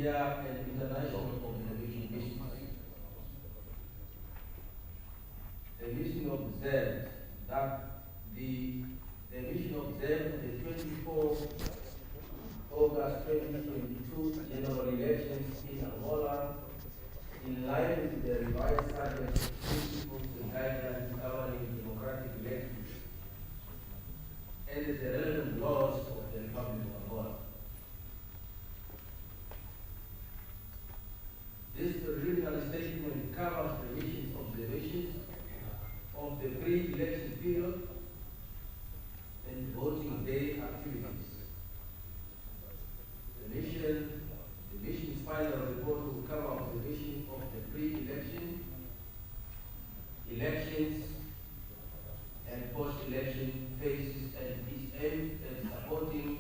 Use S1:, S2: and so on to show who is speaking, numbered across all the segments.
S1: media and international observation missions. The mission observed that the mission observed the 24th August 2022 general elections in Angola in line with the revised Sergeant's principles and guidelines governing democratic elections and the relevant laws of the Republic of Angola. This preliminary statement covers the mission's observations of the pre-election period and voting day activities. The mission's final report will cover observation of the pre-election, elections, and post-election phases, and is aimed at supporting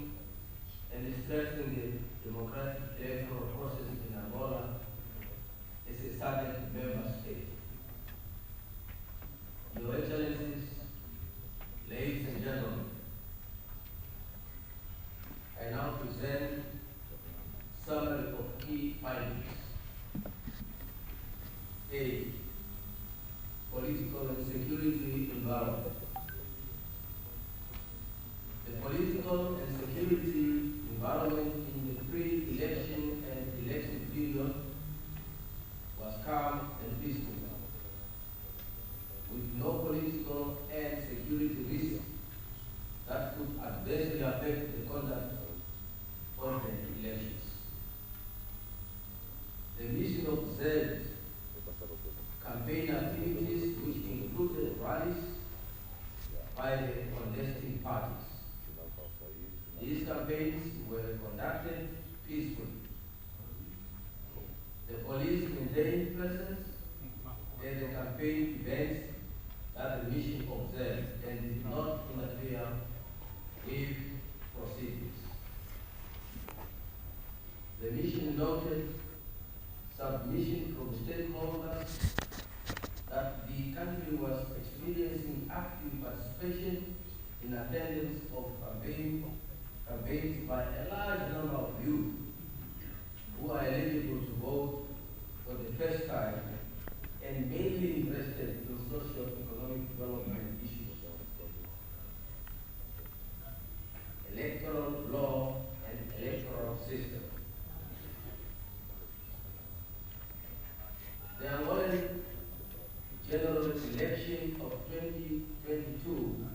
S1: and strengthening the democratic electoral process in Angola as a SADC member state. Your Excellencies, ladies and gentlemen, I now present summary of key findings. A. Political and security environment. The political and security environment in the pre-election and election period was calm and peaceful, with no political and security risks that could adversely affect the conduct of the elections. The mission observed campaign activities which included rallies by the contesting parties. These campaigns were conducted peacefully. The police maintained presence at the campaign events that the mission observed and did not interfere with proceedings. The mission noted submission from stakeholders that the country was experiencing active participation in attendance of campaigns by a large number of youth who are eligible to vote for the first time and mainly interested in socio-economic development issues, electoral law and electoral system. The Angolan general election of 2022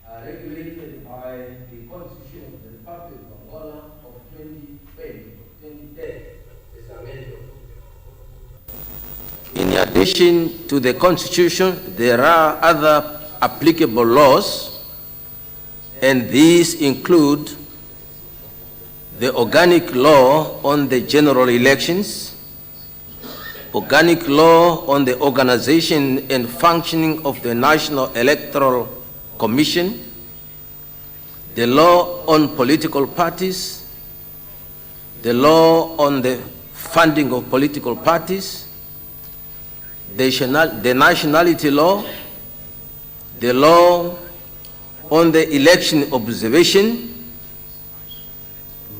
S1: are regulated by the Constitution of the Republic of Angola of 2010 as amended. In addition to the Constitution, there are other applicable laws, and these include the organic law on the general elections, organic law on the organization and functioning of the National Electoral Commission, the law on political parties, the law on the funding of political parties, the nationality law, the law on the election observation,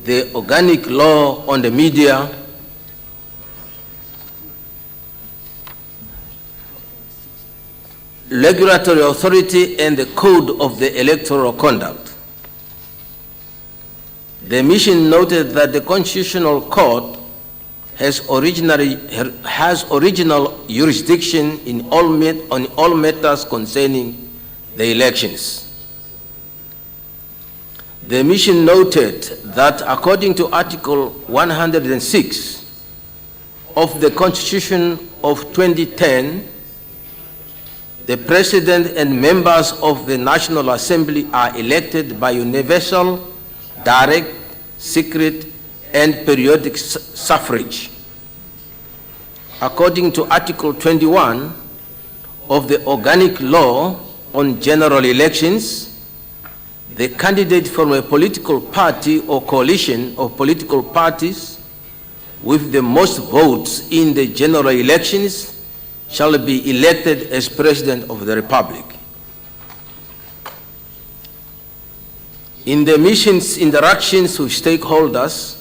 S1: the organic law on the media, regulatory authority, and the code of the electoral conduct. The mission noted that the Constitutional Court has original jurisdiction on all matters concerning the elections. The mission noted that according to Article 106 of the Constitution of 2010, the President and members of the National Assembly are elected by universal, direct, secret, and periodic suffrage. According to Article 21 of the Organic Law on General Elections, the candidate from a political party or coalition of political parties with the most votes in the general elections shall be elected as President of the Republic. In the mission's interactions with stakeholders,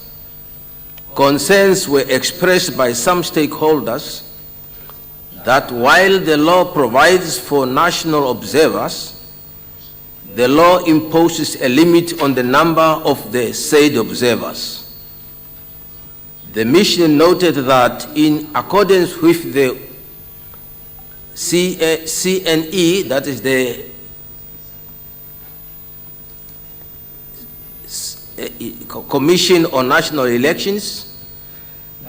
S1: Concerns were expressed by some stakeholders that while the law provides for national observers, the law imposes a limit on the number of the said observers. The mission noted that in accordance with the CNE, that is the Commission on National Elections,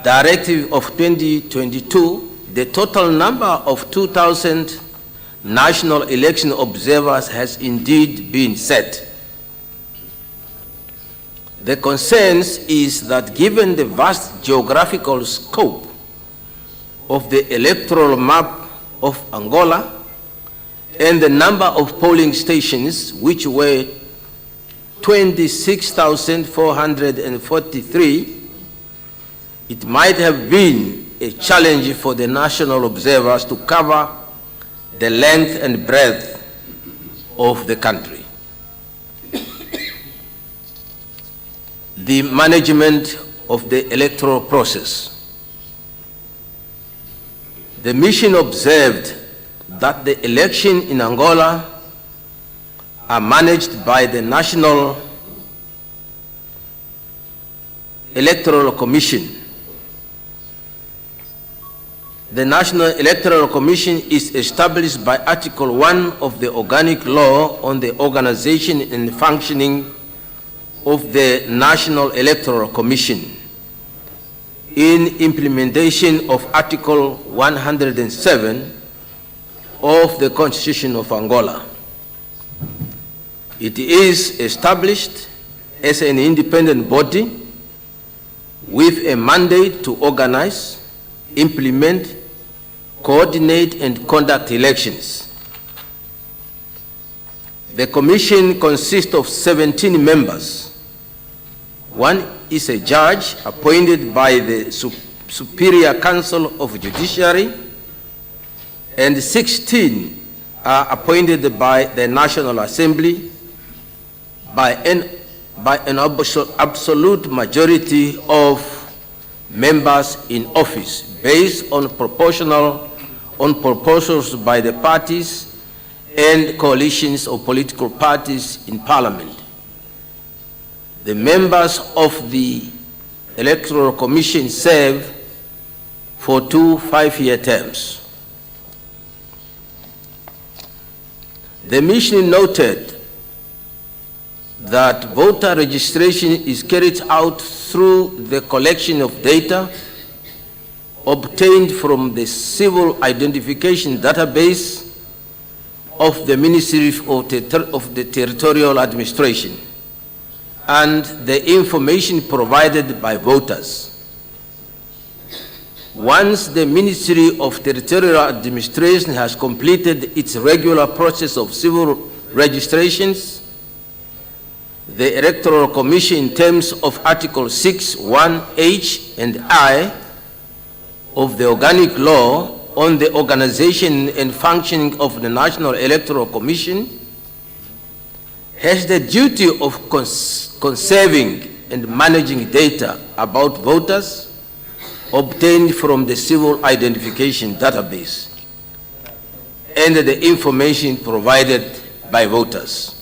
S1: Directive of 2022, the total number of 2,000 national election observers has indeed been set. The concern is that given the vast geographical scope of the electoral map of Angola and the number of polling stations, which were 26,443, it might have been a challenge for the national observers to cover the length and breadth of the country. The management of the electoral process. The mission observed that the election in Angola are managed by the National Electoral Commission. The National Electoral Commission is established by Article 1 of the Organic Law on the Organization and Functioning of the National Electoral Commission in implementation of Article 107 of the Constitution of Angola. It is established as an independent body with a mandate to organize, implement, coordinate, and conduct elections. The Commission consists of 17 members. One is a judge appointed by the Superior Council of Judiciary, and 16 are appointed by the National Assembly by an absolute majority of members in office based on proposals by the parties and coalitions of political parties in Parliament. The members of the Electoral Commission serve for 2 5-year terms. The mission noted that voter registration is carried out through the collection of data obtained from the Civil Identification Database of the Ministry of the Territorial Administration and the information provided by voters. Once the Ministry of Territorial Administration has completed its regular process of civil registrations, the Electoral Commission, in terms of Article 6, 1H and I of the Organic Law on the Organization and Functioning of the National Electoral Commission, has the duty of conserving and managing data about voters obtained from the Civil Identification Database and the information provided by voters.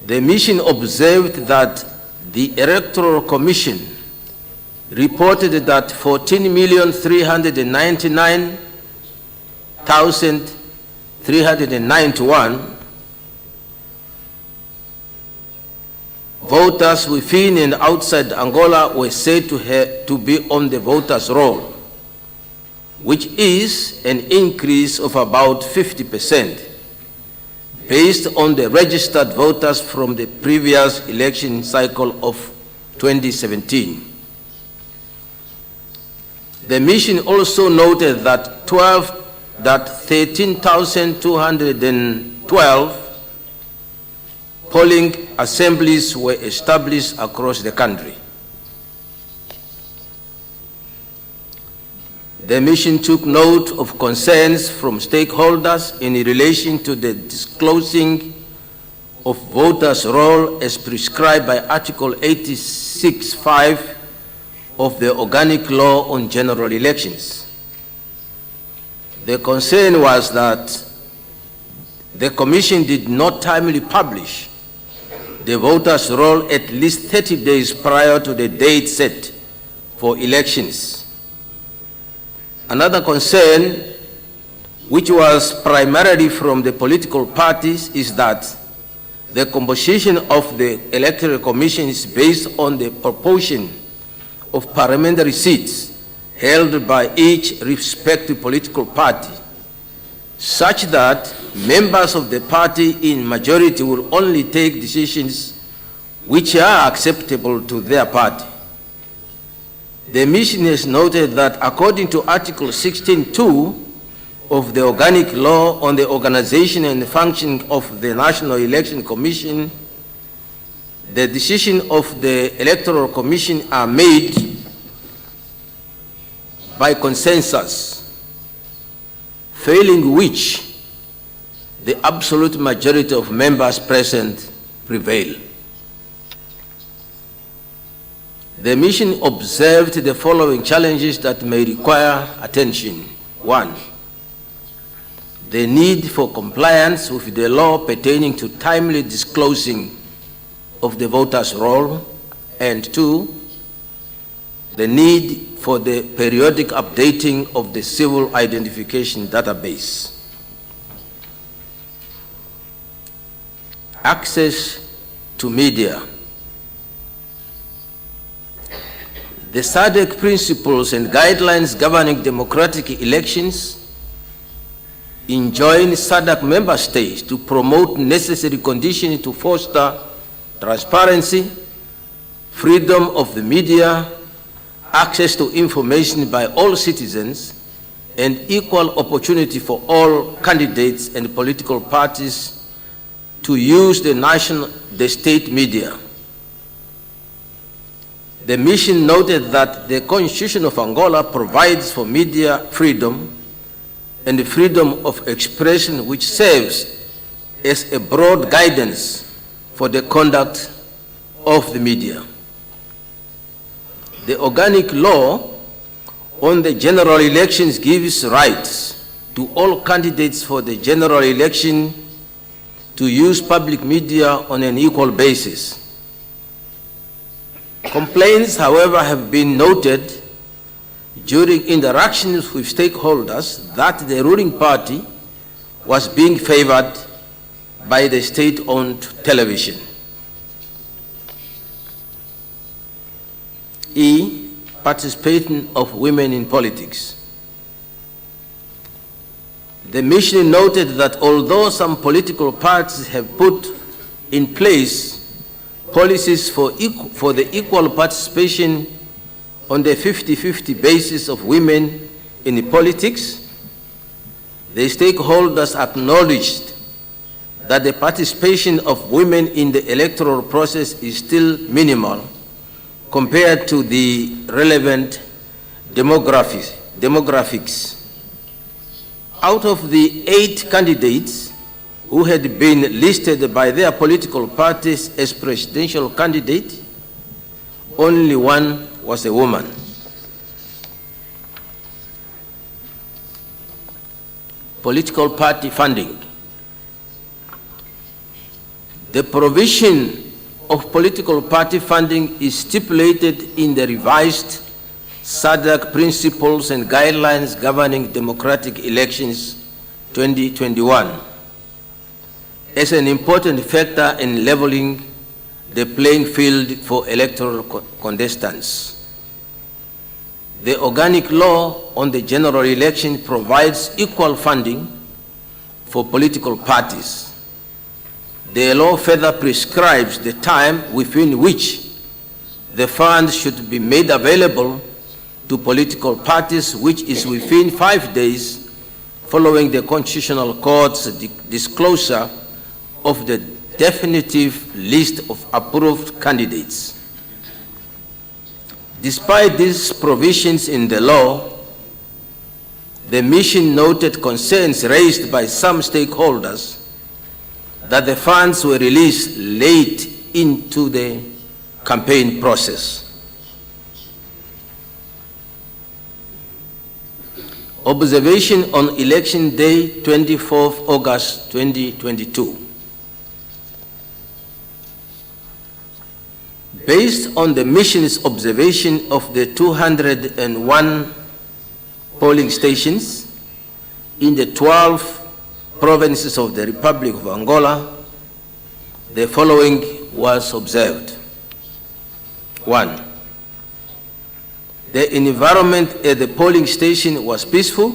S1: The mission observed that the Electoral Commission reported that 14,399,391 voters within and outside Angola were said to be on the voters' roll, which is an increase of about 50% based on the registered voters from the previous election cycle of 2017. The mission also noted that 13,212 polling assemblies were established across the country. The mission took note of concerns from stakeholders in relation to the disclosing of voters' roll as prescribed by Article 86(5) of the Organic Law on General Elections. The concern was that the Commission did not timely publish the voters' roll at least 30 days prior to the date set for elections. Another concern, which was primarily from the political parties, is that the composition of the Electoral Commission is based on the proportion of parliamentary seats held by each respective political party, such that members of the party in majority will only take decisions which are acceptable to their party. The mission has noted that according to Article 16(2) of the Organic Law on the Organization and Functioning of the National Election Commission, the decisions of the Electoral Commission are made by consensus, failing which the absolute majority of members present prevail. The mission observed the following challenges that may require attention. 1, the need for compliance with the law pertaining to timely disclosing of the voters' roll, and 2, the need for the periodic updating of the civil identification database. Access to media. The SADC principles and guidelines governing democratic elections enjoin SADC member states to promote necessary conditions to foster transparency, freedom of the media, access to information by all citizens, and equal opportunity for all candidates and political parties to use the state media. The mission noted that the Constitution of Angola provides for media freedom and the freedom of expression, which serves as a broad guidance for the conduct of the media. The Organic Law on the General Elections gives rights to all candidates for the general election to use public media on an equal basis. Complaints, however, have been noted during interactions with stakeholders that the ruling party was being favored by the state-owned television. E, participation of women in politics. The mission noted that although some political parties have put in place policies for the equal participation on the 50-50 basis of women in politics, the stakeholders acknowledged that the participation of women in the electoral process is still minimal compared to the relevant demographics. Out of the 8 candidates who had been listed by their political parties as presidential candidate, only 1 was a woman. Political party funding. The provision of political party funding is stipulated in the revised SADC Principles and Guidelines Governing Democratic Elections 2021 as an important factor in leveling the playing field for electoral contestants. The Organic Law on the General Election provides equal funding for political parties. The law further prescribes the time within which the funds should be made available to political parties, which is within 5 days following the Constitutional Court's disclosure of the definitive list of approved candidates. Despite these provisions in the law, the mission noted concerns raised by some stakeholders that the funds were released late into the campaign process. Observation on Election Day, 24th August 2022. Based on the mission's observation of the 201 polling stations in the 12 provinces of the Republic of Angola, the following was observed. 1. The environment at the polling station was peaceful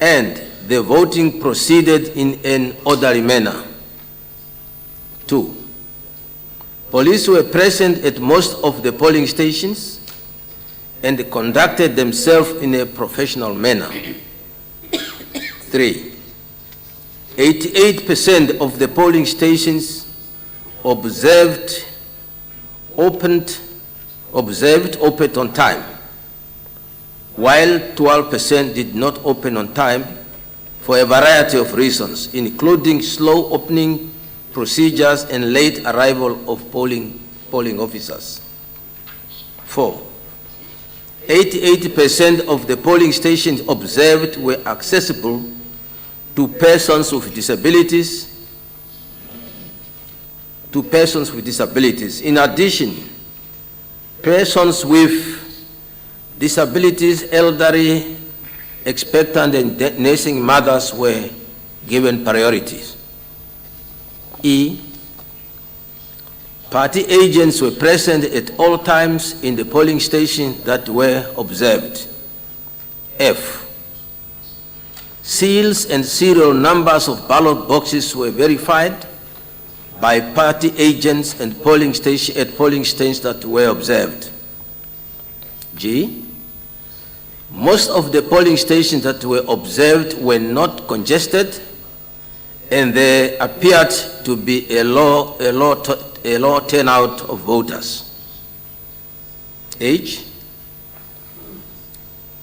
S1: and the voting proceeded in an orderly manner. 2. Police were present at most of the polling stations and conducted themselves in a professional manner. 3. 88% of the polling stations observed opened on time, while 12% did not open on time for a variety of reasons, including slow opening procedures and late arrival of polling officers. 4. 88% of the polling stations observed were accessible to persons with disabilities. In addition, persons with disabilities, elderly, expectant, and nursing mothers were given priorities. E. Party agents were present at all times in the polling station that were observed. F. Seals and serial numbers of ballot boxes were verified by party agents and polling stations that were observed. G. Most of the polling stations that were observed were not congested, and there appeared to be a low turnout of voters. H.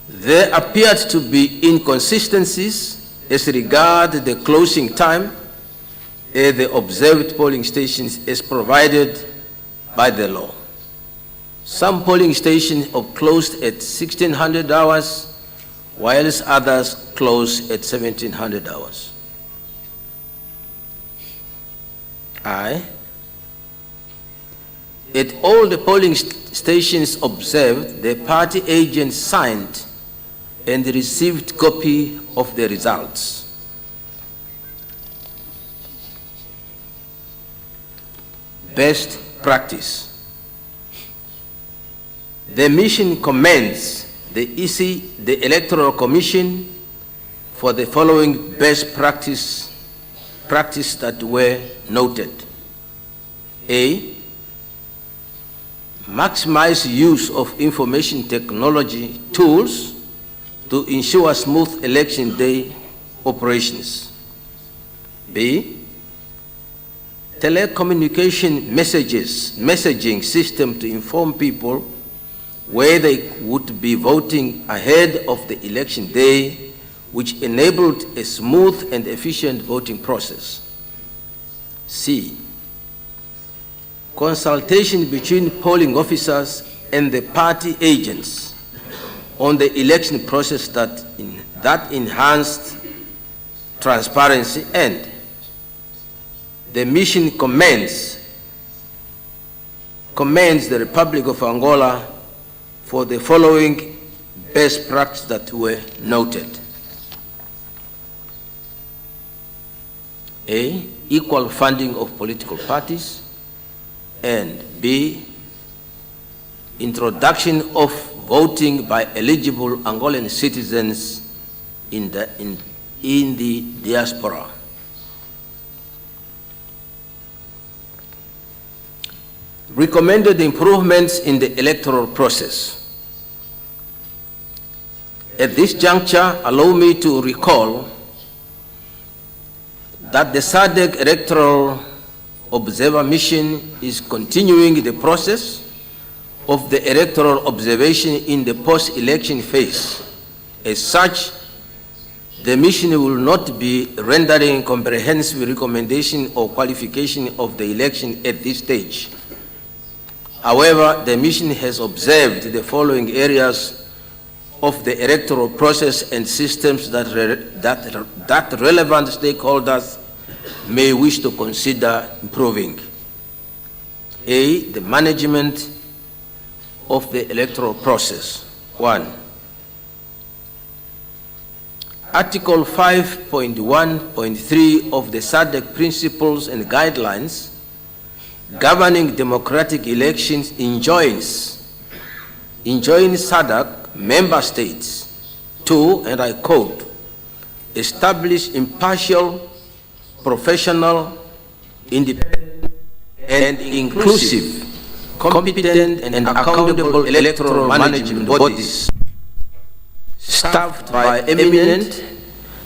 S1: There appeared to be inconsistencies as regards the closing time at the observed polling stations as provided by the law. Some polling stations closed at 1600 hours, whilst others closed at 1700 hours. I. At all the polling stations observed, the party agents signed and received copy of the results. Best practice. The mission commends the Electoral Commission for the following best practice that were noted. A. Maximize use of information technology tools to ensure smooth election day operations. B. Telecommunication messaging system to inform people where they would be voting ahead of the election day, which enabled a smooth and efficient voting process. C. Consultation between polling officers and the party agents on the election process that enhanced transparency, and the mission commends the Republic of Angola for the following best practices that were noted. A. Equal funding of political parties, and B. Introduction of voting by eligible Angolan citizens in the diaspora. Recommended improvements in the electoral process. At this juncture, allow me to recall that the SADC Electoral Observer Mission is continuing the process of the electoral observation in the post-election phase. As such, The mission will not be rendering comprehensive recommendation or qualification of the election at this stage. However, the mission has observed the following areas of the electoral process and systems that relevant stakeholders may wish to consider improving. A, the management of the electoral process. 1. Article 5.1.3 of the SADC Principles and Guidelines governing democratic elections enjoins SADC member states to, and I quote, establish impartial, professional, independent, and inclusive, competent and accountable electoral management bodies staffed by eminent,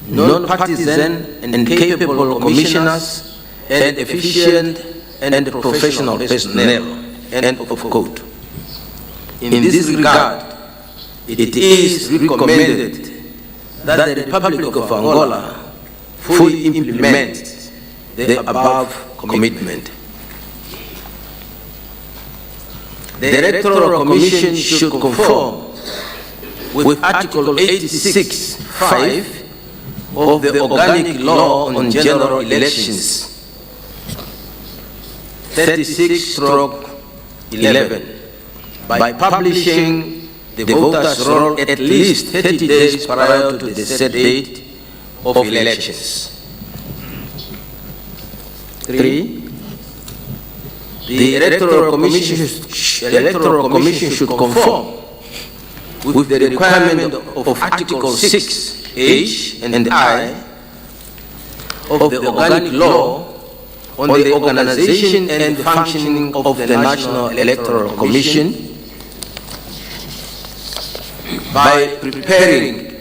S1: non-partisan, and capable commissioners and efficient and professional personnel, end of quote. In this regard, it is recommended that the Republic of Angola fully implement the above commitment. The Electoral Commission should conform with Article 86(5) of the Organic Law on General Elections, 36/11, by publishing the voters' roll at least 30 days prior to the set date of elections. 3. The Electoral Commission should conform with the requirement of Article 6(h) and I of the Organic Law on the organization and functioning of the National Electoral Commission by preparing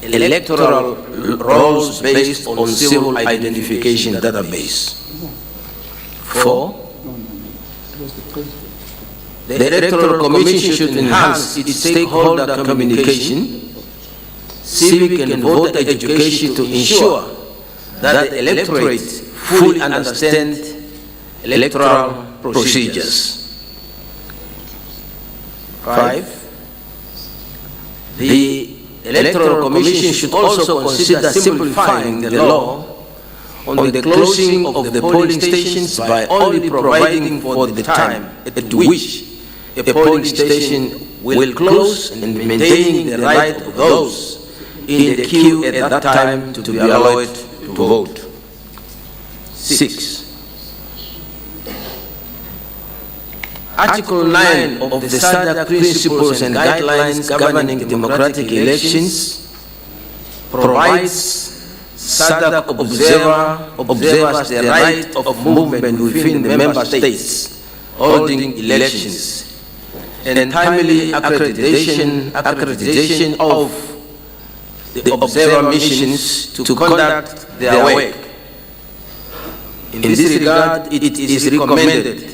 S1: electoral rolls based on civil identification database. 4. The Electoral Commission should enhance its stakeholder communication, civic and voter education to ensure that the electorate fully understand electoral procedures. 5. The Electoral Commission should also consider simplifying the law on the closing of the polling stations by only providing for the time at which a polling station will close and maintaining the right of those in the queue at that time to be allowed to vote. 6. Article 9 of the SADC Principles and Guidelines governing democratic elections provides SADC observers the right of movement within the member states holding elections and timely accreditation of the observer missions to conduct their work. In this regard, it is recommended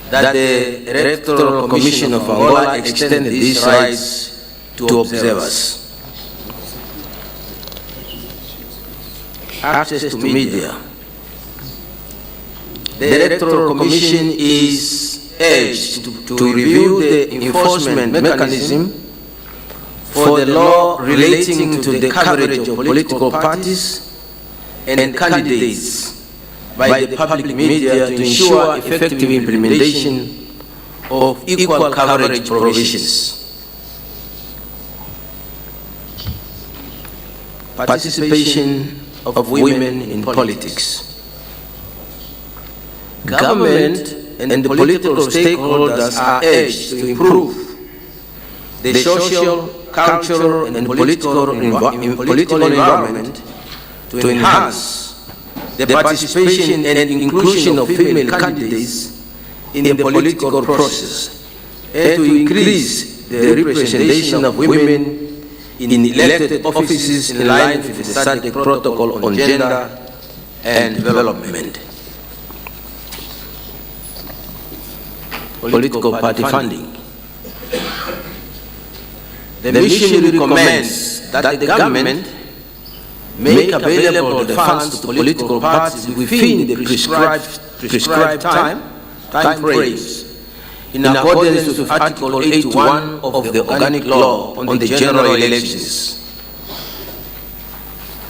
S1: that the Electoral Commission of Angola extend these rights to observers. Access to media. The Electoral Commission is urged to review the enforcement mechanism for the law relating to the coverage of political parties and candidates by the public media to ensure effective implementation of equal coverage provisions. Participation of women in politics. Government and the political stakeholders are urged to improve the social, cultural, and political environment to enhance the participation and inclusion of female candidates in the political process, and to increase the representation of women in elected offices in line with the SADC Protocol on Gender and Development. Political party funding. The mission recommends that the government make available the funds to political parties within the prescribed time frames, in accordance with Article 81 of the Organic Law on the General Elections.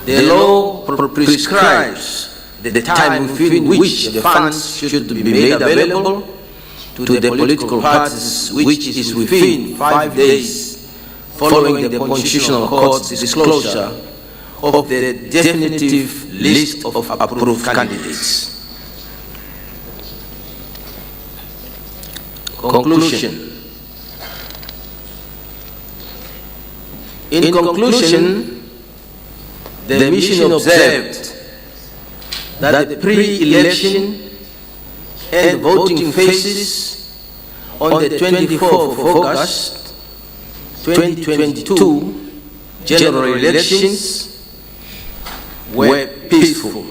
S1: The law prescribes the time within which the funds should be made available to the political parties, which is within 5 days following the Constitutional Court's disclosure of the definitive list of approved candidates. Conclusion. In conclusion, the mission observed that the pre-election and voting phases on the 24th of August 2022 general elections were peaceful,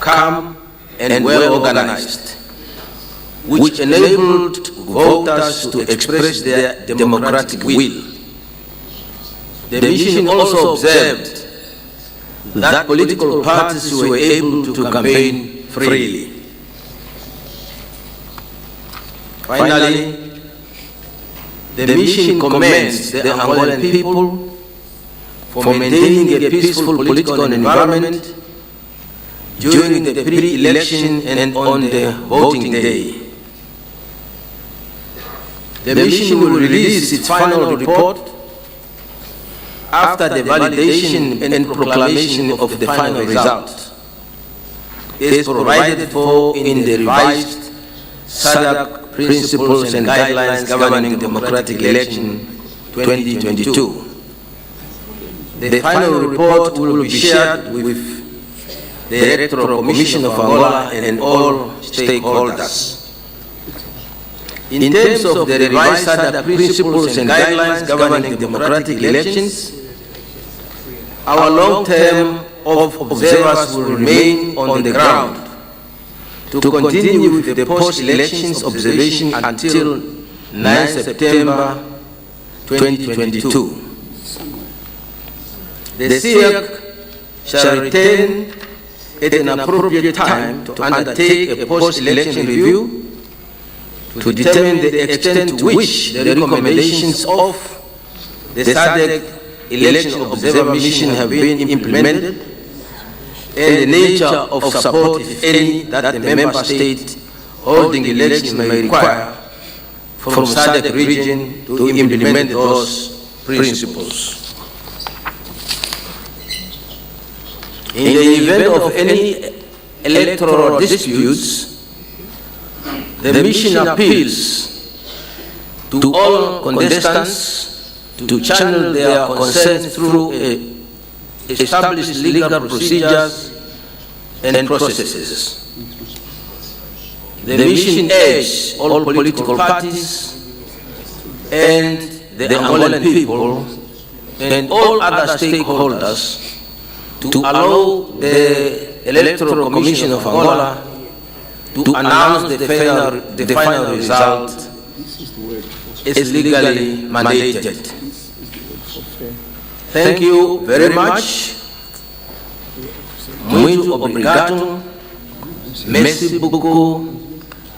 S1: calm, and well organized, which enabled voters to express their democratic will. The mission also observed that political parties were able to campaign freely. Finally, the mission commends the Angolan people for maintaining a peaceful political environment during the pre-election and on the voting day. The mission will release its final report after the validation and proclamation of the final result is provided for in the revised SADC Principles and Guidelines Governing Democratic Election 2022. The final report will be shared with the Electoral Commission of Angola and all stakeholders. In terms of the revised SADC Principles and Guidelines Governing Democratic Elections, our long-term observers will remain on the ground to continue with the post-elections observation until 9 September 2022. The CIAC shall return at an appropriate time to undertake a post-election review to determine the extent to which the recommendations of the SADC Election Observer Mission have been implemented and the nature of support, if any, that the member state holding elections may require from SADC region to implement those principles. In the event of any electoral disputes, the mission appeals to all contestants to channel their concerns through established legal procedures and processes. The mission urges all political parties and the Angolan people and all other stakeholders to allow the Electoral Commission of Angola to announce the final result is legally mandated. Thank you very much. Muito obrigado. Merci beaucoup.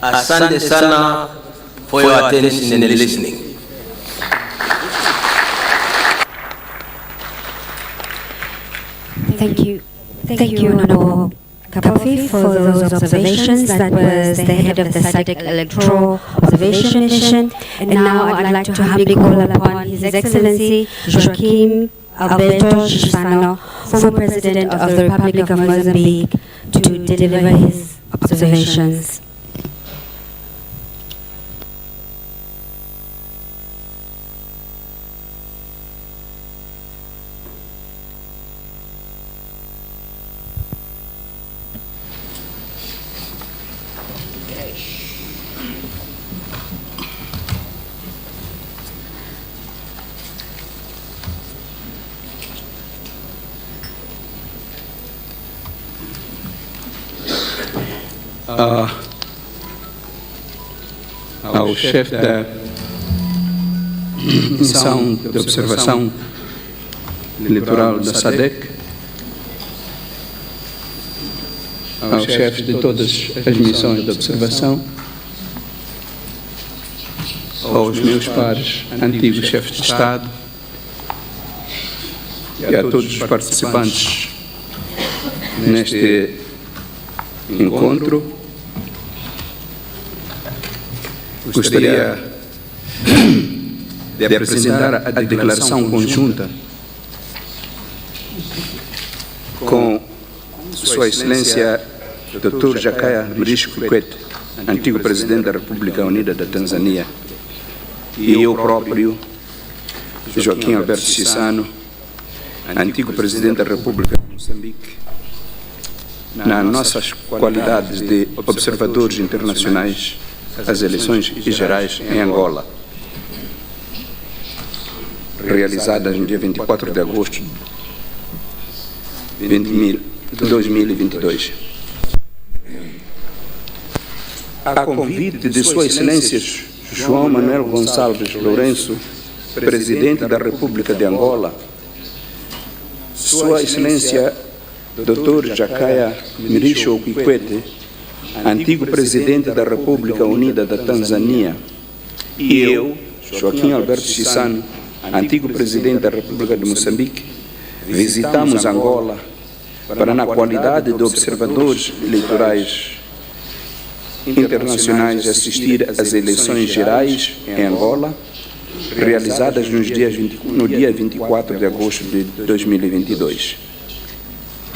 S1: Asante sana for your attention and listening.
S2: Thank you. Thank you, Honorable Kapofi, for those observations. That was the head of the SADC Electoral Observation Mission. And now I'd like to humbly call upon His Excellency Joaquim Alberto Chissano, former President of the Republic of Mozambique, to deliver his observations.
S3: Our chef Missão de Observação Eleitoral da SADC, aos chefes de todas as missões de observação, aos meus pares, antigos chefes de Estado, e a todos os participantes neste encontro. Gostaria de apresentar a declaração conjunta com Sua Excelência Dr. Jakaya Mrisho Kikwete, antigo Presidente da República Unida da Tanzânia, e eu próprio, Joaquim Alberto Chissano, antigo Presidente da República de Moçambique, nas nossas qualidades de observadores internacionais às eleições gerais em Angola, realizadas no dia 24 de agosto de 2022. A convite de Sua Excelência João Manuel Gonçalves Lourenço, Presidente da República de Angola, Sua Excelência Dr. Jakaya Mrisho Kikwete, antigo Presidente da República Unida da Tanzânia, e eu, Joaquim Alberto Chissano, antigo Presidente da República de Moçambique, visitamos Angola para, na qualidade de observadores eleitorais internacionais, assistir às eleições gerais em Angola, realizadas no dia 24 de agosto de 2022.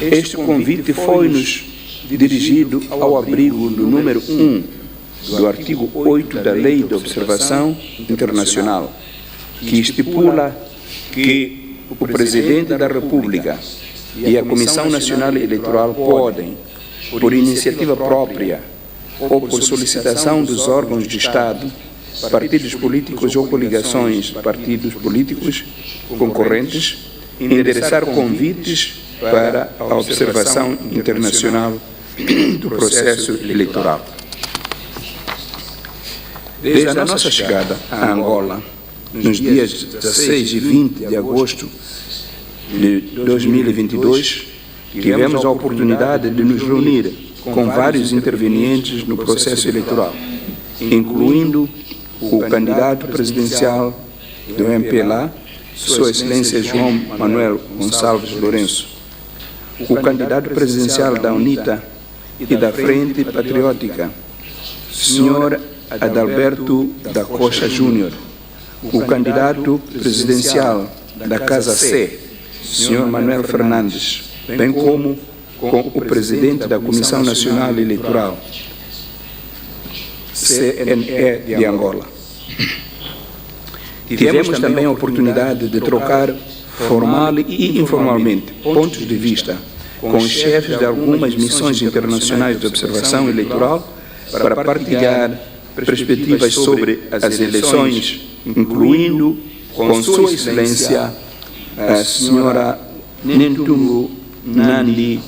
S3: Este convite foi-nos dirigido ao abrigo do número 1 do artigo 8 da Lei de Observação Internacional, que estipula que o Presidente da República e a Comissão Nacional Eleitoral podem, por iniciativa própria ou por solicitação dos órgãos de Estado, partidos políticos ou coligações de partidos políticos concorrentes, endereçar convites para a observação internacional do processo eleitoral. Desde a nossa chegada a Angola, nos dias 16 e 20 de agosto de 2022, tivemos a oportunidade de nos reunir com vários intervenientes no processo eleitoral, incluindo o candidato presidencial do MPLA, Sua Excelência João Manuel Gonçalves Lourenço, o candidato presidencial da UNITA e da Frente Patriótica, Sr. Adalberto da Costa Júnior, o candidato presidencial da Casa C, Sr. Manuel Fernandes, bem como com o presidente da Comissão Nacional Eleitoral, CNE de Angola. Tivemos também a oportunidade de trocar formal e informalmente pontos de vista com os chefes de algumas missões internacionais de observação eleitoral para partilhar perspectivas sobre as eleições, incluindo com Sua Excelência a Senhora Nentumbo Nandi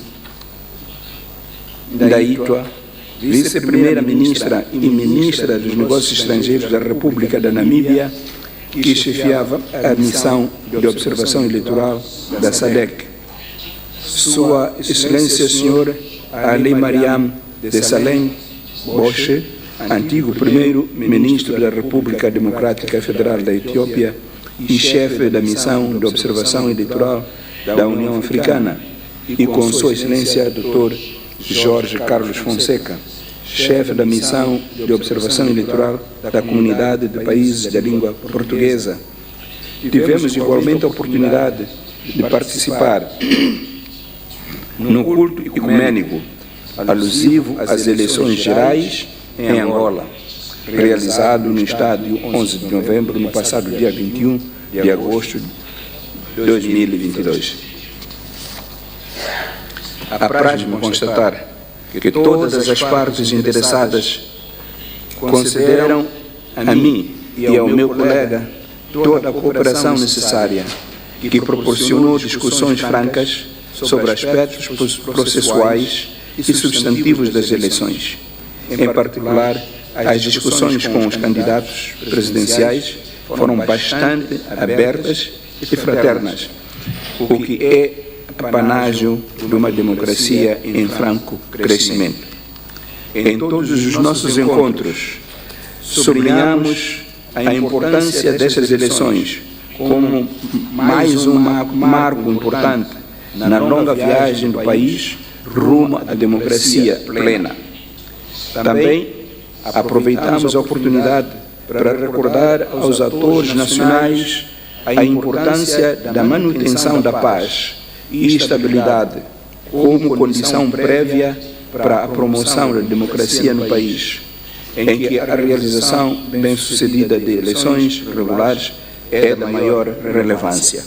S3: Ndaitwa, Vice-Primeira-Ministra e Ministra dos Negócios Estrangeiros da República da Namíbia, que chefiava a missão de observação eleitoral da SADC. Sua Excelência Sr. Ali Mariam de Salem Boshe, antigo Primeiro-Ministro da República Democrática Federal da Etiópia e chefe da missão de observação eleitoral da União Africana, e com Sua Excelência Dr. Jorge Carlos Fonseca, chefe da missão de observação eleitoral da Comunidade de Países da Língua Portuguesa. Tivemos igualmente a oportunidade de participar no culto ecumênico alusivo às eleições gerais em Angola, realizado no estádio 11 de novembro, no passado dia 21 de agosto de 2022. Apraz-me constatar que todas as partes interessadas consideram a mim e ao meu colega toda a cooperação necessária, que proporcionou discussões francas sobre aspectos processuais e substantivos das eleições, em particular as discussões com os candidatos presidenciais foram bastante abertas e fraternas, o que é apanágio de uma democracia em franco crescimento. Em todos os nossos encontros, sublinhamos a importância destas eleições como mais um marco importante na longa viagem do país rumo à democracia plena. Também aproveitamos a oportunidade para recordar aos atores nacionais a importância da manutenção da paz e estabilidade como condição prévia para a promoção da democracia no país, em que a realização bem-sucedida de eleições regulares é da maior relevância.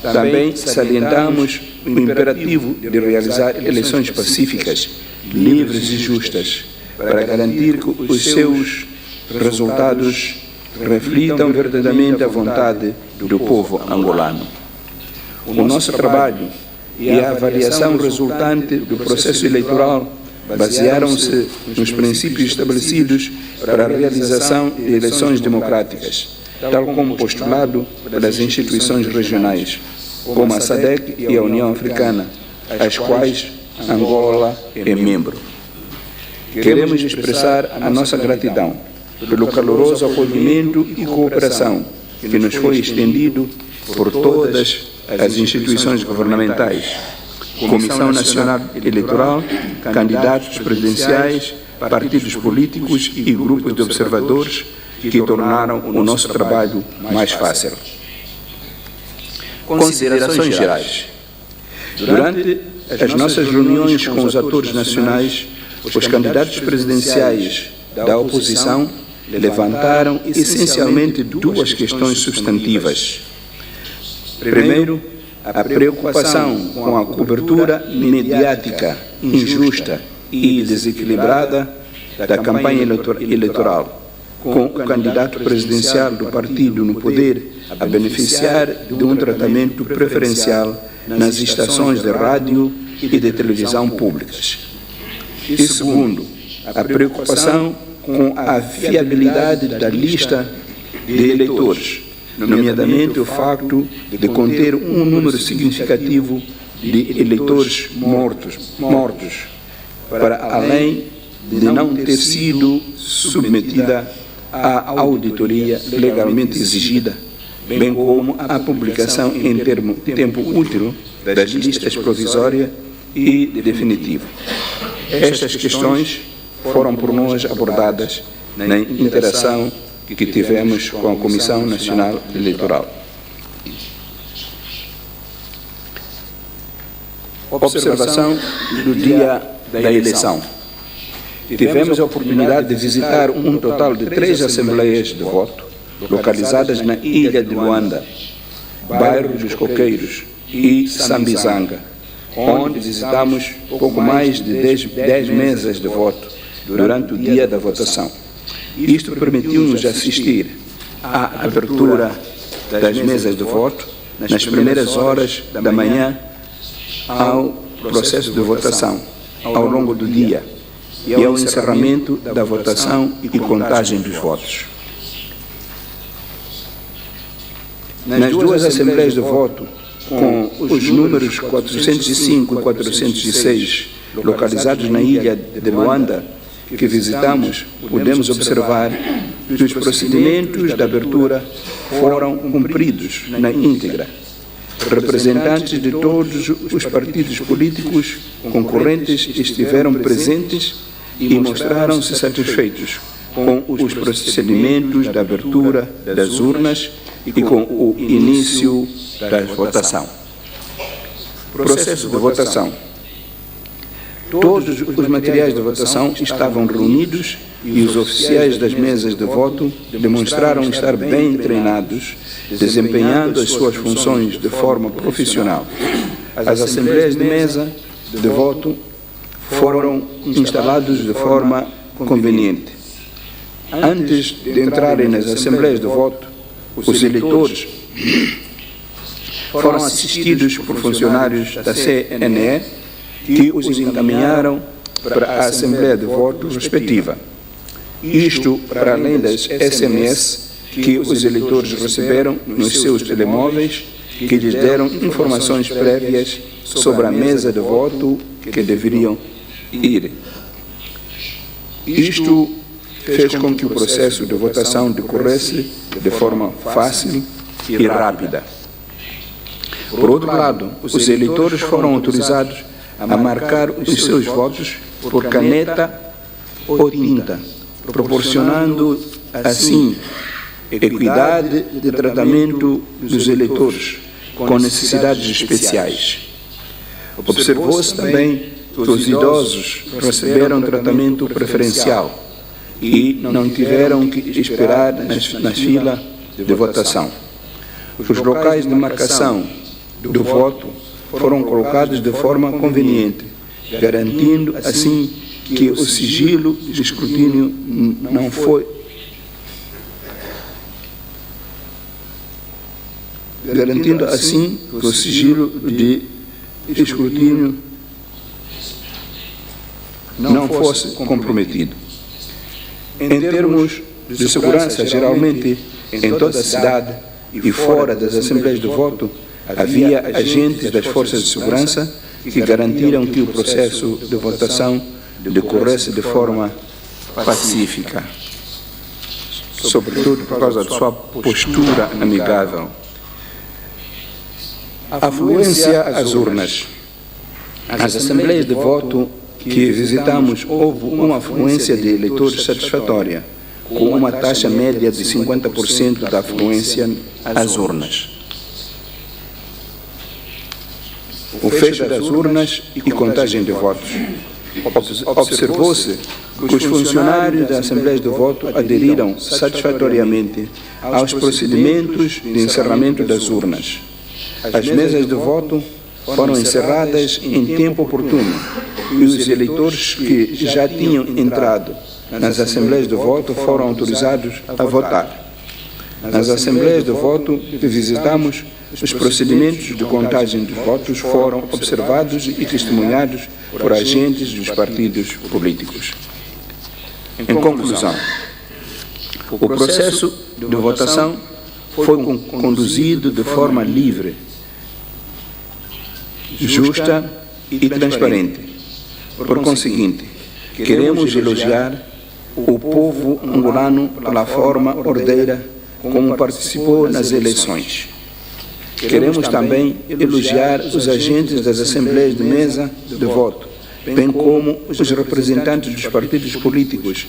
S3: Também salientamos o imperativo de realizar eleições pacíficas, livres e justas, para garantir que os seus resultados reflitam verdadeiramente a vontade do povo angolano. O nosso trabalho e a avaliação resultante do processo eleitoral basearam-se nos princípios estabelecidos para a realização de eleições democráticas, tal como postulado pelas instituições regionais, como a SADC e a União Africana, as quais Angola é membro. Queremos expressar a nossa gratidão pelo caloroso acolhimento e cooperação que nos foi estendido por todas as instituições governamentais, Comissão Nacional Eleitoral, candidatos presidenciais, partidos políticos e grupos de observadores que tornaram o nosso trabalho mais fácil. Considerações gerais. Durante as nossas reuniões com os atores nacionais, os candidatos presidenciais da oposição levantaram essencialmente duas questões substantivas. Primeiro, a preocupação com a cobertura mediática injusta e desequilibrada da campanha eleitoral, com o candidato presidencial do partido no poder a beneficiar de um tratamento preferencial nas estações de rádio e de televisão públicas. E segundo, a preocupação com a fiabilidade da lista de eleitores, nomeadamente o facto de conter um número significativo de eleitores mortos, para além de não ter sido submetida à auditoria legalmente exigida, bem como a publicação em tempo útil das listas provisória e definitiva. Estas questões foram por nós abordadas na interação que tivemos com a Comissão Nacional Eleitoral. Observação do dia da eleição. Tivemos a oportunidade de visitar um total de 3 assembleias de voto, localizadas na ilha de Luanda, bairro dos Coqueiros e Sambizanga, onde visitamos pouco mais de 10 mesas de voto durante o dia da votação. Isto permitiu-nos assistir à abertura das mesas de voto nas primeiras horas da manhã ao processo de votação, ao longo do dia, e ao encerramento da votação e contagem dos votos. Nas duas assembleias de voto, com os números 405 e 406, localizados na ilha de Luanda, que visitamos, podemos observar que os procedimentos de abertura foram cumpridos na íntegra. Representantes de todos os partidos políticos concorrentes estiveram presentes e mostraram-se satisfeitos com os procedimentos de abertura das urnas e com o início da votação. Processo de votação. Todos os materiais de votação estavam reunidos e os oficiais das mesas de voto demonstraram estar bem treinados, desempenhando as suas funções de forma profissional. As assembleias de mesa de voto foram instaladas de forma conveniente. Antes de entrarem nas assembleias de voto, os eleitores foram assistidos por funcionários da CNE que os encaminharam para a Assembleia de Voto respectiva. Isto para além das SMS que os eleitores receberam nos seus telemóveis, que lhes deram informações prévias sobre a mesa de voto que deveriam ir. Isto fez com que o processo de votação decorresse de forma fácil e rápida. Por outro lado, os eleitores foram autorizados a marcar os seus votos por caneta ou tinta, proporcionando, assim, equidade de tratamento dos eleitores com necessidades especiais. Observou-se também que os idosos receberam tratamento preferencial e não tiveram que esperar na fila de votação. Os locais de marcação do voto foram colocados de forma conveniente, garantindo assim que o sigilo de escrutínio não foi fosse comprometido. Em termos de segurança, geralmente, em toda a cidade e fora das assembleias de voto, havia agentes das forças de segurança que garantiram que o processo de votação decorresse de forma pacífica, sobretudo por causa de sua postura amigável. A afluência às urnas. Nas assembleias de voto que visitamos, houve uma afluência de eleitores satisfatória, com uma taxa média de 50% da afluência às urnas. O fecho das urnas e contagem de votos. Observou-se que os funcionários das assembleias de voto aderiram satisfatoriamente aos procedimentos de encerramento das urnas. As mesas de voto foram encerradas em tempo oportuno e os eleitores que já tinham entrado nas assembleias de voto foram autorizados a votar. Nas assembleias de voto que visitamos, os procedimentos de contagem de votos foram observados e testemunhados por agentes dos partidos políticos. Em conclusão, o processo de votação foi conduzido de forma livre, justa e transparente. Por conseguinte, queremos elogiar o povo angolano pela forma ordeira como participou nas eleições. Queremos também elogiar os agentes das assembleias de mesa de voto, bem como os representantes dos partidos políticos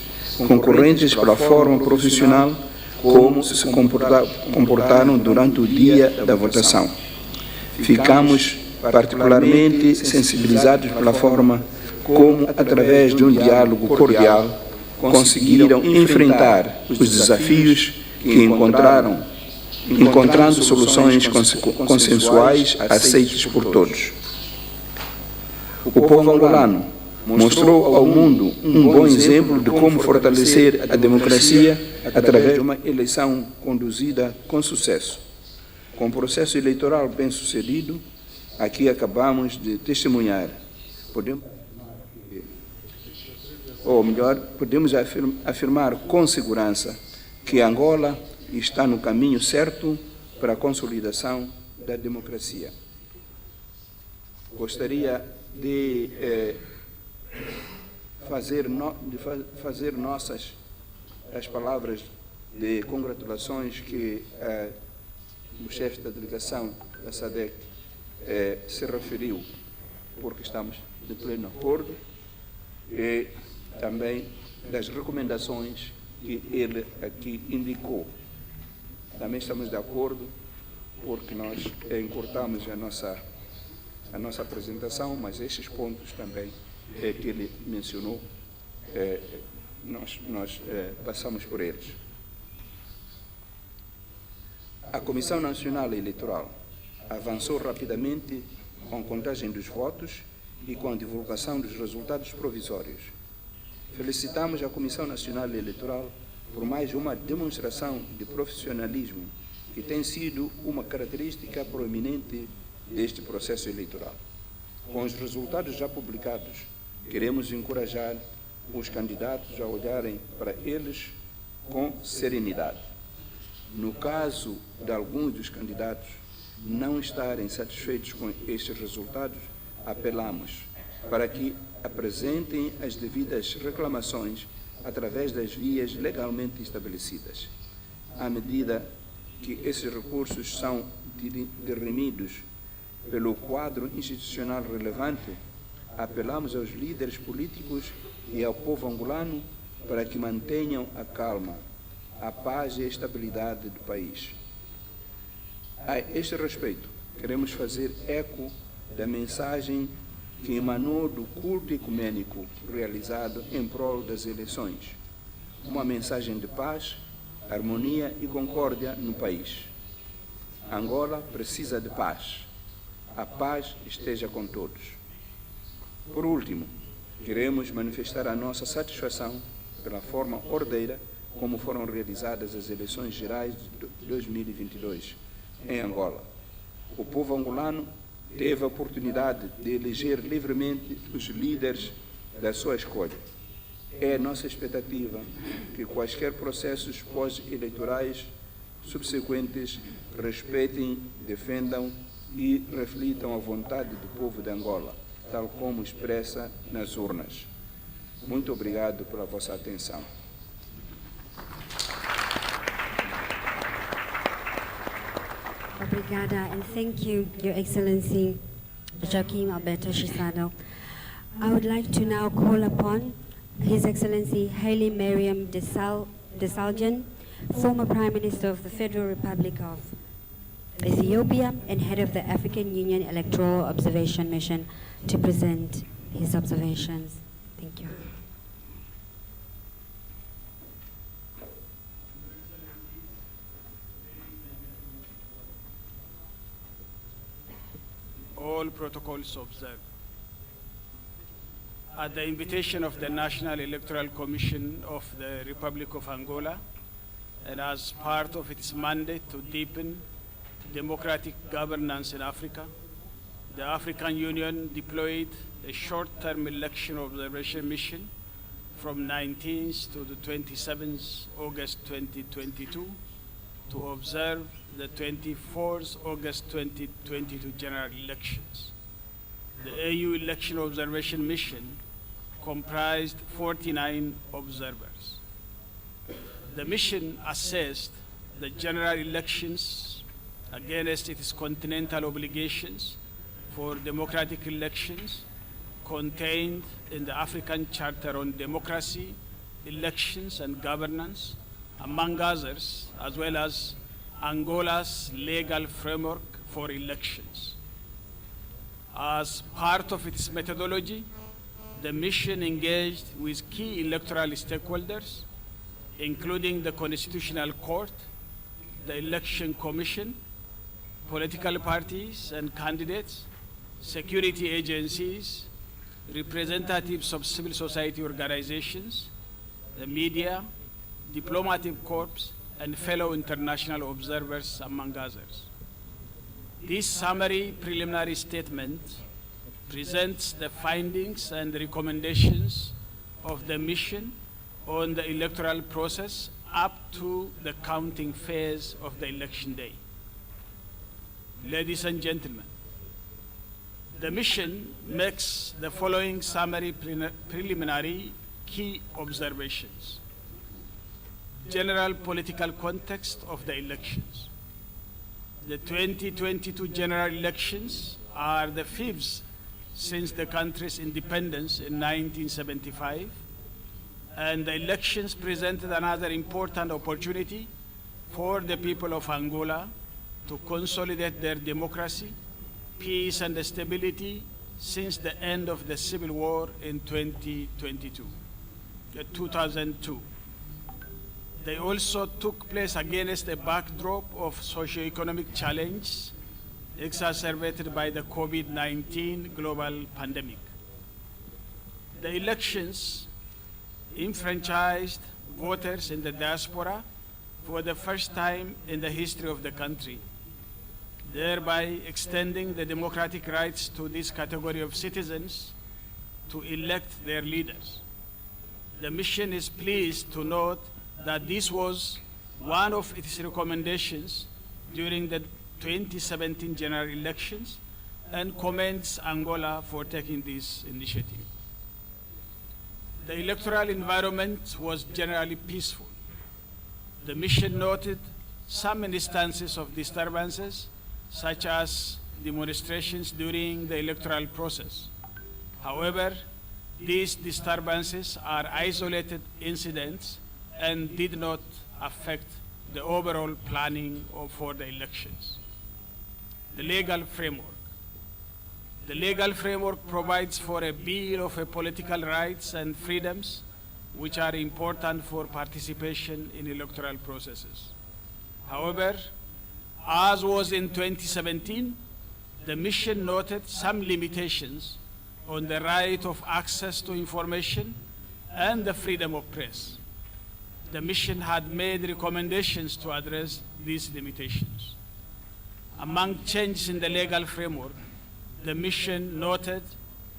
S3: concorrentes pela forma profissional como se comportaram durante o dia da votação. Ficamos particularmente sensibilizados pela forma como, através de um diálogo cordial, conseguiram enfrentar os desafios que encontrando soluções consensuais aceitas por todos. O povo angolano mostrou ao mundo um bom exemplo de como fortalecer a democracia através de uma eleição conduzida com sucesso. Com o processo eleitoral bem-sucedido, aqui acabamos de testemunhar. Podemos afirmar com segurança que Angola está no caminho certo para a consolidação da democracia. Gostaria de fazer nossas as palavras de congratulações que o chefe da delegação da SADC se referiu, porque estamos de pleno acordo, e também das recomendações que ele aqui indicou. Também estamos de acordo, porque nós encurtamos a nossa apresentação, mas estes pontos também que ele mencionou, nós passamos por eles. A Comissão Nacional Eleitoral avançou rapidamente com a contagem dos votos e com a divulgação dos resultados provisórios. Felicitamos a Comissão Nacional Eleitoral por mais uma demonstração de profissionalismo que tem sido uma característica proeminente deste processo eleitoral. Com os resultados já publicados, queremos encorajar os candidatos a olharem para eles com serenidade. No caso de alguns dos candidatos não estarem satisfeitos com estes resultados, apelamos para que apresentem as devidas reclamações através das vias legalmente estabelecidas. À medida que esses recursos são dirimidos pelo quadro institucional relevante, apelamos aos líderes políticos e ao povo angolano para que mantenham a calma, a paz e a estabilidade do país. A este respeito, queremos fazer eco da mensagem que emanou do culto ecumênico realizado em prol das eleições. Uma mensagem de paz, harmonia e concórdia no país. Angola precisa de paz. A paz esteja com todos. Por último, queremos manifestar a nossa satisfação pela forma ordeira como foram realizadas as eleições gerais de 2022 em Angola. O povo angolano teve a oportunidade de eleger livremente os líderes da sua escolha. É nossa expectativa que quaisquer processos pós-eleitorais subsequentes respeitem, defendam e reflitam a vontade do povo de Angola, tal como expressa nas urnas. Muito obrigado pela vossa atenção.
S2: Obrigada, and thank you, Your Excellency Joaquim Alberto Chisado. I would like to now call upon His Excellency Haile Mariam Desalegn, former Prime Minister of the Federal Republic of Ethiopia and head of the African Union Electoral Observation Mission, to present his observations. Thank you.
S4: All protocols observed. At the invitation of the National Electoral Commission of the Republic of Angola, and as part of its mandate to deepen democratic governance in Africa, the African Union deployed a short-term election observation mission from 19th to the 27th August 2022 to observe the 24th August 2022 general elections. The AU Election Observation Mission comprised 49 observers. The mission assessed the general elections against its continental obligations for democratic elections contained in the African Charter on Democracy, Elections and Governance, among others, as well as Angola's legal framework for elections. As part of its methodology, the mission engaged with key electoral stakeholders, including the Constitutional Court, the Election Commission, political parties and candidates, security agencies, representatives of civil society organizations, the media, diplomatic corps, and fellow international observers, among others. This summary preliminary statement presents the findings and recommendations of the mission on the electoral process up to the counting phase of the election day. Ladies and gentlemen, the mission makes the following summary preliminary key observations. General political context of the elections. The 2022 general elections are the fifth since the country's independence in 1975, and the elections presented another important opportunity for the people of Angola to consolidate their democracy, peace and stability since the end of the civil war in 2002. They also took place against a backdrop of socio-economic challenge exacerbated by the COVID-19 global pandemic. The elections enfranchised voters in the diaspora for the first time in the history of the country, thereby extending the democratic rights to this category of citizens to elect their leaders. The mission is pleased to note that this was one of its recommendations during the 2017 general elections and commends Angola for taking this initiative. The electoral environment was generally peaceful. The mission noted some instances of disturbances, such as demonstrations during the electoral process. However, these disturbances are isolated incidents and did not affect the overall planning for the elections. The legal framework. The legal framework provides for a bill of political rights and freedoms which are important for participation in electoral processes. However, as was in 2017, the mission noted some limitations on the right of access to information and the freedom of press. The mission had made recommendations to address these limitations. Among changes in the legal framework, the mission noted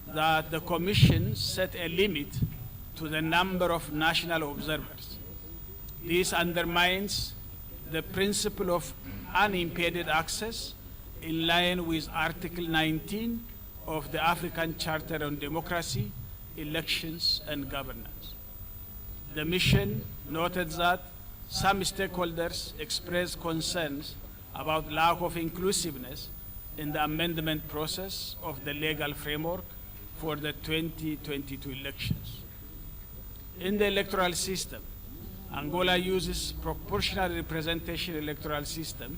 S4: that the Commission set a limit to the number of national observers. This undermines the principle of unimpeded access in line with Article 19 of the African Charter on Democracy, Elections, and Governance. The mission noted that some stakeholders expressed concerns about lack of inclusiveness in the amendment process of the legal framework for the 2022 elections. In the electoral system, Angola uses proportional representation electoral system,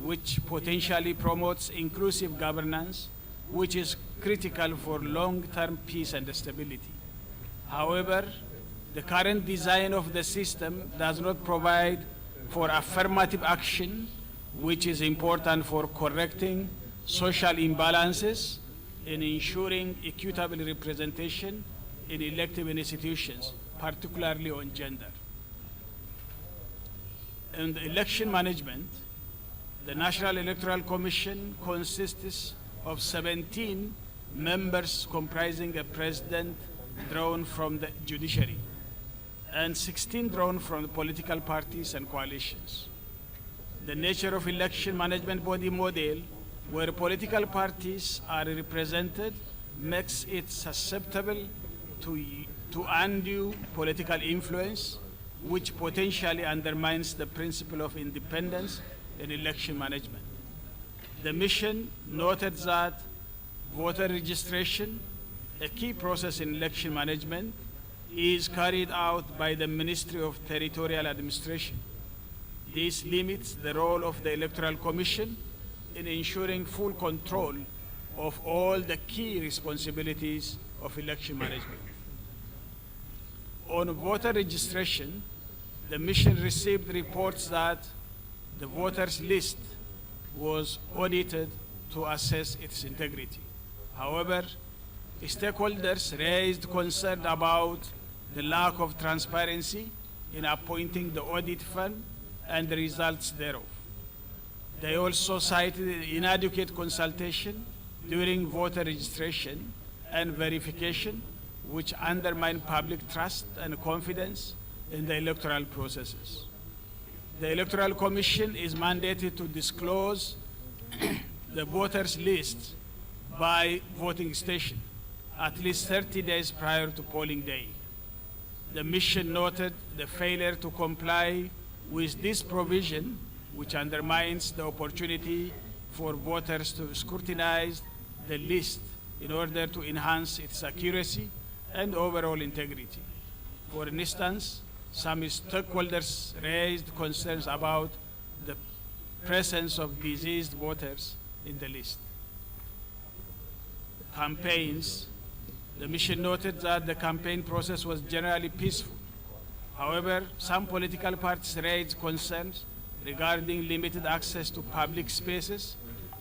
S4: which potentially promotes inclusive governance, which is critical for long-term peace and stability. However, the current design of the system does not provide for affirmative action, which is important for correcting social imbalances and ensuring equitable representation in elective institutions, particularly on gender. In the election management, the National Electoral Commission consists of 17 members comprising a president drawn from the judiciary and 16 drawn from the political parties and coalitions. The nature of election management body model, where political parties are represented, makes it susceptible to undue political influence, which potentially undermines the principle of independence in election management. The mission noted that voter registration, a key process in election management, is carried out by the Ministry of Territorial Administration. This limits the role of the Electoral Commission in ensuring full control of all the key responsibilities of election management. On voter registration, the mission received reports that the voters list was audited to assess its integrity. However, stakeholders raised concern about the lack of transparency in appointing the audit firm and the results thereof. They also cited inadequate consultation during voter registration and verification, which undermine public trust and confidence in the electoral processes. The Electoral Commission is mandated to disclose the voters' list by voting station at least 30 days prior to polling day. The mission noted the failure to comply with this provision, which undermines the opportunity for voters to scrutinize the list in order to enhance its accuracy and overall integrity. For instance, some stakeholders raised concerns about the presence of diseased voters in the list. Campaigns. The mission noted that the campaign process was generally peaceful. However, some political parties raised concerns regarding limited access to public spaces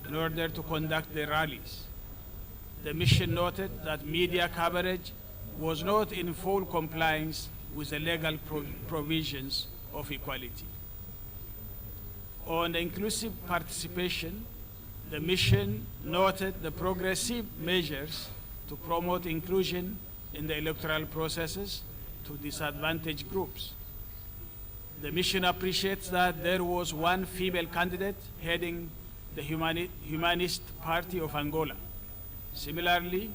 S4: in order to conduct their rallies. The mission noted that media coverage was not in full compliance with the legal provisions of equality. On inclusive participation, the mission noted the progressive measures to promote inclusion in the electoral processes to disadvantaged groups. The mission appreciates that there was one female candidate heading the Humanist Party of Angola. Similarly,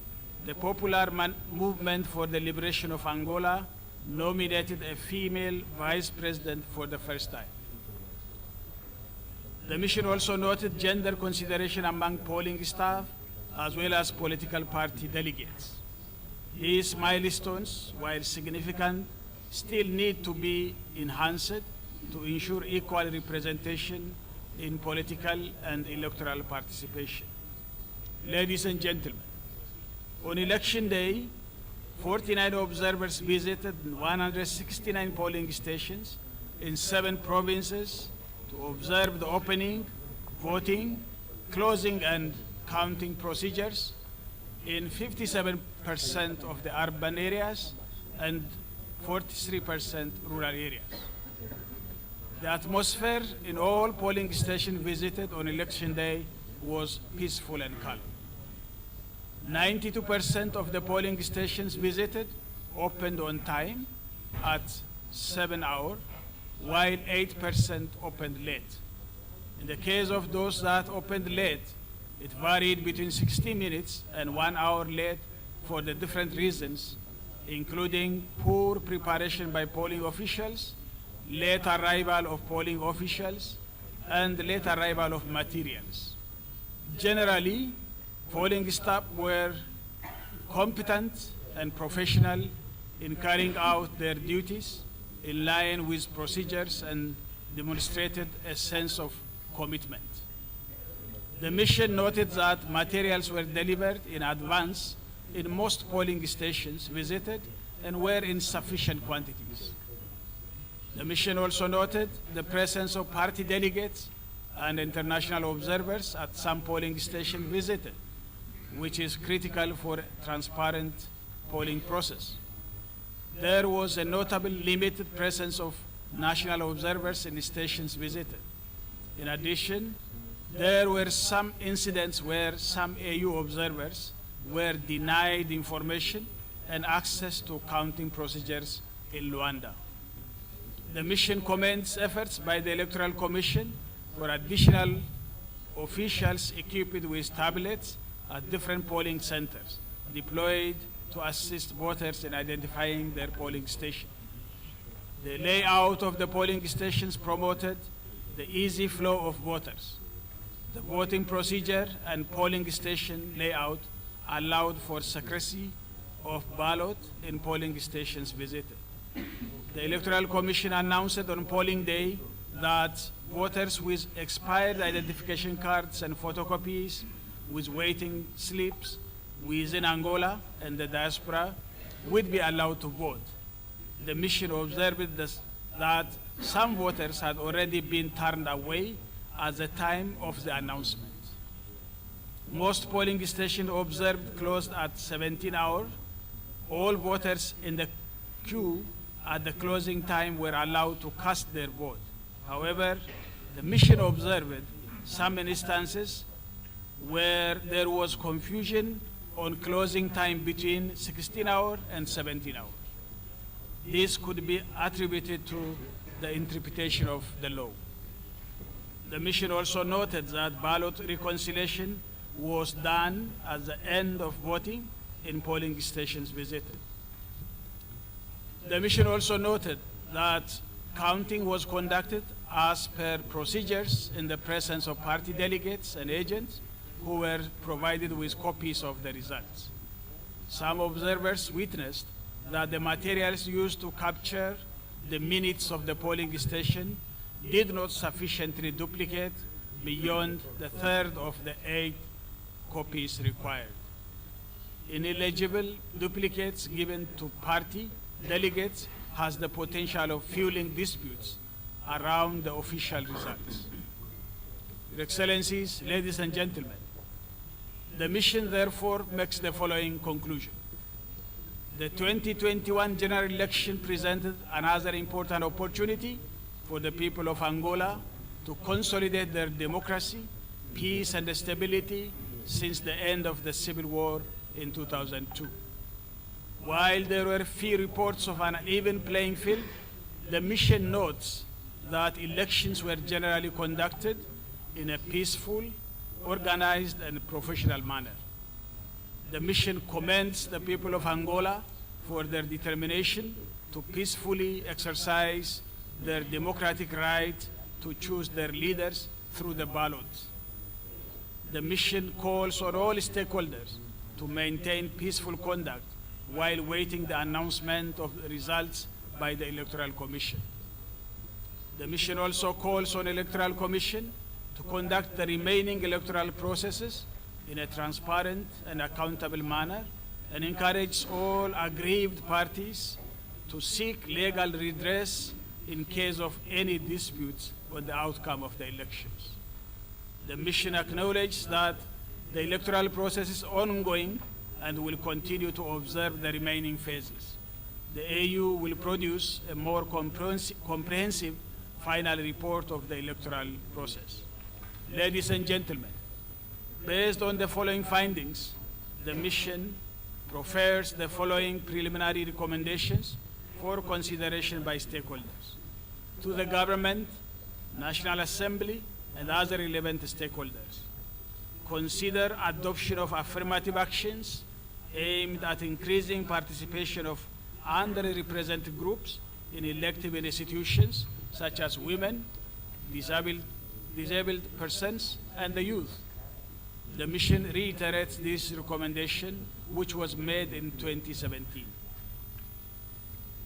S4: the Popular Movement for the Liberation of Angola nominated a female vice president for the first time. The mission also noted gender consideration among polling staff as well as political party delegates. These milestones, while significant, still need to be enhanced to ensure equal representation in political and electoral participation. Ladies and gentlemen, on election day, 49 observers visited 169 polling stations in 7 provinces to observe the opening, voting, closing, and counting procedures in 57% of the urban areas and 43% rural areas. The atmosphere in all polling stations visited on election day was peaceful and calm. 92% of the polling stations visited opened on time at 7 hours, while 8% opened late. In the case of those that opened late, it varied between 60 minutes and 1 hour late for the different reasons, including poor preparation by polling officials, late arrival of polling officials, and late arrival of materials. Generally, polling staff were competent and professional in carrying out their duties in line with procedures and demonstrated a sense of commitment. The mission noted that materials were delivered in advance in most polling stations visited and were in sufficient quantities. The mission also noted the presence of party delegates and international observers at some polling stations visited, which is critical for a transparent polling process. There was a notable limited presence of national observers in stations visited. In addition, there were some incidents where some AU observers were denied information and access to counting procedures in Luanda. The mission commends efforts by the Electoral Commission for additional officials equipped with tablets at different polling centers deployed to assist voters in identifying their polling station. The layout of the polling stations promoted the easy flow of voters. The voting procedure and polling station layout allowed for secrecy of ballot in polling stations visited. The Electoral Commission announced on polling day that voters with expired identification cards and photocopies with waiting slips within Angola and the diaspora would be allowed to vote. The mission observed that some voters had already been turned away at the time of the announcement. Most polling stations observed closed at 17 hours. All voters in the queue at the closing time were allowed to cast their vote. However, the mission observed some instances where there was confusion on closing time between 16 hours and 17 hours. This could be attributed to the interpretation of the law. The mission also noted that ballot reconciliation was done at the end of voting in polling stations visited. The mission also noted that counting was conducted as per procedures in the presence of party delegates and agents who were provided with copies of the results. Some observers witnessed that the materials used to capture the minutes of the polling station did not sufficiently duplicate beyond the third of the 8 copies required. Ineligible duplicates given to party delegates has the potential of fueling disputes around the official results. Your Excellencies, ladies and gentlemen, the mission therefore makes the following conclusion. The 2021 general election presented another important opportunity for the people of Angola to consolidate their democracy, peace, and stability since the end of the civil war in 2002. While there were few reports of an even playing field, the mission notes that elections were generally conducted in a peaceful, organized, and professional manner. The mission commends the people of Angola for their determination to peacefully exercise their democratic right to choose their leaders through the ballot. The mission calls on all stakeholders to maintain peaceful conduct while waiting the announcement of the results by the Electoral Commission. The mission also calls on the Electoral Commission to conduct the remaining electoral processes in a transparent and accountable manner and encourages all aggrieved parties to seek legal redress in case of any disputes on the outcome of the elections. The mission acknowledges that the electoral process is ongoing and will continue to observe the remaining phases. The AU will produce a more comprehensive final report of the electoral process. Ladies and gentlemen, based on the following findings, the mission prefers the following preliminary recommendations for consideration by stakeholders. To the government, National Assembly, and other relevant stakeholders, consider adoption of affirmative actions aimed at increasing participation of underrepresented groups in elective institutions such as women, disabled persons, and the youth. The mission reiterates this recommendation, which was made in 2017.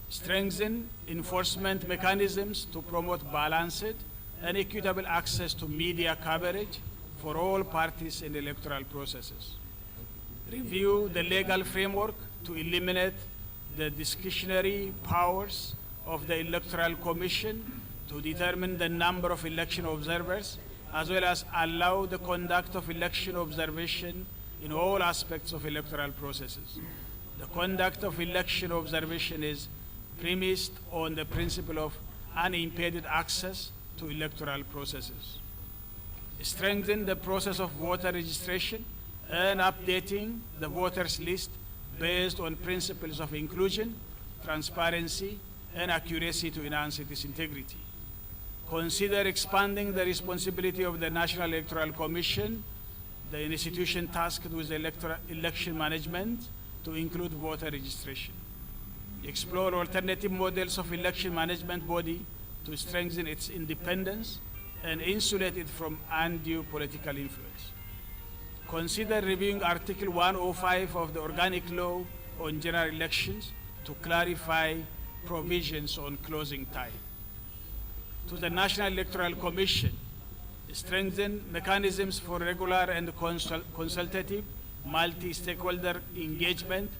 S4: Strengthen enforcement mechanisms to promote balanced and equitable access to media coverage for all parties in electoral processes. Review the legal framework to eliminate the discretionary powers of the Electoral Commission to determine the number of election observers, as well as allow the conduct of election observation in all aspects of electoral processes. The conduct of election observation is premised on the principle of unimpeded access to electoral processes. Strengthen the process of voter registration and updating the voters list based on principles of inclusion, transparency, and accuracy to enhance its integrity. Consider expanding the responsibility of the National Electoral Commission, the institution tasked with election management, to include voter registration. Explore alternative models of election management body to strengthen its independence and insulate it from undue political influence. Consider reviewing Article 105 of the Organic Law on General Elections to clarify provisions on closing time. To the National Electoral Commission, strengthen mechanisms for regular and consultative multi-stakeholder engagement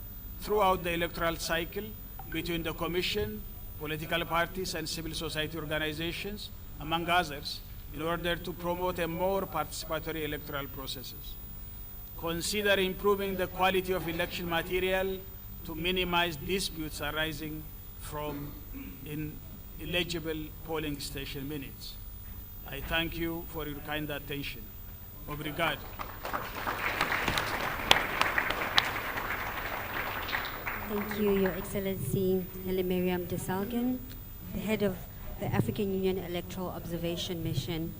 S4: throughout the electoral cycle between the Commission, political parties, and civil society organizations, among others, in order to promote a more participatory electoral processes. Consider improving the quality of election material to minimize disputes arising from illegible polling station minutes. I thank you for your kind attention. Obrigado.
S2: Thank you, Your Excellency Helen Miriam de Salgen, the head of the African Union Electoral Observation Mission.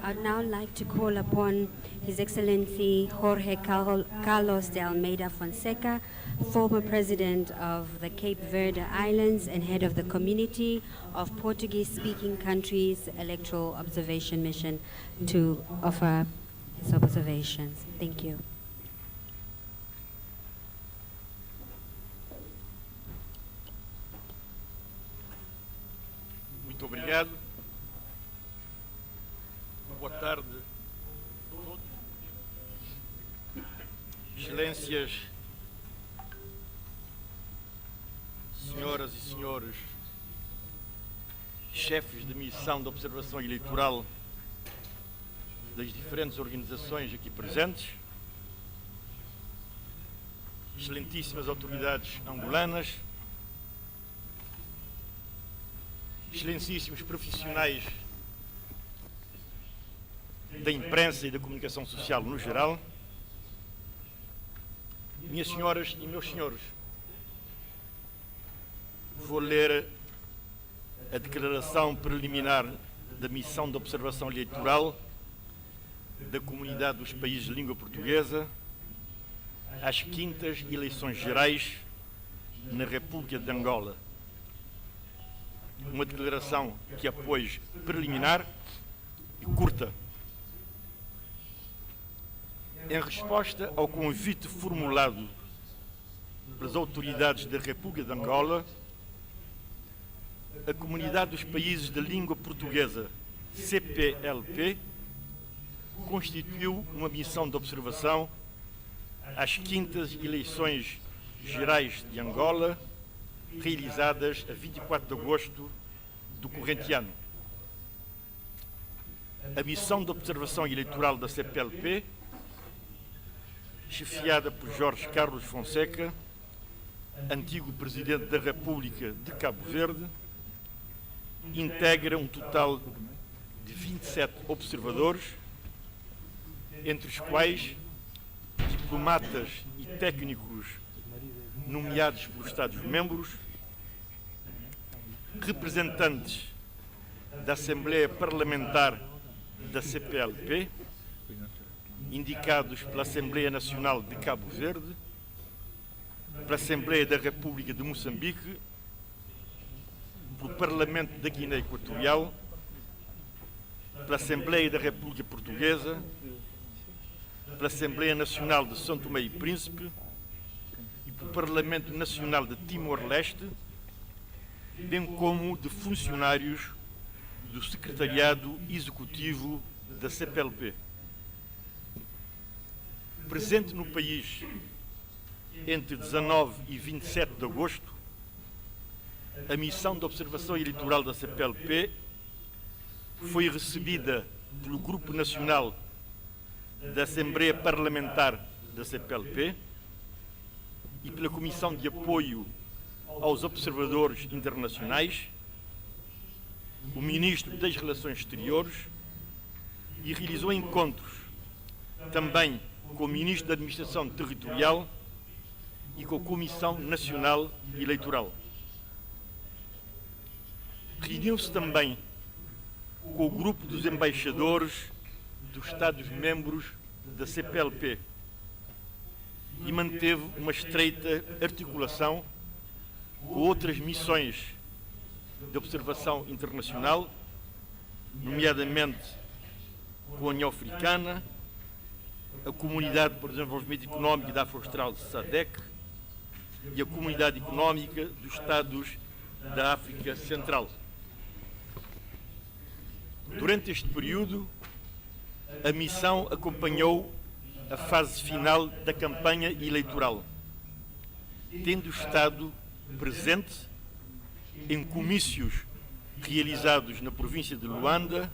S2: I'd now like to call upon His Excellency Jorge Carlos de Almeida Fonseca, former president of the Cape Verde Islands and head of the Community of Portuguese-Speaking Countries Electoral Observation Mission, to offer his observations. Thank you.
S5: Muito obrigado. Boa tarde a todos. Excelências, senhoras e senhores, chefes de missão de observação eleitoral das diferentes organizações aqui presentes, excelentíssimas autoridades angolanas, excelentíssimos profissionais da imprensa e da comunicação social no geral, minhas senhoras e meus senhores, vou ler a Declaração Preliminar da Missão de Observação Eleitoral da Comunidade dos Países de Língua Portuguesa às 5ª Eleições Gerais na República de Angola. Uma declaração que é, pois, preliminar e curta. Em resposta ao convite formulado pelas autoridades da República de Angola, a Comunidade dos Países de Língua Portuguesa, CPLP, constituiu uma missão de observação às 5ª Eleições Gerais de Angola, realizadas a 24 de agosto do corrente ano. A missão de observação eleitoral da CPLP, chefiada por Jorge Carlos Fonseca, antigo Presidente da República de Cabo Verde, integra um total de 27 observadores, entre os quais diplomatas e técnicos nomeados pelos Estados-membros, representantes da Assembleia Parlamentar da CPLP, indicados pela Assembleia Nacional de Cabo Verde, pela Assembleia da República de Moçambique, pelo Parlamento da Guiné Equatorial, pela Assembleia da República Portuguesa, pela Assembleia Nacional de São Tomé e Príncipe e pelo Parlamento Nacional de Timor-Leste, bem como de funcionários do Secretariado Executivo da CPLP. Presente no país entre 19 e 27 de agosto, a missão de observação eleitoral da CPLP foi recebida pelo Grupo Nacional da Assembleia Parlamentar da CPLP e pela Comissão de Apoio aos Observadores Internacionais, o Ministro das Relações Exteriores, e realizou encontros também com o Ministro da Administração Territorial e com a Comissão Nacional Eleitoral. Reuniu-se também com o grupo dos embaixadores dos Estados-membros da CPLP e manteve uma estreita articulação com outras missões de observação internacional, nomeadamente com a União Africana, a Comunidade para o Desenvolvimento Económico da África Austral, SADC, e a Comunidade Económica dos Estados da África Central. Durante este período, a missão acompanhou a fase final da campanha eleitoral, tendo estado presente em comícios realizados na província de Luanda,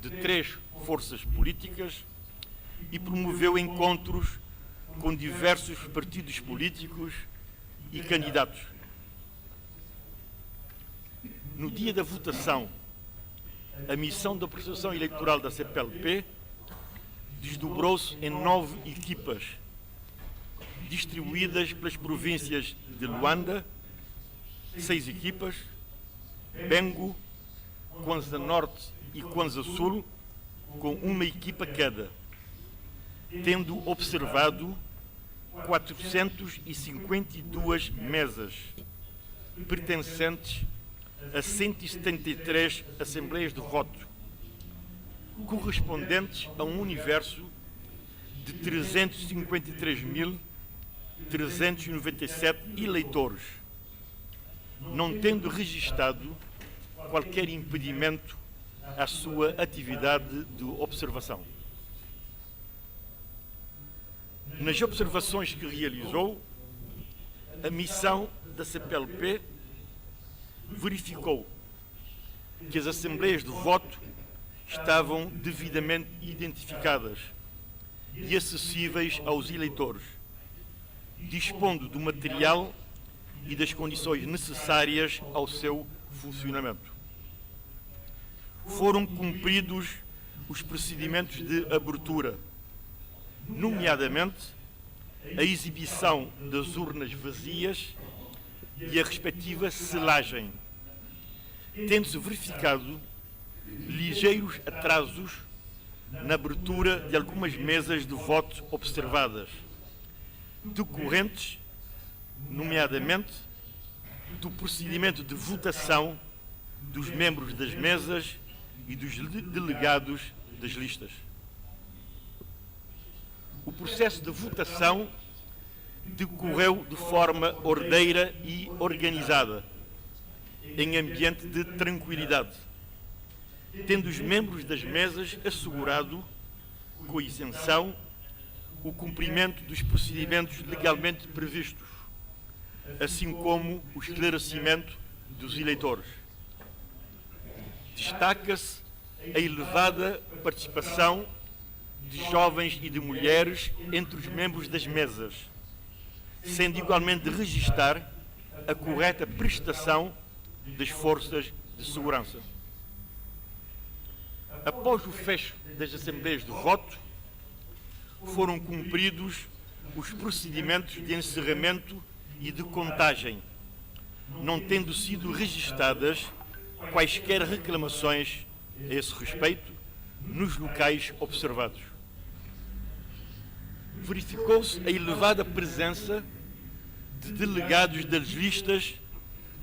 S5: de 3 forças políticas, e promoveu encontros com diversos partidos políticos e candidatos. No dia da votação, a missão de observação eleitoral da CPLP desdobrou-se em 9 equipas, distribuídas pelas províncias de Luanda, 6 equipas, Bengo, Kwanza Norte e Kwanza Sul, com uma equipa cada, tendo observado 452 mesas, pertencentes a 173 assembleias de voto, correspondentes a um universo de 353.397 eleitores, não tendo registado qualquer impedimento à sua atividade de observação. Nas observações que realizou, a missão da CPLP verificou que as assembleias de voto estavam devidamente identificadas e acessíveis aos eleitores, dispondo do material e das condições necessárias ao seu funcionamento. Foram cumpridos os procedimentos de abertura, nomeadamente a exibição das urnas vazias e a respectiva selagem, tendo-se verificado ligeiros atrasos na abertura de algumas mesas de voto observadas, decorrentes, nomeadamente, do procedimento de votação dos membros das mesas e dos delegados das listas. O processo de votação decorreu de forma ordeira e organizada, em ambiente de tranquilidade, tendo os membros das mesas assegurado, com isenção, o cumprimento dos procedimentos legalmente previstos, assim como o esclarecimento dos eleitores. Destaca-se a elevada participação de jovens e de mulheres entre os membros das mesas, sendo igualmente de registar a correta prestação das forças de segurança. Após o fecho das assembleias de voto, foram cumpridos os procedimentos de encerramento e de contagem, não tendo sido registadas quaisquer reclamações a esse respeito nos locais observados. Verificou-se a elevada presença de delegados das listas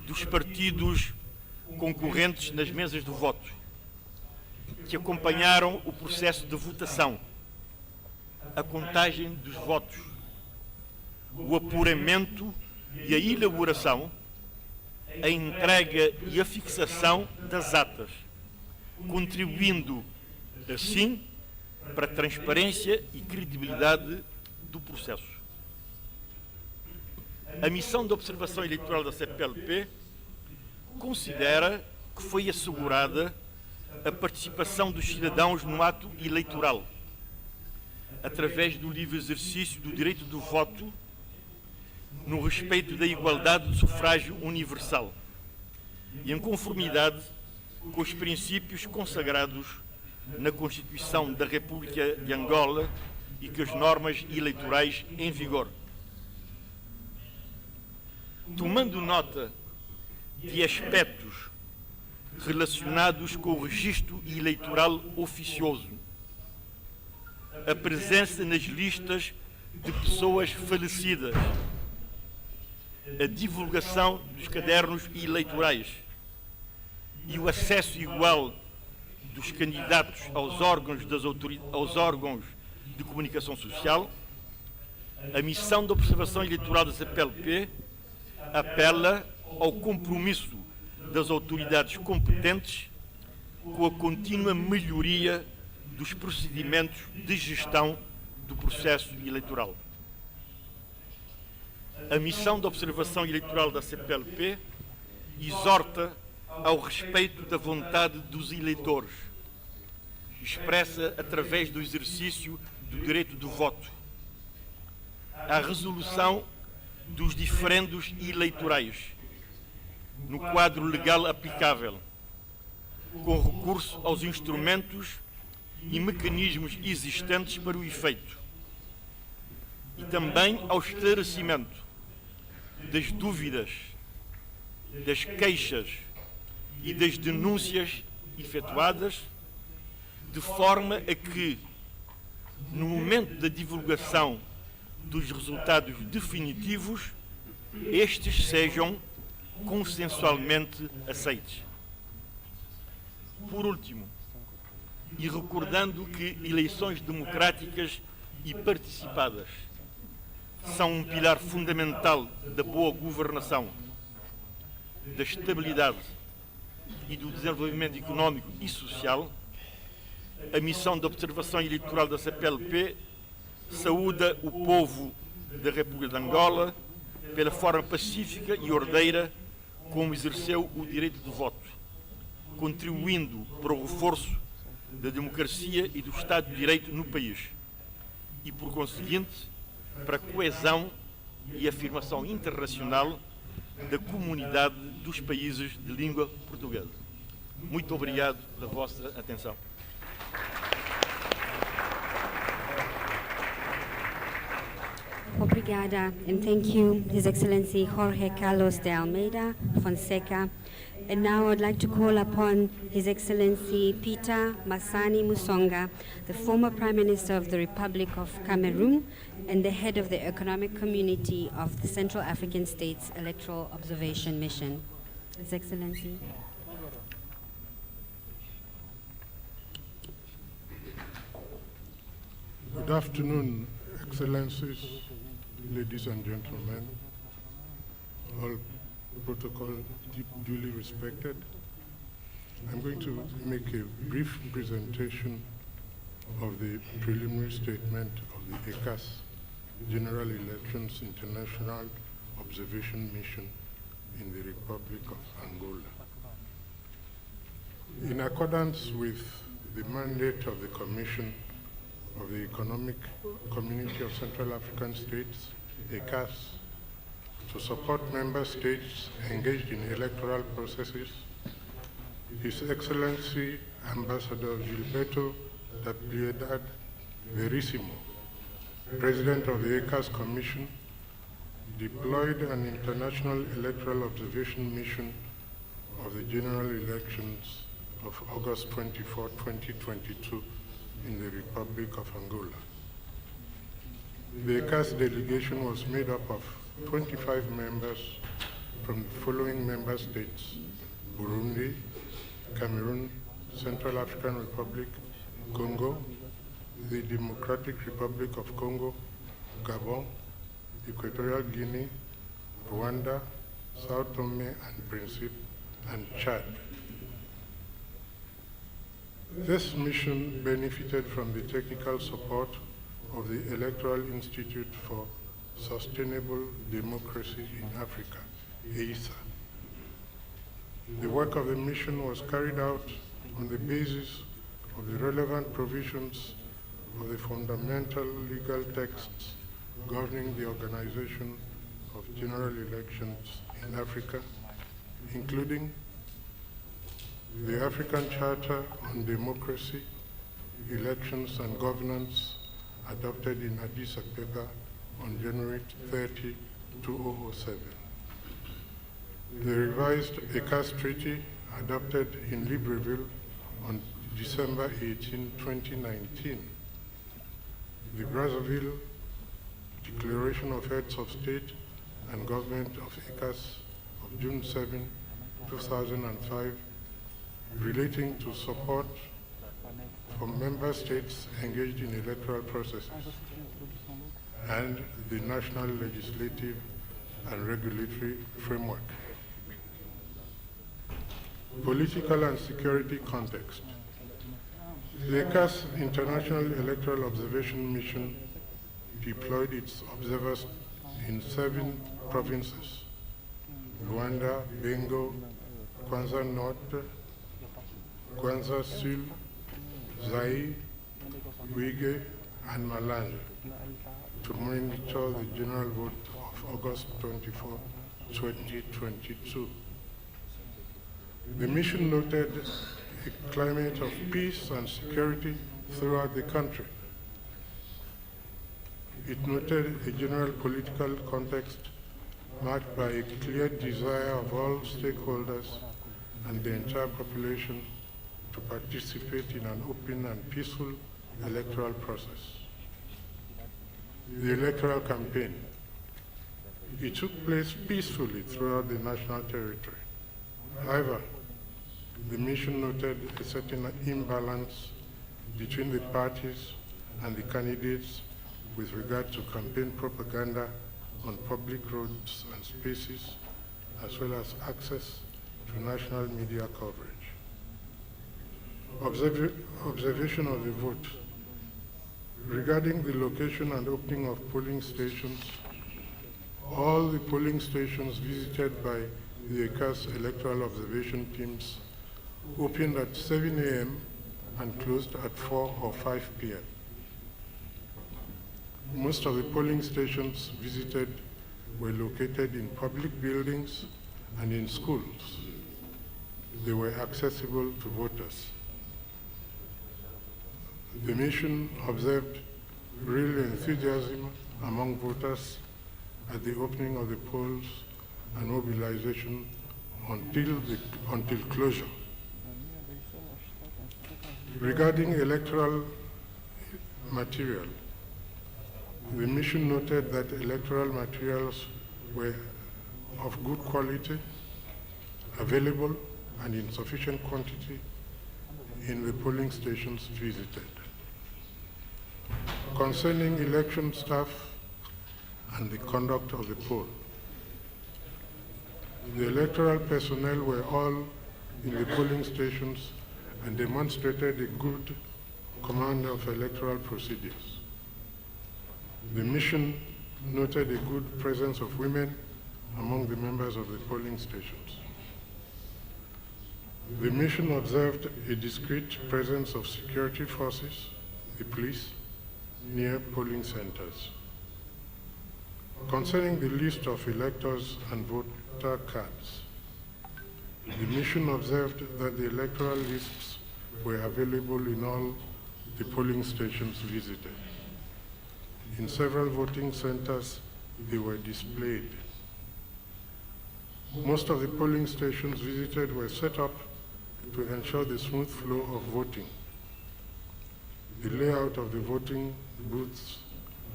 S5: dos partidos concorrentes nas mesas de voto, que acompanharam o processo de votação, a contagem dos votos, o apuramento e a elaboração, a entrega e a fixação das atas, contribuindo, assim, para a transparência e credibilidade do processo. A missão de observação eleitoral da CPLP considera que foi assegurada a participação dos cidadãos no ato eleitoral, através do livre exercício do direito do voto, no respeito da igualdade de sufrágio universal e em conformidade com os princípios consagrados na Constituição da República de Angola e com as normas eleitorais em vigor. Tomando nota de aspectos relacionados com o registro eleitoral oficioso, a presença nas listas de pessoas falecidas, a divulgação dos cadernos eleitorais e o acesso igual dos candidatos aos órgãos de comunicação social, a missão de observação eleitoral da CPLP apela ao compromisso das autoridades competentes com a contínua melhoria dos procedimentos de gestão do processo eleitoral. A missão de observação eleitoral da CPLP exorta ao respeito da vontade dos eleitores, expressa através do exercício do direito do voto, à resolução dos diferendos eleitorais, no quadro legal aplicável, com recurso aos instrumentos e mecanismos existentes para o efeito, e também ao esclarecimento das dúvidas, das queixas e das denúncias efetuadas, de forma a que, no momento da divulgação dos resultados definitivos, estes sejam consensualmente aceitos. Por último, e recordando que eleições democráticas e participadas são um pilar fundamental da boa governação, da estabilidade e do desenvolvimento económico e social, a missão de observação eleitoral da CPLP saúda o povo da República de Angola pela forma pacífica e ordeira como exerceu o direito de voto, contribuindo para o reforço da democracia e do Estado de Direito no país e, por conseguinte, para a coesão e afirmação internacional da comunidade dos países de língua portuguesa. Muito obrigado pela vossa atenção.
S2: Obrigada, and thank you, His Excellency Jorge Carlos de Almeida Fonseca, And now I'd like to call upon His Excellency Peter Masani Musonga, the former Prime Minister of the Republic of Cameroon and the head of the Economic Community of the Central African States Electoral Observation Mission. His Excellency.
S6: Good afternoon, Excellencies, ladies and gentlemen, all protocol duly respected. I'm going to make a brief presentation of the preliminary statement of the ECAS General Elections International Observation Mission in the Republic of Angola. In accordance with the mandate of the Commission of the Economic Community of Central African States, ECAS, to support member states engaged in electoral processes, His Excellency Ambassador Gilberto da Piedad Verissimo, President of the ECAS Commission, deployed an international electoral observation mission of the general elections of August 24, 2022 in the Republic of Angola. The ECAS delegation was made up of 25 members from the following member states: Burundi, Cameroon, Central African Republic, Congo, the Democratic Republic of Congo, Gabon, Equatorial Guinea, Rwanda, Sao Tome and Principe, and Chad. This mission benefited from the technical support of the Electoral Institute for Sustainable Democracy in Africa, EISA. The work of the mission was carried out on the basis of the relevant provisions of the fundamental legal texts governing the organization of general elections in Africa, including the African Charter on Democracy, Elections and Governance, adopted in Addis Ababa on January 30, 2007. The revised ECAS Treaty, adopted in Libreville on December 18, 2019. The Brazzaville Declaration of Heads of State and Government of ECAS of June 7, 2005, relating to support for member states engaged in electoral processes, and the national legislative and regulatory framework. Political and security context. The ECAS International Electoral Observation Mission deployed its observers in 7 provinces: Luanda, Bengo, Kwanza Norte, Kwanza Sud, Zaïre, Uige, and Malanje, to monitor the general vote of August 24, 2022. The mission noted a climate of peace and security throughout the country. It noted a general political context marked by a clear desire of all stakeholders and the entire population to participate in an open and peaceful electoral process. The electoral campaign. It took place peacefully throughout the national territory. However, the mission noted a certain imbalance between the parties and the candidates with regard to campaign propaganda on public roads and spaces, as well as access to national media coverage. Observation of the vote. Regarding the location and opening of polling stations, all the polling stations visited by the ECAS electoral observation teams opened at 7 a.m. and closed at 4 or 5 p.m. Most of the polling stations visited were located in public buildings and in schools. They were accessible to voters. The mission observed real enthusiasm among voters at the opening of the polls and mobilization until closure. Regarding electoral material, the mission noted that electoral materials were of good quality, available, and in sufficient quantity in the polling stations visited. Concerning election staff and the conduct of the poll, the electoral personnel were all in the polling stations and demonstrated a good command of electoral procedures. The mission noted a good presence of women among the members of the polling stations. The mission observed a discrete presence of security forces, the police, near polling centers. Concerning the list of electors and voter cards, the mission observed that the electoral lists were available in all the polling stations visited. In several voting centers, they were displayed. Most of the polling stations visited were set up to ensure the smooth flow of voting. The layout of the voting booths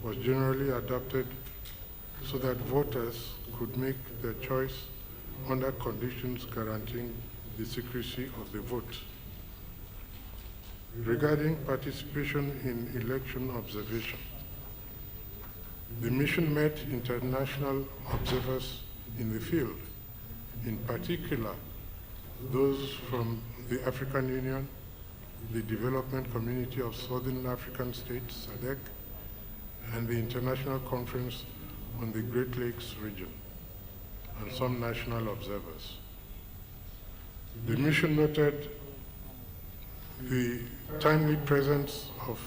S6: was generally adapted so that voters could make their choice under conditions guaranteeing the secrecy of the vote. Regarding participation in election observation, the mission met international observers in the field, in particular those from the African Union, the Development Community of Southern African States, SADC, and the International Conference on the Great Lakes region, and some national observers. The mission noted the timely presence of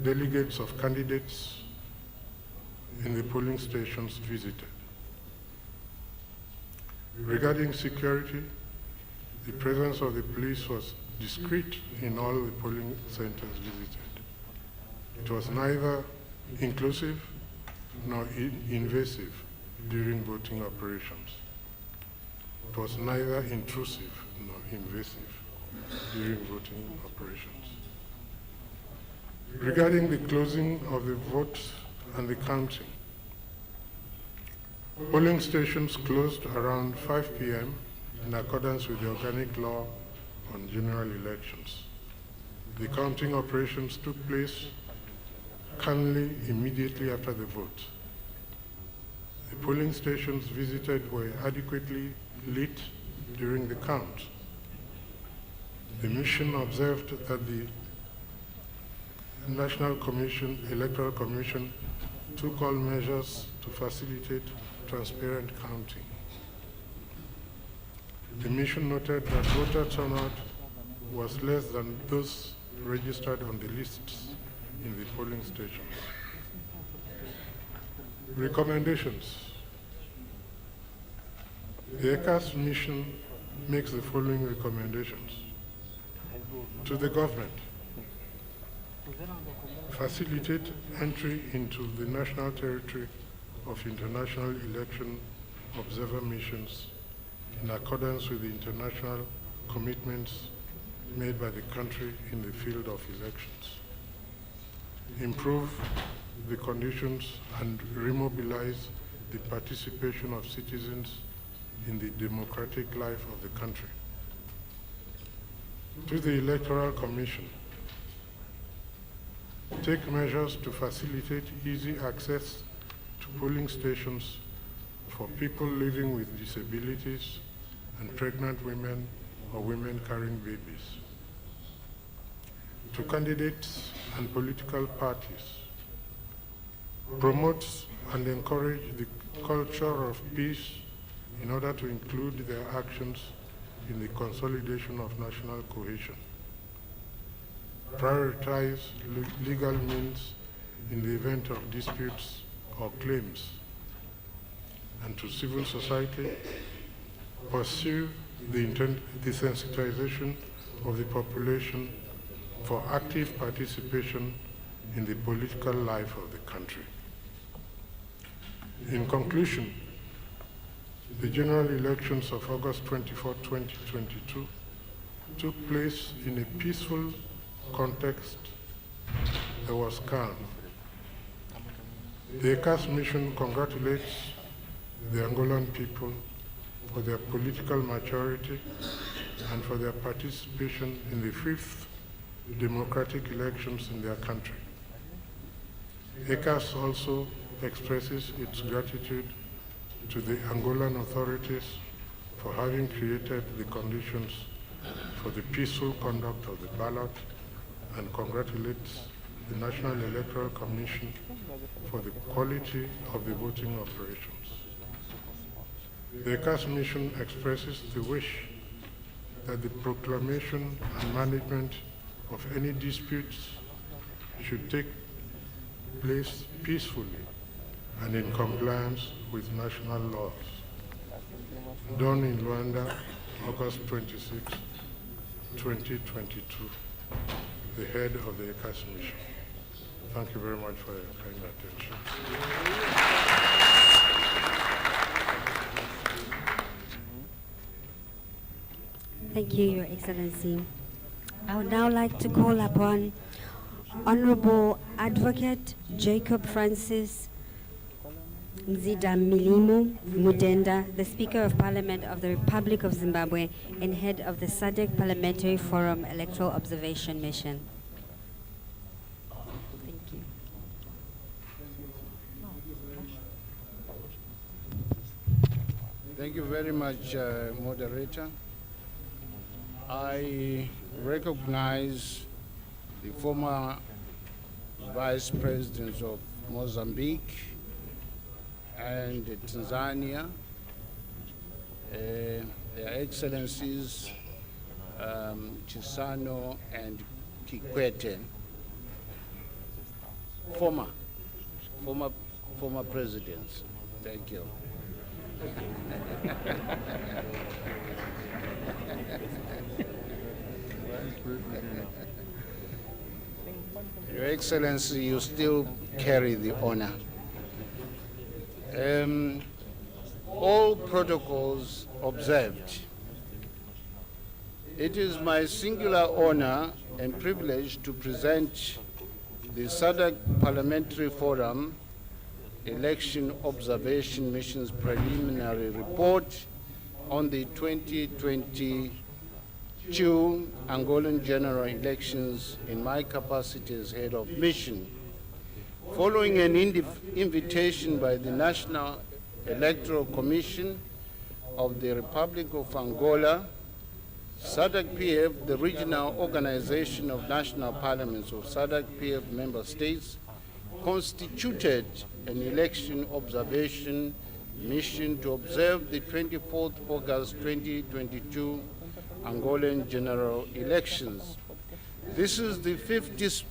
S6: delegates of candidates in the polling stations visited. Regarding security, the presence of the police was discreet in all the polling centers visited. It was neither inclusive nor invasive during voting operations. It was neither intrusive nor invasive during voting operations. Regarding the closing of the votes and the counting, polling stations closed around 5 p.m. in accordance with the organic law on general elections. The counting operations took place calmly immediately after the vote. The polling stations visited were adequately lit during the count. The mission observed that the National Electoral Commission took all measures to facilitate transparent counting. The mission noted that voter turnout was less than those registered on the lists in the polling stations. Recommendations. The ECAS mission makes the following recommendations. To the government, facilitate entry into the national territory of international election observer missions in accordance with the international commitments made by the country in the field of elections. Improve the conditions and remobilize the participation of citizens in the democratic life of the country. To the Electoral Commission, take measures to facilitate easy access to polling stations for people living with disabilities and pregnant women or women carrying babies. To candidates and political parties, promote and encourage the culture of peace in order to include their actions in the consolidation of national cohesion. Prioritize legal means in the event of disputes or claims. And to civil society, pursue the sensitization of the population for active participation in the political life of the country. In conclusion, The general elections of August 24, 2022 took place in a peaceful context that was calm. The Icts mission congratulates the Angolan people for their political maturity and for their participation in the 5th democratic elections in their country. Icts also expresses its gratitude to the Angolan authorities for having created the conditions for the peaceful conduct of the ballot and congratulates the National Electoral Commission for the quality of the voting operations. The Icts mission expresses the wish that the proclamation and management of any disputes should take place peacefully and in compliance with national laws. Done in Luanda, August 26, 2022, the head of the Icts mission. Thank you very much for your kind attention.
S2: Thank you, Your Excellency. I would now like to call upon Honorable Advocate Jacob Francis Nzidamilimo Mudenda, the Speaker of Parliament of the Republic of Zimbabwe and head of the SADC Parliamentary Forum Electoral Observation Mission. Thank you.
S7: Thank you very much, Moderator. I recognize the former Vice Presidents of Mozambique and Tanzania, Their Excellencies Chisano and Kikwete, former presidents. Thank you. Your Excellency, you still carry the honor. All protocols observed. It is my singular honor and privilege to present the SADC Parliamentary Forum Election Observation Mission's preliminary report on the 2022 Angolan general elections in my capacity as head of mission. Following an invitation by the National Electoral Commission of the Republic of Angola, SADC-PF, the regional organization of national parliaments of SADC-PF member states, constituted an election observation mission to observe the 24th August 2022 Angolan general elections. This is the 52nd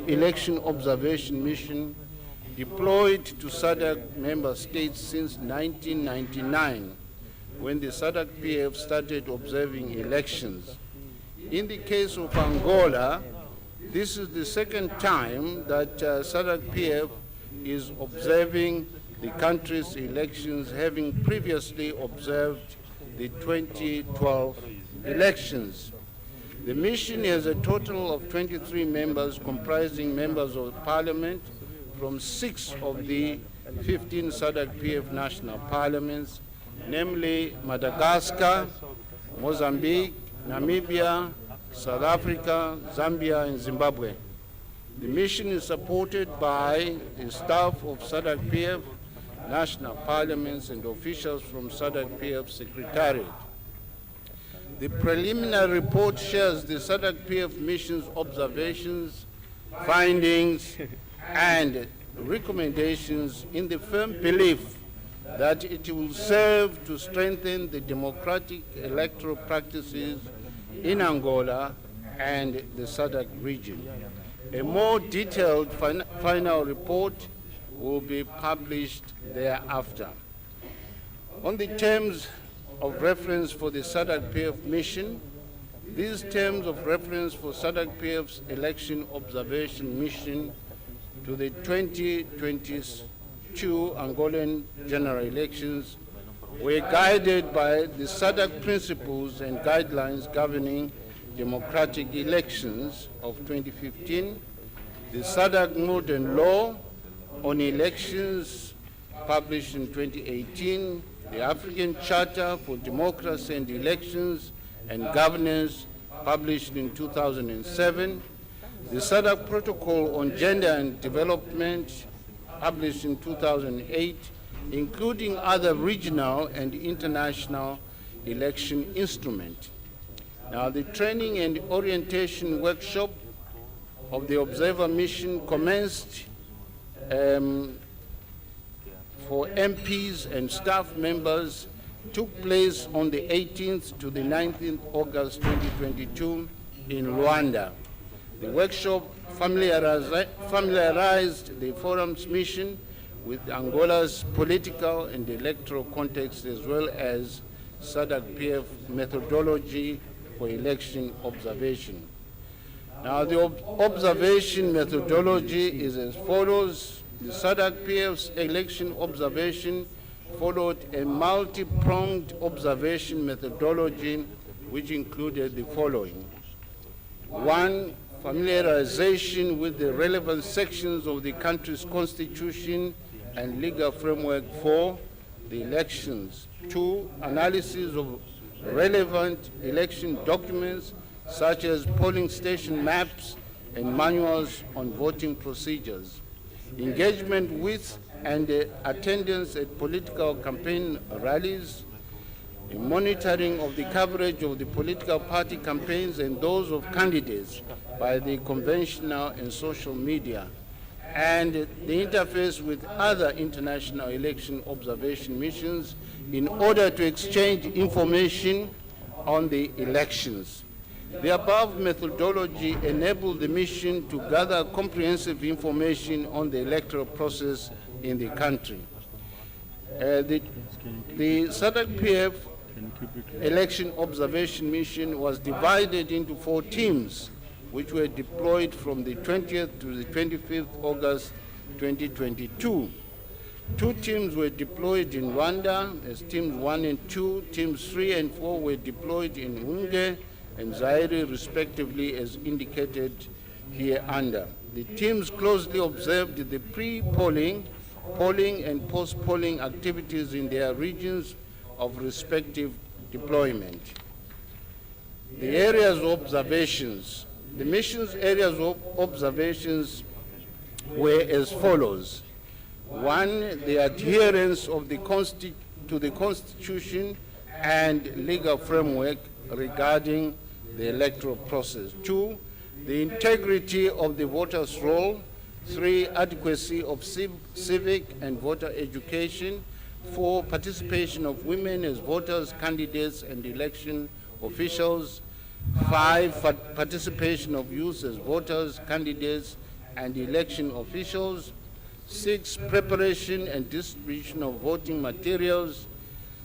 S7: election observation mission deployed to SADC member states since 1999, when the SADC-PF started observing elections. In the case of Angola, this is the second time that SADC-PF is observing the country's elections, having previously observed the 2012 elections. The mission has a total of 23 members, comprising members of parliament from 6 of the 15 SADC-PF national parliaments, namely Madagascar, Mozambique, Namibia, South Africa, Zambia, and Zimbabwe. The mission is supported by the staff of SADC-PF, national parliaments, and officials from SADC-PF Secretariat. The preliminary report shares the SADC-PF mission's observations, findings, and recommendations in the firm belief that it will serve to strengthen the democratic electoral practices in Angola and the SADC region. A more detailed final report will be published thereafter. On the terms of reference for the SADC-PF mission, these terms of reference for SADC-PF's election observation mission to the 2022 2022 Angolan general elections were guided by the SADC principles and guidelines governing democratic elections of 2015, the SADC Modern Law on Elections published in 2018, the African Charter for Democracy and Elections and Governance published in 2007, the SADC Protocol on Gender and Development published in 2008, including other regional and international election instruments. Now, the training and orientation workshop of the Observer Mission commenced for MPs and staff members took place on the 18th to the 19th August 2022 in Luanda. The workshop familiarized the forum's mission with Angola's political and electoral context, as well as SADC-PF methodology for election observation. Now, the observation methodology is as follows. The SADC-PF's election observation followed a multi-pronged observation methodology which included the following. 1, familiarization with the relevant sections of the country's constitution and legal framework for the elections. 2, analysis of relevant election documents such as polling station maps and manuals on voting procedures. Engagement with and attendance at political campaign rallies, monitoring of the coverage of the political party campaigns and those of candidates by the conventional and social media, and the interface with other international election observation missions in order to exchange information on the elections. The above methodology enabled the mission to gather comprehensive information on the electoral process in the country. The SADC-PF election observation mission was divided into 4 teams, which were deployed from the 20th to the 25th August 2022. 2 teams were deployed in Rwanda as teams 1 and 2. Teams 3 and 4 were deployed in Unge and Zaire, respectively, as indicated here under. The teams closely observed the pre-polling, polling, and post-polling activities in their regions of respective deployment. The areas of observations. The mission's areas of observations were as follows. 1, the adherence of the to the Constitution and legal framework regarding the electoral process. 2, the integrity of the voters' roll. 3, adequacy of civic and voter education. 4, participation of women as voters, candidates, and election officials. 5, participation of youth as voters, candidates, and election officials. 6, preparation and distribution of voting materials.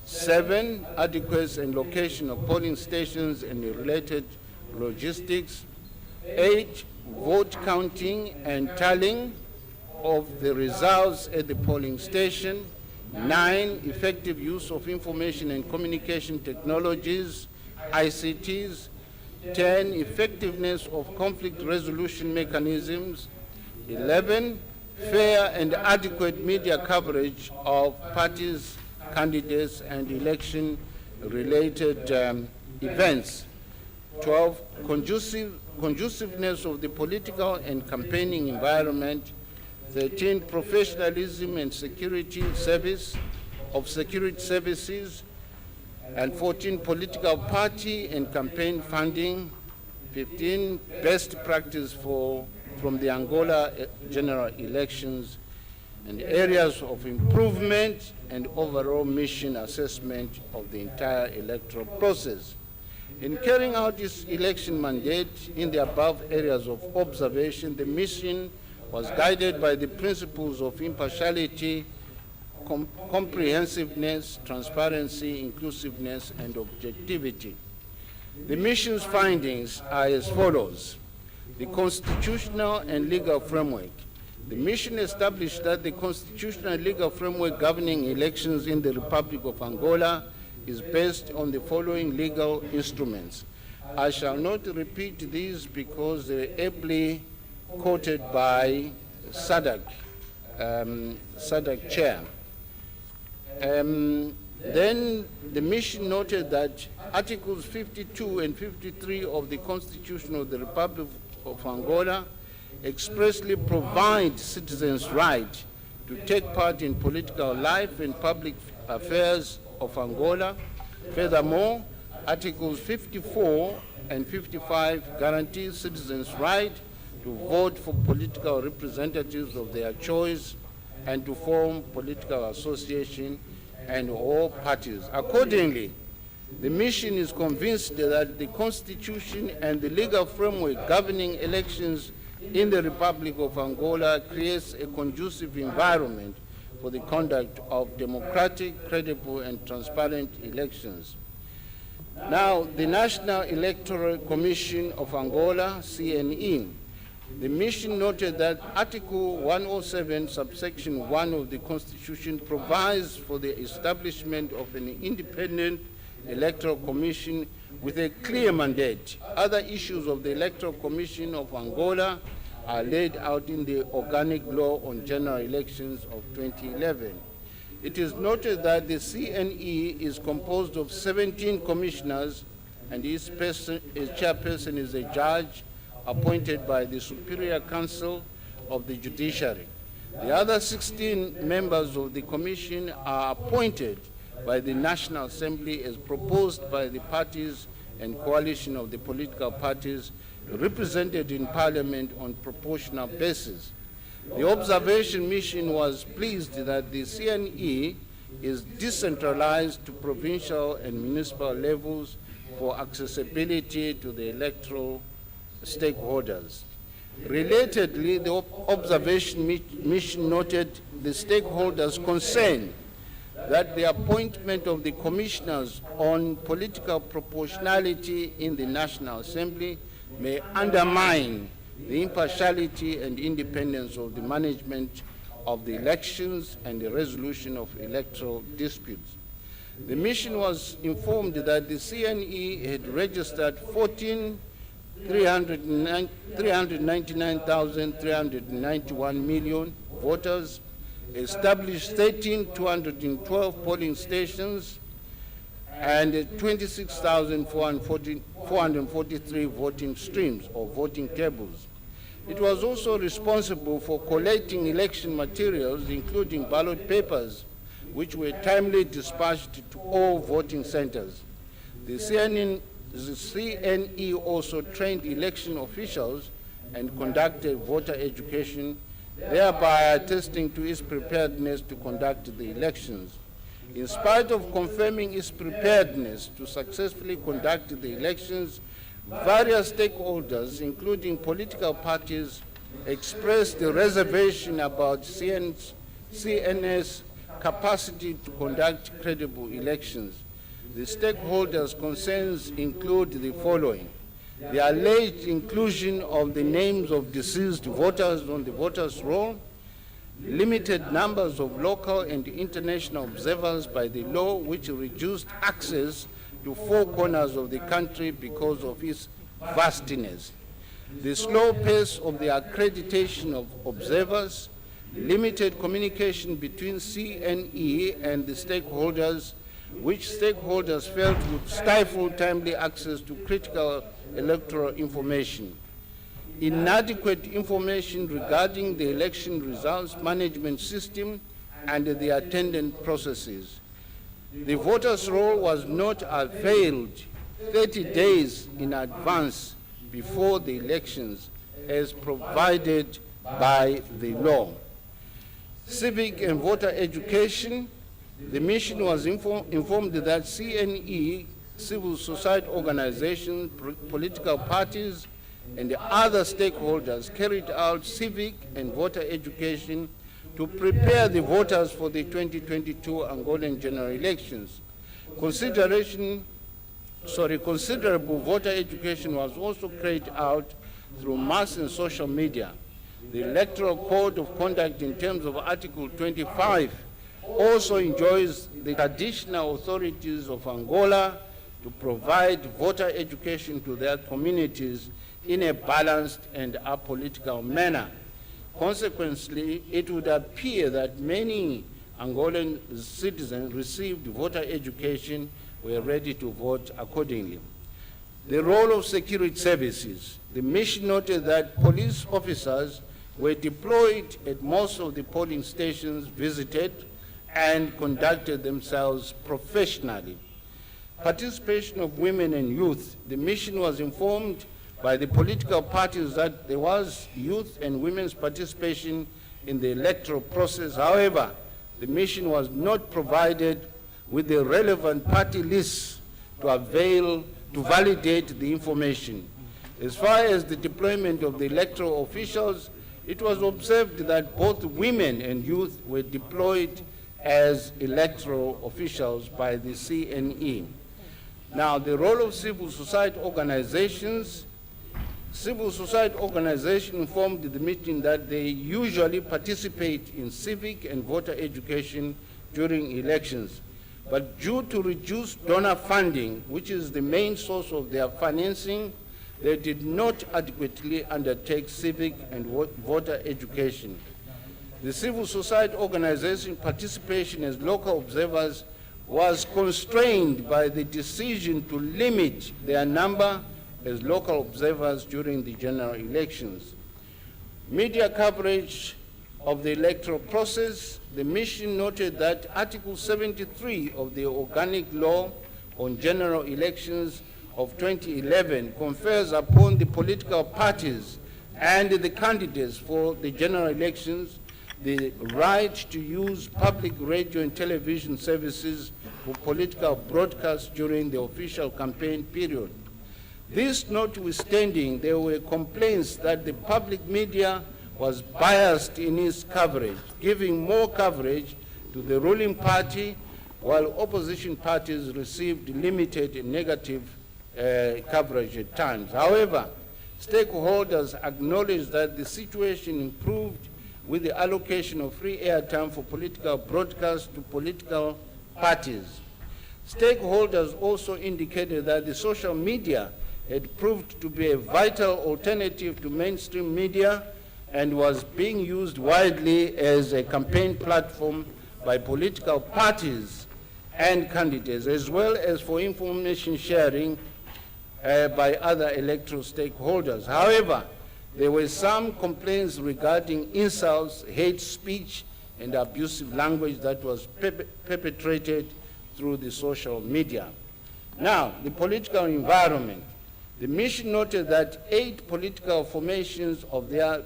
S7: 7, adequacy and location of polling stations and the related logistics. 8, vote counting and tallying of the results at the polling station. 9, effective use of information and communication technologies, ICTs. 10, effectiveness of conflict resolution mechanisms. 11, fair and adequate media coverage of parties, candidates, and election-related events. 12, conduciveness of the political and campaigning environment. 13, professionalism and security services. And 14, political party and campaign funding. 15, best practice from the Angola general elections, and areas of improvement and overall mission assessment of the entire electoral process. In carrying out this election mandate in the above areas of observation, the mission was guided by the principles of impartiality, comprehensiveness, transparency, inclusiveness, and objectivity. The mission's findings are as follows. The constitutional and legal framework. The mission established that the constitutional and legal framework governing elections in the Republic of Angola is based on the following legal instruments. I shall not repeat these because they're ably quoted by SADC chair. Then the mission noted that Articles 52 and 53 of the Constitution of the Republic of Angola expressly provide citizens' right to take part in political life and public affairs of Angola. Furthermore, Articles 54 and 55 guarantee citizens' right to vote for political representatives of their choice and to form political association and all parties. Accordingly, the mission is convinced that the Constitution and the legal framework governing elections in the Republic of Angola creates a conducive environment for the conduct of democratic, credible, and transparent elections. Now, the National Electoral Commission of Angola, CNE, the mission noted that Article 107, subsection 1 of the Constitution provides for the establishment of an independent electoral commission with a clear mandate. Other issues of the Electoral Commission of Angola are laid out in the Organic Law on General Elections of 2011. It is noted that the CNE is composed of 17 commissioners and its chairperson is a judge appointed by the Superior Council of the Judiciary. The other 16 members of the commission are appointed by the National Assembly as proposed by the parties and coalition of the political parties represented in Parliament on proportional basis. The observation mission was pleased that the CNE is decentralized to provincial and municipal levels for accessibility to the electoral stakeholders. Relatedly, the observation mission noted the stakeholders' concern that the appointment of the commissioners on political proportionality in the National Assembly may undermine the impartiality and independence of the management of the elections and the resolution of electoral disputes. The mission was informed that the CNE had registered 399,391 million voters, established 13,212 polling stations, and 26,443 voting streams or voting tables. It was also responsible for collating election materials, including ballot papers, which were timely dispatched to all voting centers. The CNE also trained election officials and conducted voter education, thereby attesting to its preparedness to conduct the elections. In spite of confirming its preparedness to successfully conduct the elections, various stakeholders, including political parties, expressed the reservation about CNS's capacity to conduct credible elections. The stakeholders' concerns include the following: the alleged inclusion of the names of deceased voters on the voters' roll, limited numbers of local and international observers by the law, which reduced access to four corners of the country because of its vastness, the slow pace of the accreditation of observers, limited communication between CNE and the stakeholders, which stakeholders felt would stifle timely access to critical electoral information, inadequate information regarding the election results management system and the attendant processes. The voters' roll was not availed 30 days in advance before the elections as provided by the law. Civic and voter education. The mission was informed that CNE, civil society organizations, political parties, and the other stakeholders carried out civic and voter education to prepare the voters for the 2022 Angolan general elections. Considerable voter education was also carried out through mass and social media. The Electoral Code of Conduct in terms of Article 25 also enjoins the traditional authorities of Angola to provide voter education to their communities in a balanced and apolitical manner. Consequently, it would appear that many Angolan citizens received voter education, were ready to vote accordingly. The role of security services. The mission noted that police officers were deployed at most of the polling stations visited and conducted themselves professionally. Participation of women and youth. The mission was informed by the political parties that there was youth and women's participation in the electoral process. However, the mission was not provided with the relevant party lists to validate the information. As far as the deployment of the electoral officials, it was observed that both women and youth were deployed as electoral officials by the CNE. Now, the role of civil society organizations. Civil society organizations informed the meeting that they usually participate in civic and voter education during elections. But due to reduced donor funding, which is the main source of their financing, they did not adequately undertake civic and voter education. The civil society organization participation as local observers was constrained by the decision to limit their number as local observers during the general elections. Media coverage of the electoral process. The mission noted that Article 73 of the Organic Law on General Elections of 2011 confers upon the political parties and the candidates for the general elections the right to use public radio and television services for political broadcasts during the official campaign period. This notwithstanding, there were complaints that the public media was biased in its coverage, giving more coverage to the ruling party, while opposition parties received limited and negative coverage at times. However, stakeholders acknowledged that the situation improved with the allocation of free airtime for political broadcasts to political parties. Stakeholders also indicated that the social media had proved to be a vital alternative to mainstream media and was being used widely as a campaign platform by political parties and candidates, as well as for information sharing by other electoral stakeholders. However, there were some complaints regarding insults, hate speech, and abusive language that was perpetrated through the social media. Now, the political environment. The mission noted that 8 political formations of their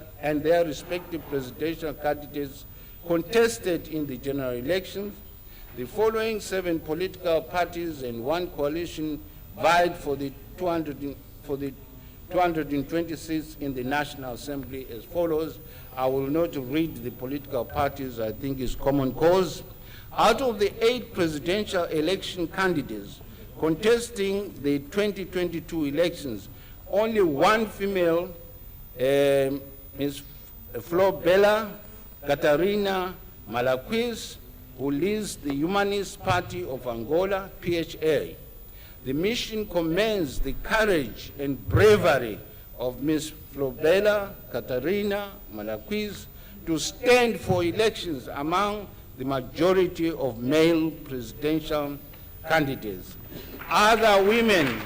S7: respective presidential candidates contested in the general elections. The following 7 political parties and 1 coalition vied for the 220 seats in the National Assembly as follows. I will not read the political parties, I think it's common cause. Out of the 8 presidential election candidates contesting the 2022 elections, only 1 female, Ms. Flobella Catarina Malaquis, who leads the Humanist Party of Angola, PHA. The mission commends the courage and bravery of Ms. Flobella Catarina Malaquis to stand for elections among the majority of male presidential candidates. Other women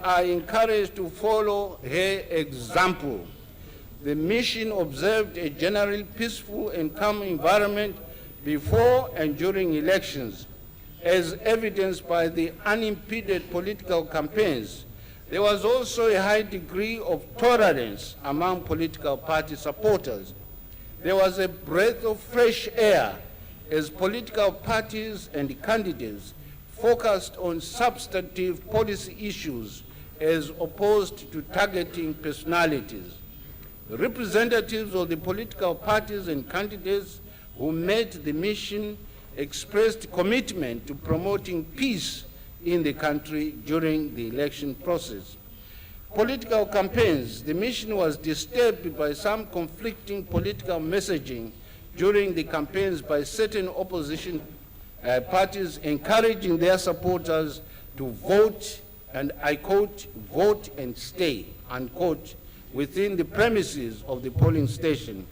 S7: are encouraged to follow her example. The mission observed a generally peaceful and calm environment before and during elections, as evidenced by the unimpeded political campaigns. There was also a high degree of tolerance among political party supporters. There was a breath of fresh air as political parties and candidates focused on substantive policy issues as opposed to targeting personalities. The representatives of the political parties and candidates who met the mission expressed commitment to promoting peace in the country during the election process. political campaigns, the mission was disturbed by some conflicting political messaging during the campaigns by certain opposition parties encouraging their supporters to vote, and I quote, vote and stay, unquote, within the premises of the polling station,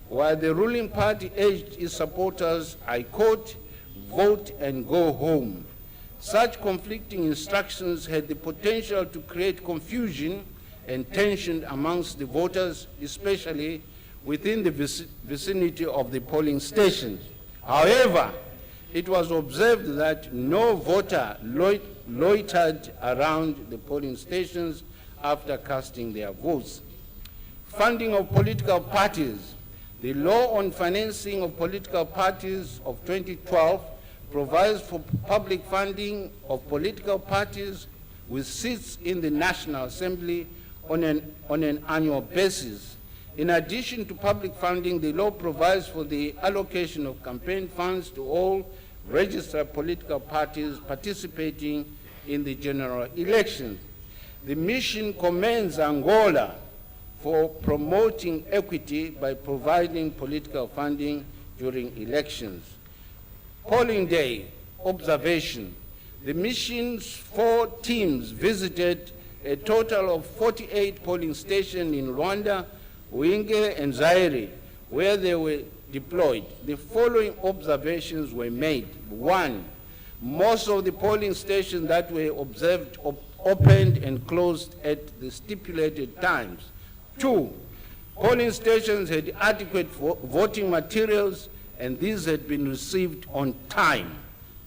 S7: while the ruling party urged its supporters, I quote, vote and go home. Such conflicting instructions had the potential to create confusion and tension amongst the voters, especially within the vicinity of the polling stations. However, it was observed that no voter loitered around the polling stations after casting their votes. Funding of political parties. The law on financing of political parties of 2012 provides for public funding of political parties with seats in the National Assembly on an annual basis. In addition to public funding, the law provides for the allocation of campaign funds to all registered political parties participating in the general elections. The mission commends Angola for promoting equity by providing political funding during elections. Polling day observation. The mission's 4 teams visited a total of 48 polling stations in Rwanda, Uinge, and Zaire, where they were deployed. The following observations were made. 1, most of the polling stations that were observed opened and closed at the stipulated times. 2, polling stations had adequate voting materials and these had been received on time.